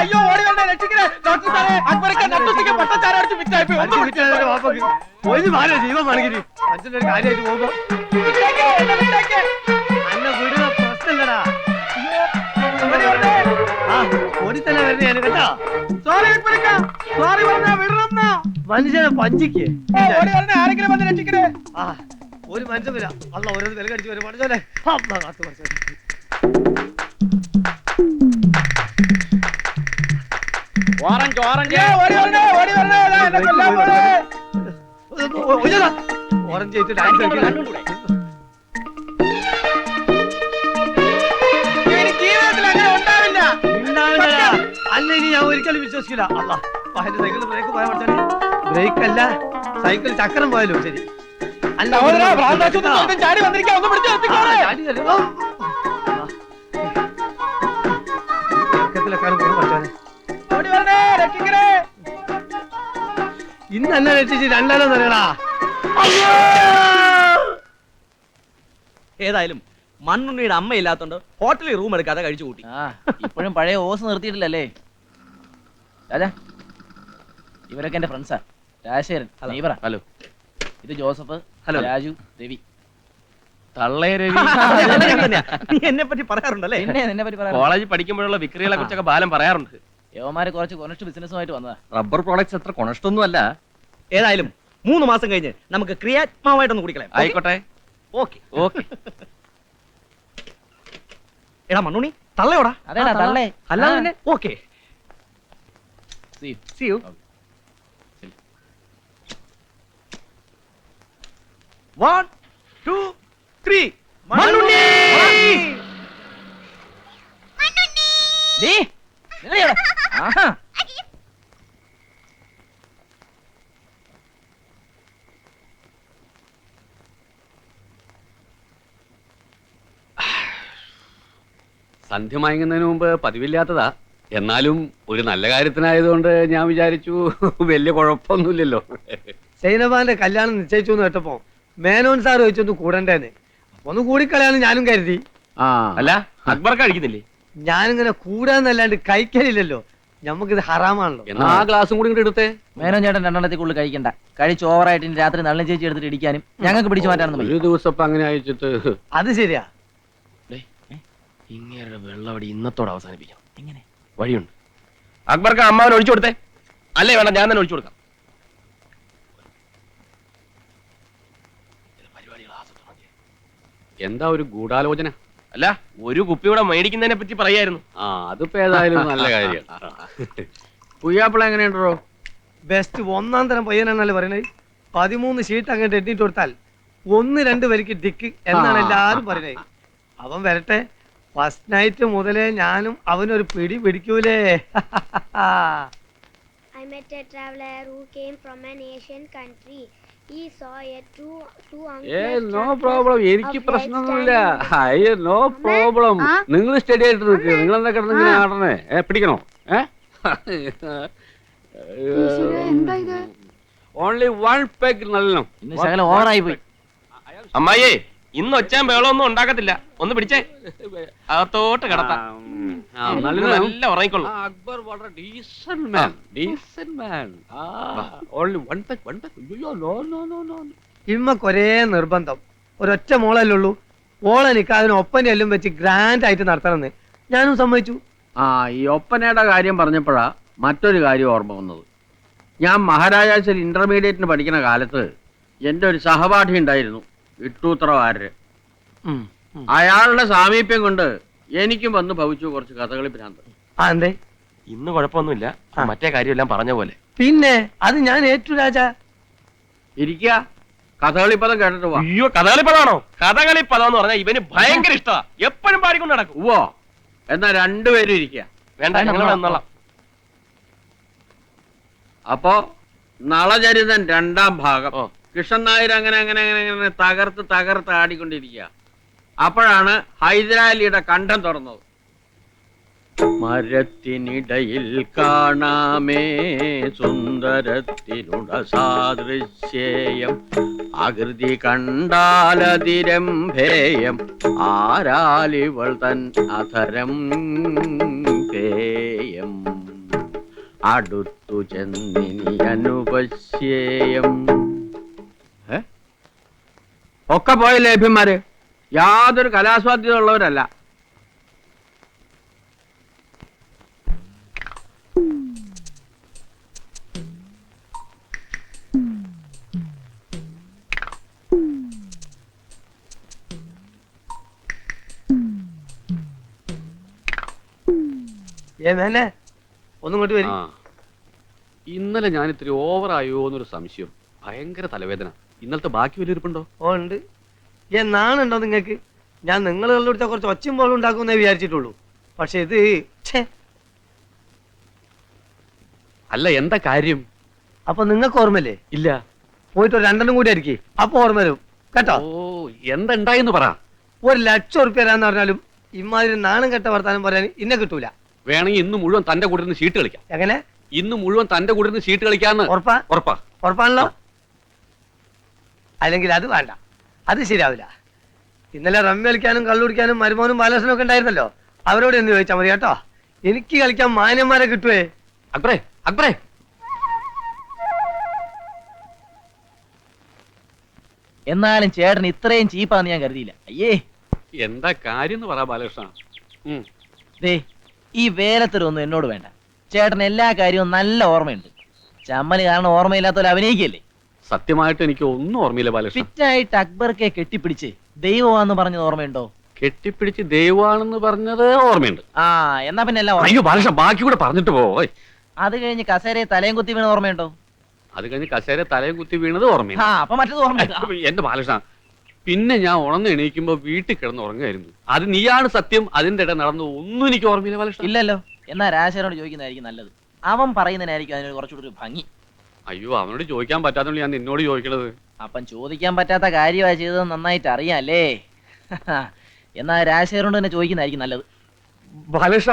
അയ്യോ ഓടി വരണേ, രക്ഷിക്കണേ ഡോക്ടർ സാറേ. അക്ബരക്ക നട്ടുച്ചയ്ക്ക് പട്ടച്ചാര അടിച്ച് മിറ്റായി പോയി.
ഒരു മാല ജീവൻ വേണമെങ്കിൽ അച്ഛൻ്റെ ഒരു കാര്യമായിട്ട് പോകുമ്പോ അന്നെ വിടുന്ന പ്രശ്നമില്ലടാ. ആ ഓടി തന്നെ വരണേ ഞാൻ കേട്ടോ.
സോറി അക്ബരക്ക, സോറി പറഞ്ഞാ വിടണം.
മനുഷ്യനെ പഞ്ചിക്ക്
ഓടി വരണേ, ആരെങ്കിലും വന്ന് രക്ഷിക്കണേ.
ആ ഒരു മനുഷ്യൻ വരാം. അല്ല ഓരോ വില കടിച്ചു വരും പഠിച്ചോലെ. കാത്തു പഠിച്ചോ.
ഓറഞ്ച് ഓറഞ്ച്
ഓറഞ്ച് ചെയ്തിട്ട് ഡാൻസ് കളിക്കണം. അല്ല ഇനി ഞാൻ ഒരിക്കലും വിശ്വസിക്കില്ല. അല്ല സൈക്കിൾ ബ്രേക്ക് പോയാൽ പഠിച്ചാൽ ബ്രേക്ക് അല്ല സൈക്കിൾ ചക്രം പോയാലും ശരി.
ചാടി വന്നിരിക്കാ, ഒന്ന് പിടിച്ചു
ഇന്ന് എന്നെ രക്ഷിച്ച് രണ്ടാലോ തരടാ.
ഏതായാലും മണ്ണുണ്ണിയുടെ അമ്മ ഇല്ലാത്തോണ്ട് ഹോട്ടലിൽ റൂം എടുക്കാതെ കഴിച്ചു കൂട്ടി. ഇപ്പോഴും പഴയ ഓസ് നിർത്തിയിട്ടില്ലല്ലേ രാജാ. ഇവരൊക്കെ എന്റെ ഫ്രണ്ട്സാ. രാജശേഖരൻ, ഹലോ. ഇത് ജോസഫ്, ഹലോ. രാജു, രവി.
തള്ളേ രവി.
നീ എന്നെ പറ്റി പറയാറുണ്ടല്ലേ? എന്നെ പറ്റി
കോളേജിൽ പഠിക്കുമ്പോഴുള്ള വിക്രികളെ കുറിച്ചൊക്കെ ബാലം പറയാറുണ്ട്.
യവന്മാര് കുറച്ച് കൊനസ്റ്റ് ബിസിനസ്സുമായിട്ട് വന്നതാ.
റബ്ബർ പ്രോഡക്ട്സ് അത്ര കൊണഷ്ടൊന്നും അല്ല.
ഏതായാലും 3 മാസം കഴിഞ്ഞ് നമുക്ക് ക്രിയാത്മാവായിട്ടൊന്ന് കുടിക്കളയാം.
ആയിക്കോട്ടെ.
Okay okay. എടാ മണ്ണുണ്ണി തള്ളയോടാ. അതേടാ തള്ളേ. അല്ലാതെ തന്നെ ഓക്കെ. See you. 1 2 3 മണ്ണുണ്ണി. നീ നിലയോടാ. ആഹാ.
സന്ധ്യ മയങ്ങുന്നതിന് മുമ്പ് പതിവില്ലാത്തതാ. എന്നാലും ഒരു നല്ല കാര്യത്തിനായതുകൊണ്ട് ഞാൻ വിചാരിച്ചു വലിയ കുഴപ്പമൊന്നുമില്ലല്ലോ.
സൈനബാന്റെ കല്യാണം നിശ്ചയിച്ചു എന്ന് കേട്ടപ്പോ മേനോൻ സാർ ചോദിച്ചൊന്ന് കൂടണ്ടേന്ന്. ഒന്ന് കൂടിക്കളയാന്ന് ഞാനും കരുതി.
അല്ല അക്ബർ കഴിക്കുന്നില്ലേ?
ഞാനിങ്ങനെ കൂടാന്നല്ലാണ്ട് കഴിക്കലില്ലല്ലോ. നമുക്കിത് ഹറാമാണല്ലോ.
എന്നാ ആ ഗ്ലാസും കൂടി ഇങ്ങോട്ട് എടുത്തേ.
മേനോൻ ചേട്ടൻ 2 കൂടുതൽ കഴിക്കണ്ട. കഴിച്ച് ഓവറായിട്ട് രാത്രി നള്ളം ചേച്ചി എടുത്തിട്ട് ഇടിക്കാനും ഞങ്ങൾക്ക് പിടിച്ചു മാറ്റാനും
ഒരു ദിവസം അങ്ങനെ അയച്ചിട്ട്.
അത് ശരിയാ.
ഇങ്ങനെ വെള്ളവടി ഇന്നത്തോടെ അവസാനിപ്പിക്കാം. എങ്ങനെ വഴിയുണ്ട്? അക്ബർക്ക് അമ്മാവൻ ഒഴിച്ചു കൊടുത്തേ. അല്ലേ വേണ്ട, ഞാൻ തന്നെ ഒഴിച്ചു കൊടുക്കാം.
എന്താ ഒരു ഗൂഢാലോചന?
അല്ല ഒരു കുപ്പിയുടെ മേടിക്കുന്നതിനെ പറ്റി പറയായിരുന്നു.
അതിപ്പോ ഏതായാലും നല്ല കാര്യം. പുയ്യാപ്പിള എങ്ങനെയുണ്ടോ?
ബെസ്റ്റ് 1-ാം തരം പയ്യനാണല്ലേ പറയുന്നത്. 13 ഷീറ്റ് അങ്ങോട്ട് എട്ടിട്ട് കൊടുത്താൽ 1-2 വരിക്ക് ടിക്ക് എന്നാണ് എല്ലാരും പറയുന്നത്. അവൻ വരട്ടെ. ഫസ്റ്റ് നൈറ്റ് മുതലേ ഞാനും അവനൊരു പിടി പിടിക്കൂലേ.
I met a traveler who came from an Asian country. He saw a two
no problem. എനിക്ക് പ്രശ്നമൊന്നുമില്ല. അയ്യോ നോ പ്രോബ്ലം. നിങ്ങൾ സ്റ്റഡി ആയിട്ട് നിൽക്കുക. നിങ്ങൾ എന്താ കിടന്ന് ഇങ്ങനെ ആടണേ? പിടിക്കണോ? ഓൺലി 1 പെഗ് നല്ലോണം.
ഓവറായി പോയി.
അമ്മായിയെ ഇന്ന് ഒച്ചാൻ ബേളൊന്നും ഉണ്ടാക്കത്തില്ല. ഒന്ന് പിടിച്ചേ, അകത്തോട്ട് കിടത്താം. നല്ല ഉറങ്ങിക്കൊള്ളു.
അക്ബർ വളരെ decent man, decent man. Only one peg, one peg. അയ്യോ, നോ നോ നോ നോ.
ഇമ്മക്കൊരേ നിർബന്ധം, ഒരൊറ്റ മോളല്ലേ ഉള്ളൂ. ഓളെനിക്ക് അതിന് ഒപ്പനെല്ലാം വെച്ച് ഗ്രാൻഡ് ആയിട്ട് നടത്തണമെന്ന് ഞാനും സമ്മതിച്ചു.
ഈ ഒപ്പനയുടെ കാര്യം പറഞ്ഞപ്പോഴാ മറ്റൊരു കാര്യം ഓർമ്മ വന്നത്. ഞാൻ മഹാരാജാസിൽ ഇന്റർമീഡിയറ്റിന് പഠിക്കുന്ന കാലത്ത് എൻ്റെ ഒരു സഹപാഠി ഉണ്ടായിരുന്നു, ഇട്ടൂത്രവാരര്. അയാളുടെ സാമീപ്യം കൊണ്ട് എനിക്കും വന്ന് ഭവിച്ചു കുറച്ച് കഥകളി ഭ്രാന്ത്.
എന്തേ?
ഇന്ന് കുഴപ്പമൊന്നുമില്ല, മറ്റേ കാര്യമെല്ലാം പറഞ്ഞ പോലെ.
പിന്നെ അത് ഞാൻ ഏറ്റു രാജാ.
ഇരിക്കുക, കഥകളിപ്പദം കേട്ടിട്ട് പോവാ.
അയ്യോ, കഥകളിപ്പദാണോ? കഥകളിപ്പദം എന്ന് പറഞ്ഞാൽ ഇവന് ഭയങ്കര ഇഷ്ടമാ, എപ്പോഴും പാടിക്കൊണ്ട് നടക്കും.
ഓ, എന്നാ രണ്ടുപേരും ഇരിക്കുക.
വേണ്ട, ഞങ്ങൾ വന്നോളാം.
അപ്പോ നളചരിതൻ രണ്ടാം ഭാഗം. കൃഷ്ണൻ നായർ അങ്ങനെ അങ്ങനെ അങ്ങനെ അങ്ങനെ തകർത്ത് തകർത്ത് ആടിക്കൊണ്ടിരിക്കുക. അപ്പോഴാണ് ഹൈദരാലിയുടെ കണ്ഠം തുറന്നത്. മരത്തിനിടയിൽ കാണാമേ സുന്ദരത്തിനുട സാദൃശ്യേയം, ആകൃതി കണ്ടാലതിരംഭേയം, ആരാലിവൾ തൻ അധരം പേയം, അടുത്തു ചെന്നിനി അനുപശ്യേയം. ഒക്കെ പോയ ലേഭ്യന്മാര് യാതൊരു കലാസ്വാദ്യത ഉള്ളവരല്ല.
ഒന്നും വരും.
ഇന്നലെ ഞാൻ ഇത്തിരി ഓവറായോ എന്നൊരു സംശയം. ഭയങ്കര തലവേദന. ഇന്നലത്തെ ബാക്കി വലിയൊരുപ്പുണ്ടോ?
ഓ ഉണ്ട്. നാണുണ്ടോ നിങ്ങൾക്ക്? ഞാൻ നിങ്ങൾ കണ്ടുപിടിച്ച കുറച്ച് ഒച്ചയും പോലും ഉണ്ടാക്കുമെന്നേ വിചാരിച്ചിട്ടുള്ളൂ. പക്ഷെ ഇത്
അല്ല, എന്താ കാര്യം?
അപ്പൊ നിങ്ങൾക്ക് ഓർമ്മല്ലേ?
ഇല്ല.
പോയിട്ട് ഒരു രണ്ടെണ്ണം കൂടി ആയിരിക്കും, അപ്പൊ ഓർമ്മ വരും കേട്ടോ.
ഓ, എന്തുണ്ടായെന്ന് പറ.
1,00,000 ഉറുപ്പ്യ തരാന്ന് പറഞ്ഞാലും ഇമാതിരി നാണം കെട്ട വർത്താനം പറയാൻ ഇന്നെ കിട്ടൂല.
വേണമെങ്കിൽ ഇന്ന് മുഴുവൻ തന്റെ കൂടെ നിന്ന് ഷീട്ട് കളിക്കാം.
എങ്ങനെ?
ഇന്ന് മുഴുവൻ തന്റെ കൂടെ നിന്ന് ഷീട്ട് കളിക്കാന്ന്.
ഉറപ്പാ?
ഉറപ്പാ.
ഉറപ്പാണല്ലോ? അല്ലെങ്കിൽ അത് വേണ്ട, അത് ശരിയാവില്ല. ഇന്നലെ റമ്മി കളിക്കാനും കള്ളുടിക്കാനും മരുമോനും ബാലകൃഷ്ണനും ഒക്കെ ഉണ്ടായിരുന്നല്ലോ, അവരോട് എന്ന് ചോദിച്ചാൽ മതി കേട്ടോ. എനിക്ക് കളിക്കാൻ മാന്യന്മാരെ കിട്ടുവേ.
അക്ബറേ, അക്ബറേ.
എന്നാലും ചേട്ടൻ ഇത്രയും ചീപ്പാന്ന് ഞാൻ കരുതിയില്ല. അയ്യേ,
എന്താ കാര്യം എന്ന് പറ ബാലകൃഷ്ണ.
ദേ, ഈ വേലത്തരൊന്നും എന്നോട് വേണ്ട. ചേട്ടൻ എല്ലാ കാര്യവും നല്ല ഓർമ്മയുണ്ട്. ചമ്മല് കാരണം ഓർമ്മയില്ലാത്തവരെ അഭിനയിക്കല്ലേ.
സത്യമായിട്ട് എനിക്ക് ഒന്നും ഓർമ്മയില്ല ബാലകൃഷ്ണ.
ഫിറ്റായിട്ട് അക്ബർക്കെ കെട്ടിപ്പിടിച്ച് ദൈവമാണെന്ന് പറഞ്ഞത് ഓർമ്മയുണ്ടോ?
കെട്ടിപ്പിടിച്ച് ദൈവമാണെന്ന് പറഞ്ഞത് ഓർമ്മയുണ്ട്.
എന്നാ പിന്നെ എല്ലാം
അയ്യോ ബാലകൃഷ്ണ, ബാക്കി കൂടെ പറഞ്ഞിട്ട് പോ.
അത് കഴിഞ്ഞ് കസേരയെ തലയും കുത്തി വീണത് ഓർമ്മയുണ്ടോ?
അത് കഴിഞ്ഞ് കസേര തലയും കുത്തി വീണത് ഓർമ്മയുണ്ട്.
അപ്പൊ മറ്റത് ഓർമ്മയുണ്ട്.
എന്റെ ബാലകൃഷ്ണ, പിന്നെ ഞാൻ ഉണർന്ന് എണീക്കുമ്പോ വീട്ടിൽ കിടന്ന് ഉറങ്ങായിരുന്നു. അത് നീയാണ് സത്യം. അതിന്റെ ഇടയിൽ നടന്നു ഒന്നും എനിക്ക് ഓർമ്മയില്ല ബാലകൃഷ്ണ.
ഇല്ലല്ലോ. എന്നാ രാജശേഖരനോട് ചോദിക്കുന്നതായിരിക്കും നല്ലത്. അവൻ പറയുന്നതിനായിരിക്കും അതിനൊരു കുറച്ചുകൂടി ഒരു ഭംഗി.
അയ്യോ, അവനോട് ചോദിക്കാൻ പറ്റാത്തോണ്ട് ഞാൻ നിന്നോട് ചോദിക്കണത്.
അപ്പം ചോദിക്കാൻ പറ്റാത്ത കാര്യമാണ് ചെയ്തത് നന്നായിട്ട് അറിയാല്ലേ. എന്നാ രാജശേഖരനോട് തന്നെ ചോദിക്കുന്നതായിരിക്കും നല്ലത്.
ബാലകൃഷ്ണ,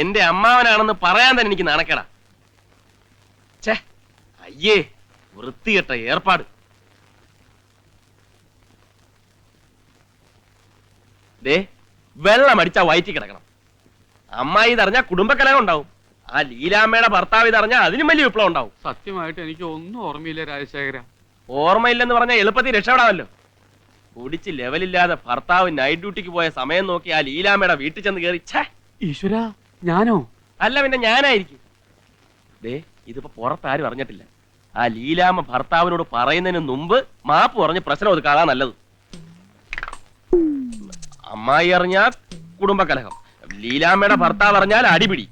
എന്റെ അമ്മാവനാണെന്ന് പറയാൻ തന്നെ എനിക്ക് നാണക്കേടാ. ഛേ, അയ്യേ, വൃത്തികെട്ട ഏർപ്പാട്. ദേ, വെള്ളം അടിച്ചാ വയറ്റി കിടക്കണം. അമ്മായി ഇതറിഞ്ഞാ കുടുംബക്കലഹം ഉണ്ടാവും. ആ ലീലാമ്മയുടെ ഭർത്താവ് ഇതറിഞ്ഞാൽ അതിനും വലിയ വിപ്ലവം ഉണ്ടാവും.
സത്യമായിട്ട് എനിക്ക് ഒന്നും ഓർമ്മയില്ല രാജശേഖര.
ഓർമ്മയില്ലെന്ന് പറഞ്ഞാൽ എളുപ്പത്തിൽ രക്ഷപ്പെടാമല്ലോ. കുടിച്ച് ലെവലില്ലാതെ ഭർത്താവ് നൈറ്റ് ഡ്യൂട്ടിക്ക് പോയ സമയം നോക്കി ആ ലീലാമ്മയുടെ വീട്ടിൽ ചെന്ന് കയറി. ഛേ,
ഈശ്വര, ഞാനോ?
അല്ല പിന്നെ ഞാനായിരിക്കും. ദേ, ഇതിപ്പോ പുറത്താരും അറിഞ്ഞിട്ടില്ല. ആ ലീലാമ്മ ഭർത്താവിനോട് പറയുന്നതിന് മുമ്പ് മാപ്പ് പറഞ്ഞ് പ്രശ്നം ഒതുക്കാതാ നല്ലത്. അമ്മായി അറിഞ്ഞാൽ കുടുംബകലഹം, ലീലാമ്മയുടെ ഭർത്താവ് അറിഞ്ഞാൽ അടിപിടി,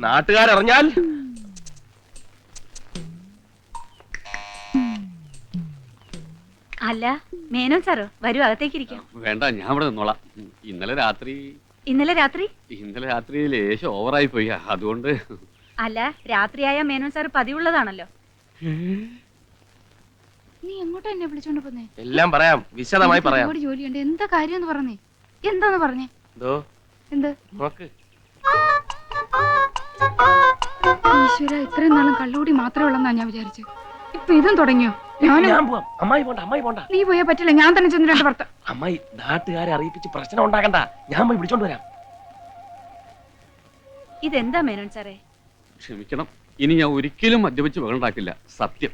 നാട്ടുകാരറിഞ്ഞാൽ
അല്ല മേനോൻ സാറോ, വരൂ അകത്തേക്ക് ഇരിക്കാം.
വേണ്ട, ഞാൻ ഇവിടെ നിന്നോളാം. ഇന്നലെ രാത്രി ലേശം ഓവറായി പോയി, അതുകൊണ്ട്.
അല്ല, രാത്രിയായ മേനോൻ സാർ പതിവുള്ളതാണല്ലോ.
നീ എങ്ങോട്ടാ എന്നെ വിളിച്ചോണ്ട് പോന്നേ?
എല്ലാം പറയാം, വിശദമായി പറയാം.
ജോലിയുണ്ട്. എന്താ കാര്യം എന്ന് പറഞ്ഞേ? എന്താന്ന് പറഞ്ഞേ? എന്ത്
നോക്ക്.
ഈശ്വര, ഇത്രയും നാളും കള്ളുകൂടി മാത്രമേ ഉള്ളെന്നാ ഞാൻ വിചാരിച്ചു. ഇപ്പൊ ഇതും തുടങ്ങിയോ?
ഞാൻ പോവാം. അമ്മായി പോണ്ട, അമ്മായി പോണ്ട.
നീ പോയാ പറ്റില്ല, ഞാൻ തന്നെ ചെന്ന് രണ്ട് ഭർത്ത.
അമ്മായി നാട്ടുകാരെ അറിയിപ്പിച്ച് പ്രശ്നം ഉണ്ടാക്കണ്ട, ഞാൻ പോയി വിളിച്ചോണ്ട് വരാം.
ഇതെന്താ മേനോൻ സാറേ?
ക്ഷമിക്കണം, ഇനി ഞാൻ ഒരിക്കലും മദ്യപിച്ച് ബഹളുണ്ടാക്കില്ല, സത്യം.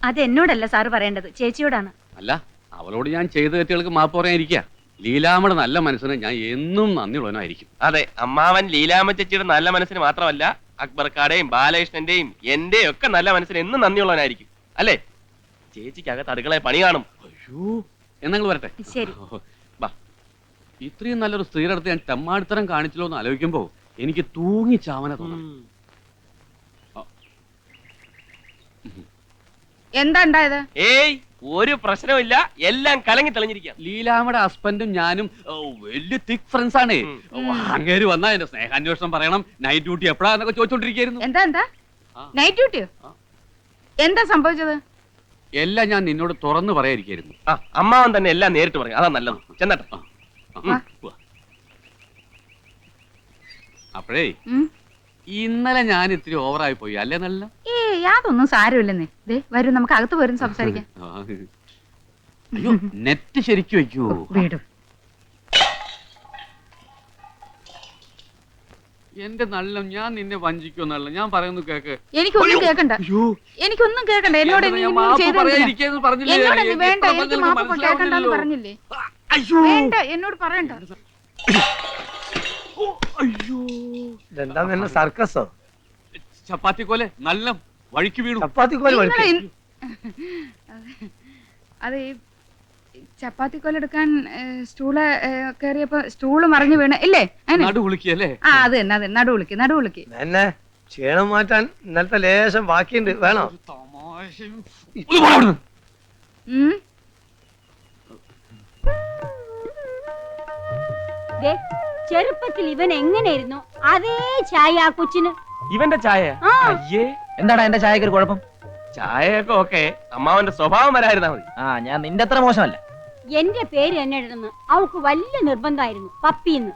അത് എന്നോടല്ല സാറ് പറയേണ്ടത്, ചേച്ചിയോടാണ്.
അല്ല, അവളോട് ഞാൻ ചെയ്ത തെറ്റുകൾക്ക് മാപ്പ് പറയാനിരിക്കുക. ലീലാമ്മയുടെ നല്ല മനസ്സിന് ഞാൻ എന്നും നന്ദിയുള്ളവനായിരിക്കും.
അതെ, അമ്മാവൻ ലീലാമ്മ ചേച്ചിയുടെ നല്ല മനസ്സിന് മാത്രമല്ല, അക്ബർക്കാടെയും ബാലകൃഷ്ണന്റെയും എന്റെയും ഒക്കെ നല്ല മനസ്സിന് എന്നും നന്ദിയുള്ളവനായിരിക്കും. അല്ലേ? ചേച്ചിക്കകത്ത് അടുക്കള പണി കാണും.
അയ്യോ, എന്നങ്ങൾ വരട്ടെ.
ശരി.
ഇത്രയും നല്ലൊരു സ്ത്രീയുടെ അടുത്ത് ഞാൻ തെമ്മാടിത്തരം കാണിച്ചല്ലോ എന്ന് ആലോചിക്കുമ്പോ എനിക്ക് തൂങ്ങി ചാവന തോന്നുന്നു.
എന്താ ഉണ്ടായത്?
ഏയ്, ഒരു പ്രശ്നമില്ല, എല്ലാം കലങ്ങി തെളിഞ്ഞിരിക്കാം.
ലീലാമ്മയുടെ ഹസ്ബൻഡും ഞാനും വലിയ തിക് ഫ്രണ്ട്സ് ആണ്. അങ്ങേര് വന്നാ എന്റെ സ്നേഹാന്വേഷണം പറയണം, നൈറ്റ് ഡ്യൂട്ടി എപ്പോഴാന്നൊക്കെ ചോദിച്ചോണ്ടിരിക്കുന്നു.
എന്താ നൈറ്റ് ഡ്യൂട്ടിയോ? എന്താ സംഭവിച്ചത്?
എല്ലാം ഞാൻ നിന്നോട് തുറന്നു പറയാതിരിക്കായിരുന്നു.
അമ്മാവൻ തന്നെ എല്ലാം നേരിട്ട് പറയും, അതാ നല്ലത്. ചെന്നട്ടെ.
അപ്പോഴേ ഇന്നലെ ഞാൻ ഇത്തിരി ഓവറായി പോയി അല്ലേ? നല്ല
യാതൊന്നും സാരമില്ലെന്നേ. ദേ വരും, നമുക്ക് അകത്ത് വരും സംസാരിക്കാം.
അയ്യോ, നെറ്റ് ശരിക്കും വെക്കൂ.
വീടും
എന്റെ നല്ല, ഞാൻ നിന്നെ വഞ്ചിക്കുമെന്നല്ല ഞാൻ പറയുന്നു, കേക്ക്.
എനിക്കൊന്നും കേൾക്കണ്ട, എനിക്കൊന്നും കേൾക്കണ്ട. എന്നോട് വേണ്ട, എനിക്ക് മാപ്പ് കേൾക്കണ്ടെന്ന് പറഞ്ഞില്ലേ? വേണ്ട, എന്നോട് പറയണ്ട.
അയ്യോ, ഇതെന്താ നിന്നെ സർക്കസോ?
ചപ്പാത്തി കോലെ നല്ല വഴിക്ക് വീണു.
ചപ്പാത്തി കോല
അത് ഈ ചപ്പാത്തി കോലെടുക്കാൻ സ്റ്റൂള് കയറിയപ്പോ സ്റ്റൂള് മറിഞ്ഞു വീണ് ഇല്ലേ?
നടുവുളിക്കല്ലേ?
ആ, അത് തന്നെ, അത് നടുവുളിക്ക്.
എന്നെ ക്ഷീണം മാറ്റാൻ ഇന്നലത്തെ ലേശം ബാക്കിയുണ്ട്, വേണോ?
ചെറുപ്പത്തിൽ ഇവൻ എങ്ങനെയായിരുന്നു അതേ ചായ ആ കൊച്ചിന്.
ഇവന്റെ ചായ? അയ്യേ,
എന്താടാ എന്റെ ചായക്ക് ഒരു കുഴപ്പം?
ചായയൊക്കെ ഓക്കെ, അമ്മാവന്റെ സ്വഭാവം വരായിരുന്നാ മതി.
ഞാൻ നിന്റെ അത്ര മോശമല്ല.
എന്റെ പേര് എന്നെ ഇടുന്നു അവൾക്ക് വലിയ നിർബന്ധമായിരുന്നു, പപ്പിന്ന്.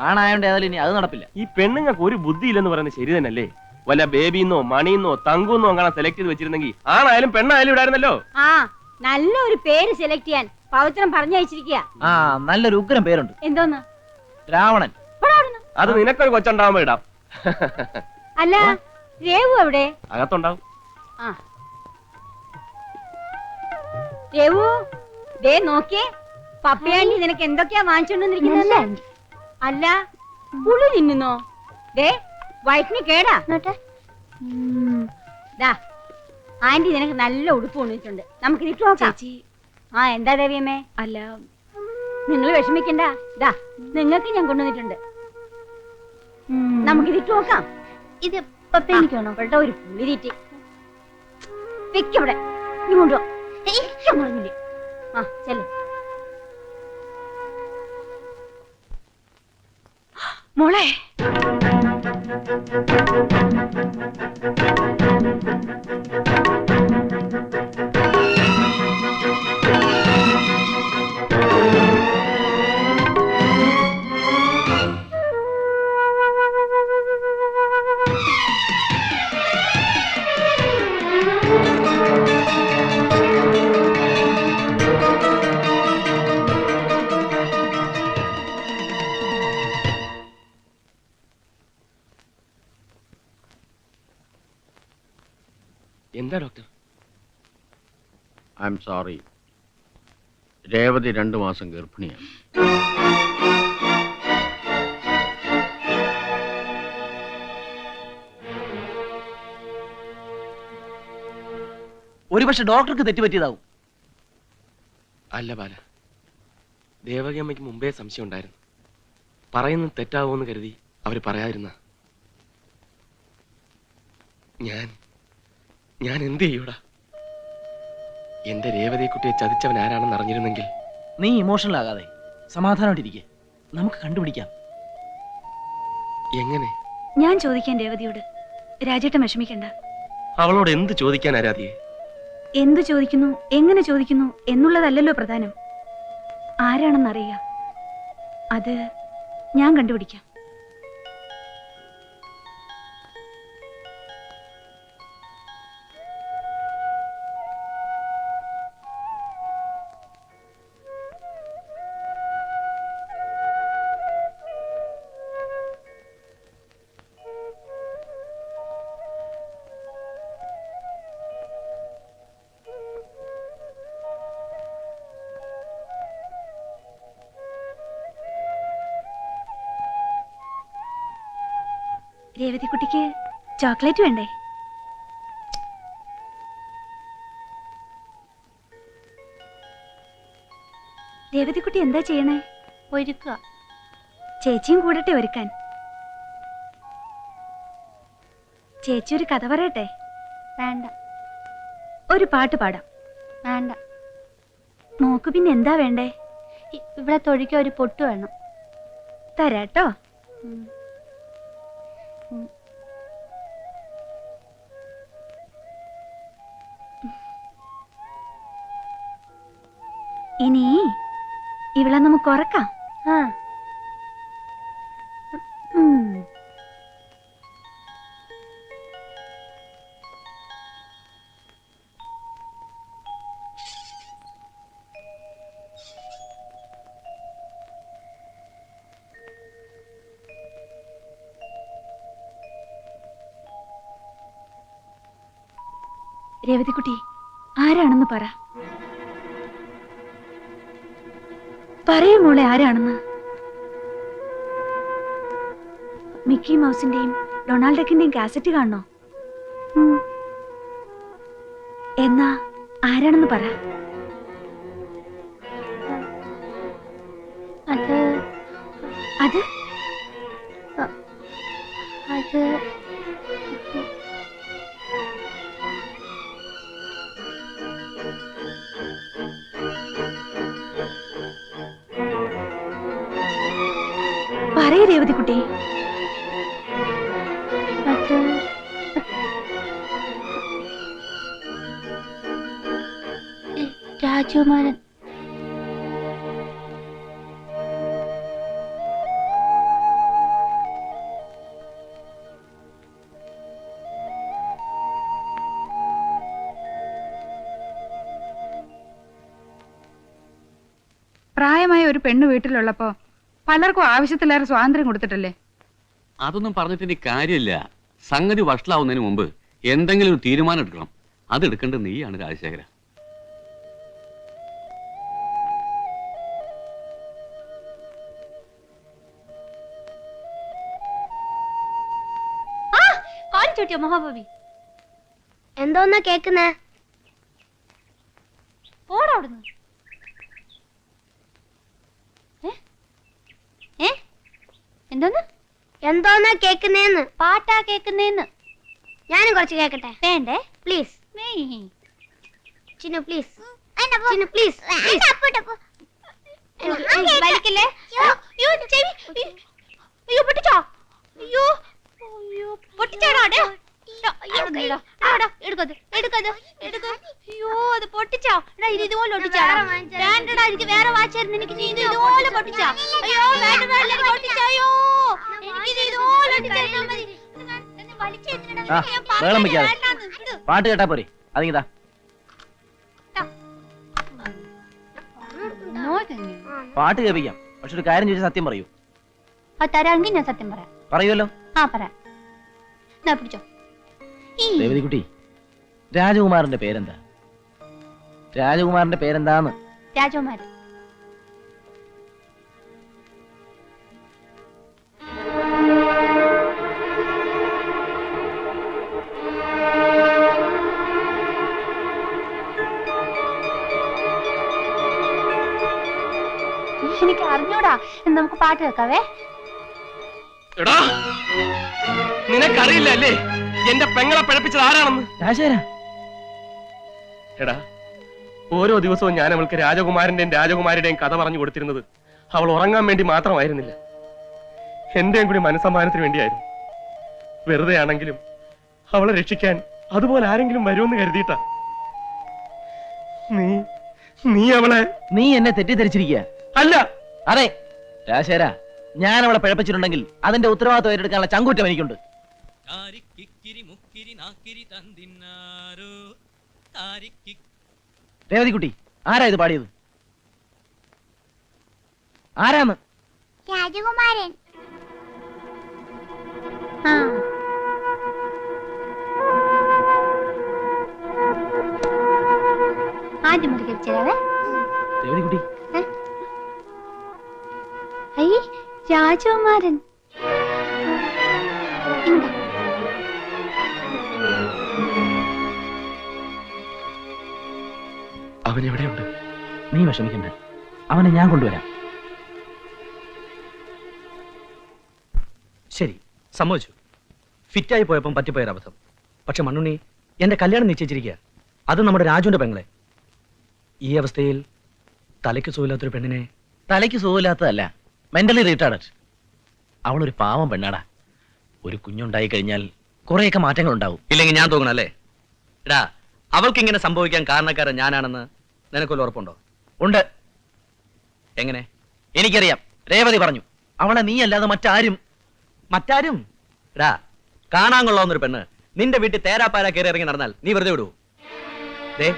ആണായോണ്ട് ഏതായാലും ഇനി അത് നടപ്പില്ല.
ഈ പെണ്ണുങ്ങൾക്ക് ഒരു ബുദ്ധിയില്ലെന്ന് പറയുന്നത് ശരി തന്നെയല്ലേ? വല്ല ബേബിന്നോ മണിന്നോ തങ്കുന്നോ അങ്ങനെ സെലക്ട് ചെയ്ത് വെച്ചിരുന്നെങ്കിൽ ആണായാലും പെണ്ണായാലും ഇടായിരുന്നല്ലോ.
ആ, നല്ലൊരു പേര് സെലക്ട് ചെയ്യാൻ പവിത്രം പറഞ്ഞയച്ചിരിക്കുക.
നല്ലൊരു ഉഗ്രം പേരുണ്ട്.
എന്തോന്ന്?
രാവണൻ.
അത് നിനക്കൊരു കൊച്ചുണ്ടാവുമ്പോ ഇടാം.
അല്ല, രേവു എവിടെ?
അകത്തുണ്ടാവും.
രേവു, ദേ നോക്കിയേ, പപ്പയാണ്ടി നിനക്ക് എന്തൊക്കെയാ വാങ്ങിച്ചോണ്ടിരിക്കുന്നത്. അല്ല, പുളി തിന്നുന്നോ? ദേ വയറ്റിന് കേടാ. ആന്റി നിനക്ക് നല്ല ഉടുപ്പ് കൊണ്ടുവന്നിട്ടുണ്ട്, നമുക്ക് ഇതിട്ട് നോക്കാം. ആ, എന്താ ദേവിയമ്മേ?
അല്ല,
നിങ്ങൾ വിഷമിക്കണ്ട, ദാ നിങ്ങൾക്ക് ഞാൻ കൊണ്ടുവന്നിട്ടുണ്ട്, നമുക്ക് ഇതിട്ട് നോക്കാം.
ഇത് പപ്പയാണ്ടിക്കാണോ?
ഇവിടെ ഒരു പുളി തീറ്റി വെക്കവിടെ, നീ കൊണ്ടുപോ. പറഞ്ഞില്ലേ? ആ, ചെല്ലു.
മോളെ,
എന്താ doctor?
I am sorry, Revathi 2 മാസം ഗർഭിണിയാണ്.
ഒരുപക്ഷെ ഡോക്ടർക്ക് തെറ്റുപറ്റിയതാവും.
അല്ല ബാല, ദേവകി അമ്മയ്ക്ക് മുമ്പേ സംശയം ഉണ്ടായിരുന്നു. പറയുന്നത് തെറ്റാവോന്ന് കരുതി അവര് പറയാതിരുന്ന. ഞാൻ എന്ത് ചെയ്യൂടാ? എന്റെ രേവതിയെക്കുട്ടിയെ ചതിച്ചവൻ ആരാണെന്ന് അറിഞ്ഞിരുന്നെങ്കിൽ.
നീ ഇമോഷണൽ ആകാതെ സമാധാനമായിട്ടിരിക്കെ, നമുക്ക് കണ്ടുപിടിക്കാം.
എങ്ങനെ?
ഞാൻ ചോദിക്കാൻ രേവതിയോട്. രാജേട്ടൻ വിഷമിക്കണ്ട.
അവളോട് എന്ത് ചോദിക്കാൻ ആരാധിയെ?
എന്തു ചോദിക്കുന്നു, എങ്ങനെ ചോദിക്കുന്നു എന്നുള്ളതല്ലല്ലോ പ്രധാനം. ആരാണെന്നറിയുക, അത് ഞാൻ കണ്ടുപിടിക്കാം. രേവതിക്കുട്ടിക്ക് ചോക്ലേറ്റ് വേണ്ടേ? രേവതിക്കുട്ടി എന്താ ചെയ്യണേ?
ഒരുക്കുക.
ചേച്ചിയും കൂടട്ടെ ഒരുക്കാൻ. ചേച്ചി ഒരു കഥ പറയട്ടെ?
വേണ്ട.
ഒരു പാട്ട് പാടാം?
വേണ്ട.
നോക്ക് പിന്നെ എന്താ വേണ്ടേ?
ഇവിടെ തൊഴിക്കാൻ ഒരു പൊട്ട് വേണം.
തരാട്ടോ. ഇനി ഇവിടെ നമുക്ക് ഉറക്കാം. രേവതിക്കുട്ടി ആരാണെന്ന് പറ. പറയൂ മോളെ, ആരാണെന്ന്. മിക്കി മൗസിന്റെയും ഡൊണാൾഡ് ഡക്കിന്റെയും കാസറ്റ് കാണണോ? എന്നാ ആരാണെന്ന് പറ.
അത്
അത്
അത്
പറയൂ രേവതിക്കുട്ടി.
രാജകുമാരൻ.
പ്രായമായ ഒരു പെണ്ണ് വീട്ടിലുള്ളപ്പോ പലർക്കും ആവശ്യത്തിലേറെ സ്വാതന്ത്ര്യം കൊടുത്തിട്ടല്ലേ?
അതൊന്നും പറഞ്ഞിട്ട് ഇനി കാര്യമില്ല. സംഗതി വഷളാവുന്നതിന് മുമ്പ് എന്തെങ്കിലും ഒരു തീരുമാനം എടുക്കണം. അത് എടുക്കേണ്ടത് നീയാണ് രാജശേഖര.
മഹാബാബി
എന്തോന്നാ കേക്കുന്നേ?
ഓടവിടുന്നു.
എന്തോന്നാ കേക്കുന്നേന്ന്?
പാട്ടാ കേക്കുന്നേന്ന്.
ഞാനും കുറച്ച് കേക്കട്ടെ.
വേണ്ടേ?
Please Chinnu, please Chinnu, please.
വലിക്കില്ലേ? അയ്യോ പൊട്ടിച്ചോ? അയ്യോ അയ്യോ പൊട്ടിച്ചോടാ. എടുക്കത് എടുക്കത് എടുക്ക. അയ്യോ അത് പൊട്ടിച്ചോ? ഇത് ഇതുപോലെ ഒട്ടിച്ചാ വേണ്ടടാ. എനിക്ക് വേറെ വാച്ചായിരുന്നു. എനിക്ക് ഇത് ഇതുപോലെ പൊട്ടിച്ചാ. അയ്യോ വേണ്ട വേണ്ട പൊട്ടിച്ചോ. അയ്യോ എനിക്ക് ഇതുപോലെ ഒട്ടിച്ചാ മതി.
പാട്ട് കേട്ടാ പോരെ? അതിങ്ങിതാ. പാട്ട് കേൾപ്പിക്കാം. പക്ഷെ ഒരു കാര്യം ചോദിച്ചാൽ സത്യം പറയൂ.
തരാമെങ്കിൽ ഞാൻ സത്യം പറയാം.
പറയുമല്ലോ?
ആ പറയാം. പിടിച്ചോ.
രേവതിക്കുട്ടി, രാജകുമാരന്റെ പേരെന്താ? രാജകുമാരന്റെ പേരെന്താന്ന്?
രാജകുമാരൻ. എനിക്ക് അറിഞ്ഞൂടാ. നമുക്ക് പാട്ട് കേൾക്കാവേ.
എടാ, നിനക്കറിയില്ല അല്ലേ എന്റെ പെങ്ങളെ പഴപ്പിച്ചത് ആരാണെന്ന്? എടാ, ഓരോ ദിവസവും ഞാൻ അവൾക്ക് രാജകുമാരന്റെയും രാജകുമാരിയുടെയും കഥ പറഞ്ഞു കൊടുത്തിരുന്നത് അവൾ ഉറങ്ങാൻ വേണ്ടി മാത്രമായിരുന്നില്ല, എന്റെയും കൂടി മനസ്സമ്മാനത്തിന് വേണ്ടിയായിരുന്നു. വെറുതെ ആണെങ്കിലും അവളെ രക്ഷിക്കാൻ അതുപോലെ ആരെങ്കിലും വരുമെന്ന് കരുതിയിട്ടാ. നീ അവളെ...
നീ എന്നെ തെറ്റിദ്ധരിച്ചിരിക്കുക.
അല്ല.
അതെ രാജശേഖര, ഞാൻ അവളെ പിഴപ്പിച്ചിട്ടുണ്ടെങ്കിൽ അതിന്റെ ഉത്തരവാദിത്വം ഏറ്റെടുക്കാനുള്ള ചങ്കൂറ്റം എനിക്കുണ്ട്. രേവതിക്കുട്ടി, ആരാ ഇത് പാടിയത്? ആരാന്ന്?
രാജകുമാരൻ.
ആദ്യം ഒരു കഴിച്ചേ.
രേവതിക്കുട്ടി,
രാജകുമാരൻ.
അവൻ എവിടെയുണ്ട്?
നീ വിഷമിക്കണ്ട, അവനെ ഞാൻ കൊണ്ടുവരാം.
ശരി, സമ്മതിച്ചു. ഫിറ്റായി പോയപ്പം പറ്റിപ്പോയൊരബദ്ധം. പക്ഷെ മണ്ണുണ്ണി, എന്റെ കല്യാണം നിശ്ചയിച്ചിരിക്കുക. അത് നമ്മുടെ രാജുവിന്റെ പെങ്ങളെ. ഈ അവസ്ഥയിൽ തലയ്ക്ക് സുഖമില്ലാത്തൊരു പെണ്ണിനെ...
തലയ്ക്ക് സുഖമില്ലാത്തതല്ല, മെന്റലി റീറ്റാർഡഡ്. അവളൊരു പാവം പെണ്ണാടാ. ഒരു കുഞ്ഞുണ്ടായി കഴിഞ്ഞാൽ കുറേയൊക്കെ മാറ്റങ്ങൾ ഉണ്ടാവും.
ഇല്ലെങ്കിൽ ഞാൻ തോന്നണല്ലേ? എടാ, അവൾക്ക് ഇങ്ങനെ സംഭവിക്കാൻ കാരണക്കാരൻ ഞാനാണെന്ന് നിനക്കൊരു ഉറപ്പുണ്ടോ?
ഉണ്ട്. എങ്ങനെ? എനിക്കറിയാം. രേവതി പറഞ്ഞു. അവളെ നീ അല്ലാതെ മറ്റാരും.
എടാ, കാണാൻ കൊള്ളാവുന്നൊരു പെണ്ണ് നിന്റെ വീട്ടിൽ തേരാപ്പാര കയറി ഇറങ്ങി നടന്നാൽ നീ വെറുതെ വിടൂ? ദേ,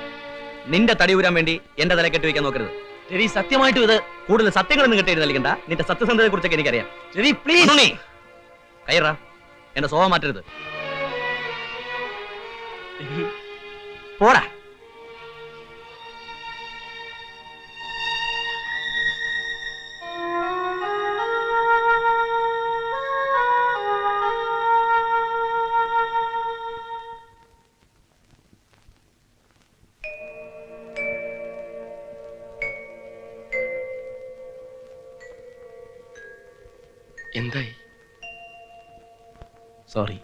നിന്റെ തടി ഊരാൻ വേണ്ടി എന്റെ തല കെട്ടി വെക്കാൻ നോക്കരുത്.
രവി, സത്യമായിട്ടും ഇത്
കൂടുതൽ സത്യങ്ങളൊന്നും കെട്ടി നൽകണ്ട. നിന്റെ സത്യസന്ധതയെ കുറിച്ചൊക്കെ എനിക്കറിയാം.
രവി, പ്ലീസ്.
കയറാ, എന്റെ സ്വഭാവം മാറ്റരുത്. പോടാ.
എന്തായി?
സോറി,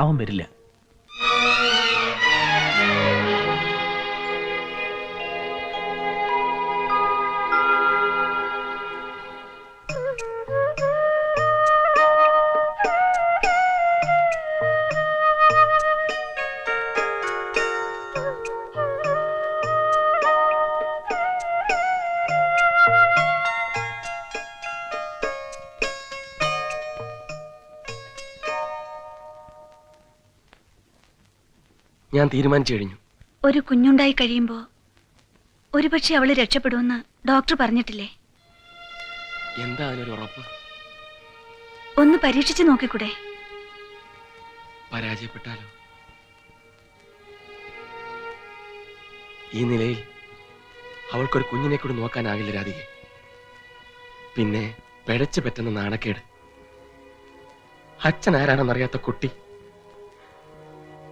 അവൻ വരില്ല.
ഞാൻ തീരുമാനിച്ചു കഴിഞ്ഞു.
ഒരു കുഞ്ഞുണ്ടായി കഴിയുമ്പോ ഒരുപക്ഷെ അവള് രക്ഷപ്പെടുമെന്ന് ഡോക്ടർ പറഞ്ഞിട്ടില്ലേ?
എന്താ അതിനൊരു ഉറപ്പ്?
ഒന്ന് പരീക്ഷിച്ചു നോക്കിക്കൂടെ?
പരാജയപ്പെട്ടാലോ? ഈ നിലയിൽ അവൾക്കൊരു കുഞ്ഞിനെ കൂടി നോക്കാനാകില്ല രാധികെ. പിന്നെ പിഴച്ചു പറ്റുന്ന നാണക്കേട്. അച്ഛൻ ആരാണെന്നറിയാത്ത കുട്ടി.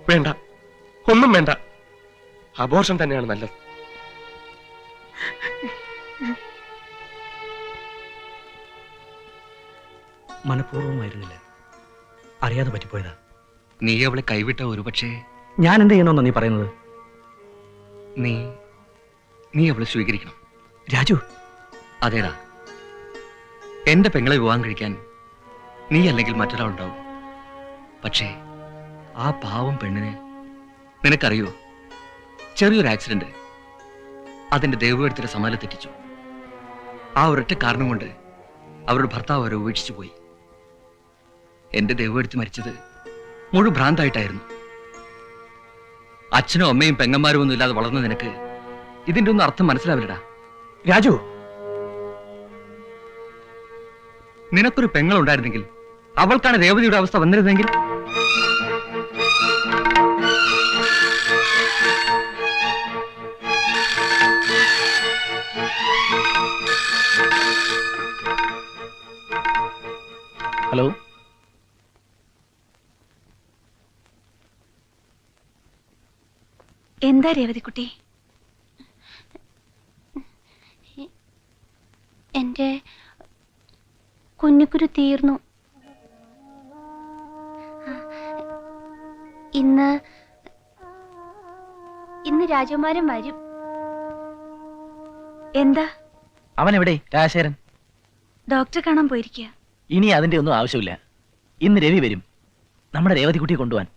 വേണ്ട, ഒന്നും വേണ്ട. അബോർഷൻ തന്നെയാണ് നല്ലത്.
മനഃപൂർവ്വമായിരുന്നില്ല, അറിയാതെ പറ്റിപ്പോയതാ.
നീ അവളെ കൈവിട്ട ഒരുപക്ഷേ
ഞാൻ എന്ത് ചെയ്യണമെന്നാ നീ പറയുന്നത്?
നീ അവളെ സ്വീകരിക്കണം.
രാജു.
അതേടാ, എന്റെ പെങ്ങളെ വിവാഹം കഴിക്കാൻ നീ അല്ലെങ്കിൽ മറ്റൊരാളുണ്ടാവും. പക്ഷേ ആ പാവം പെണ്ണിന് നിനക്കറിയോ, ചെറിയൊരു ആക്സിഡന്റ് അതിന്റെ ദൈവത്തിന്റെ സമാല തെറ്റിച്ചു. ആ ഒരൊറ്റ കാരണം കൊണ്ട് അവരുടെ ഭർത്താവ് അവരെ ഉപേക്ഷിച്ചു പോയി. എന്റെ ദൈവമെടുത്ത് മരിച്ചത് മുഴു ഭ്രാന്തായിട്ടായിരുന്നു. അച്ഛനും അമ്മയും പെങ്ങന്മാരും ഒന്നും ഇല്ലാതെ വളർന്ന നിനക്ക് ഇതിന്റെ ഒന്നും അർത്ഥം മനസ്സിലാവില്ലടാ.
രാജു,
നിനക്കൊരു പെങ്ങളുണ്ടായിരുന്നെങ്കിൽ അവൾക്കാണ് രേവതിയുടെ അവസ്ഥ വന്നിരുന്നെങ്കിൽ.
ഹലോ,
എന്താ രേവതിക്കുട്ടി?
എന്റെ കുഞ്ഞുക്കുരു തീർന്നു. ഇന്ന് രാജകുമാരൻ വരും.
എന്താ?
അവൻ എവിടെ? രാജശേഖരൻ
ഡോക്ടറെ കാണാൻ പോയിരിക്കുക.
ഇനി അതിന്റെ ഒന്നും ആവശ്യമില്ല. ഇന്ന് രവി വരും നമ്മുടെ രേവതിക്കുട്ടിയെ കൊണ്ടുപോവാൻ.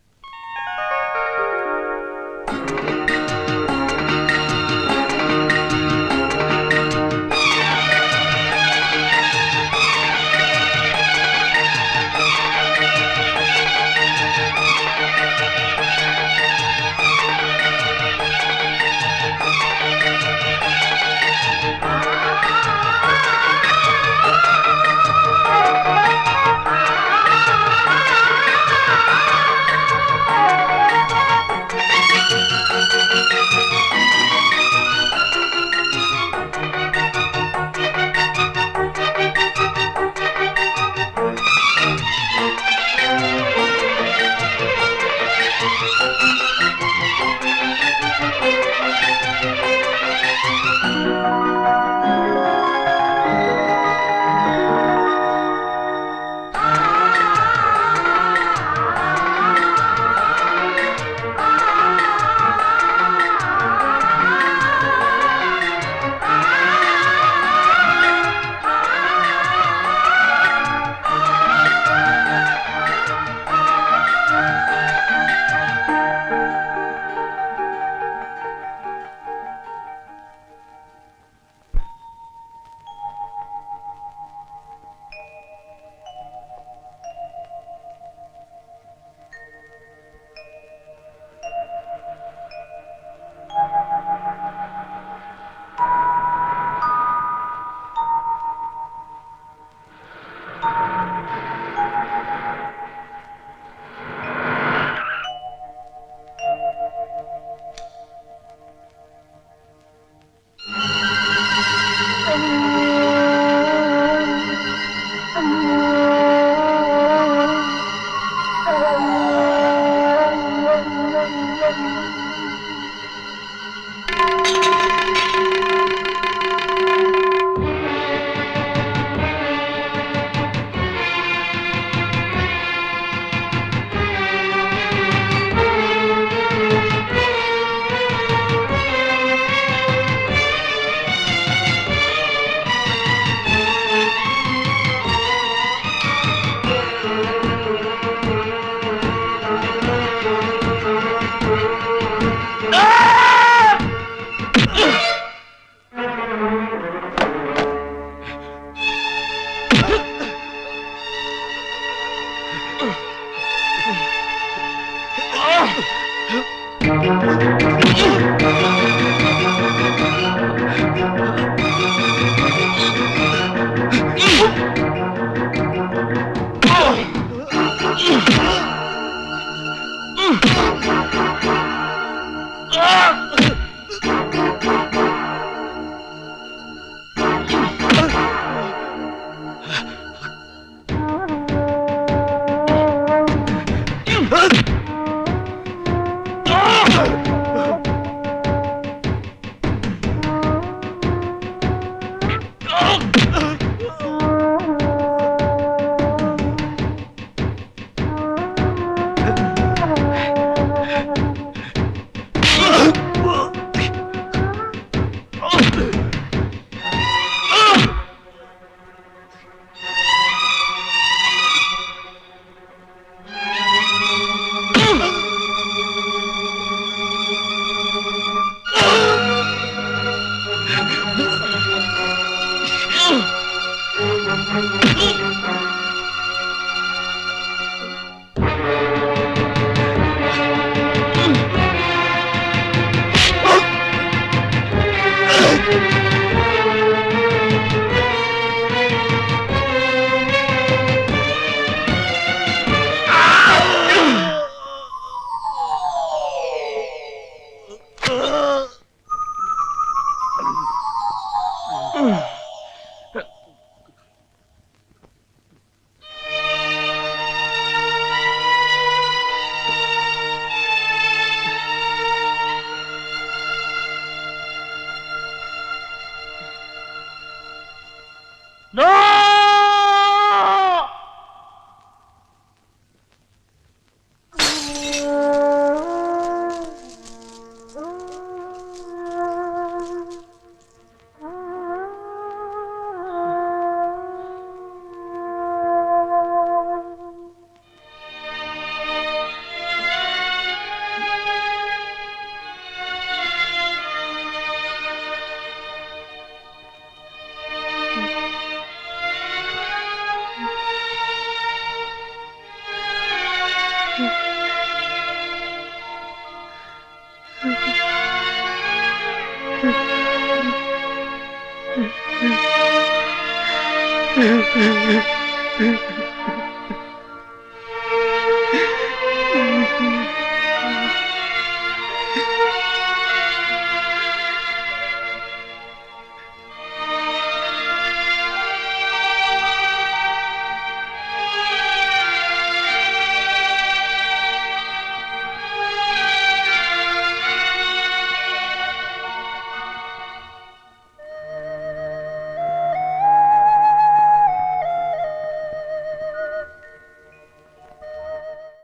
Mm-hmm.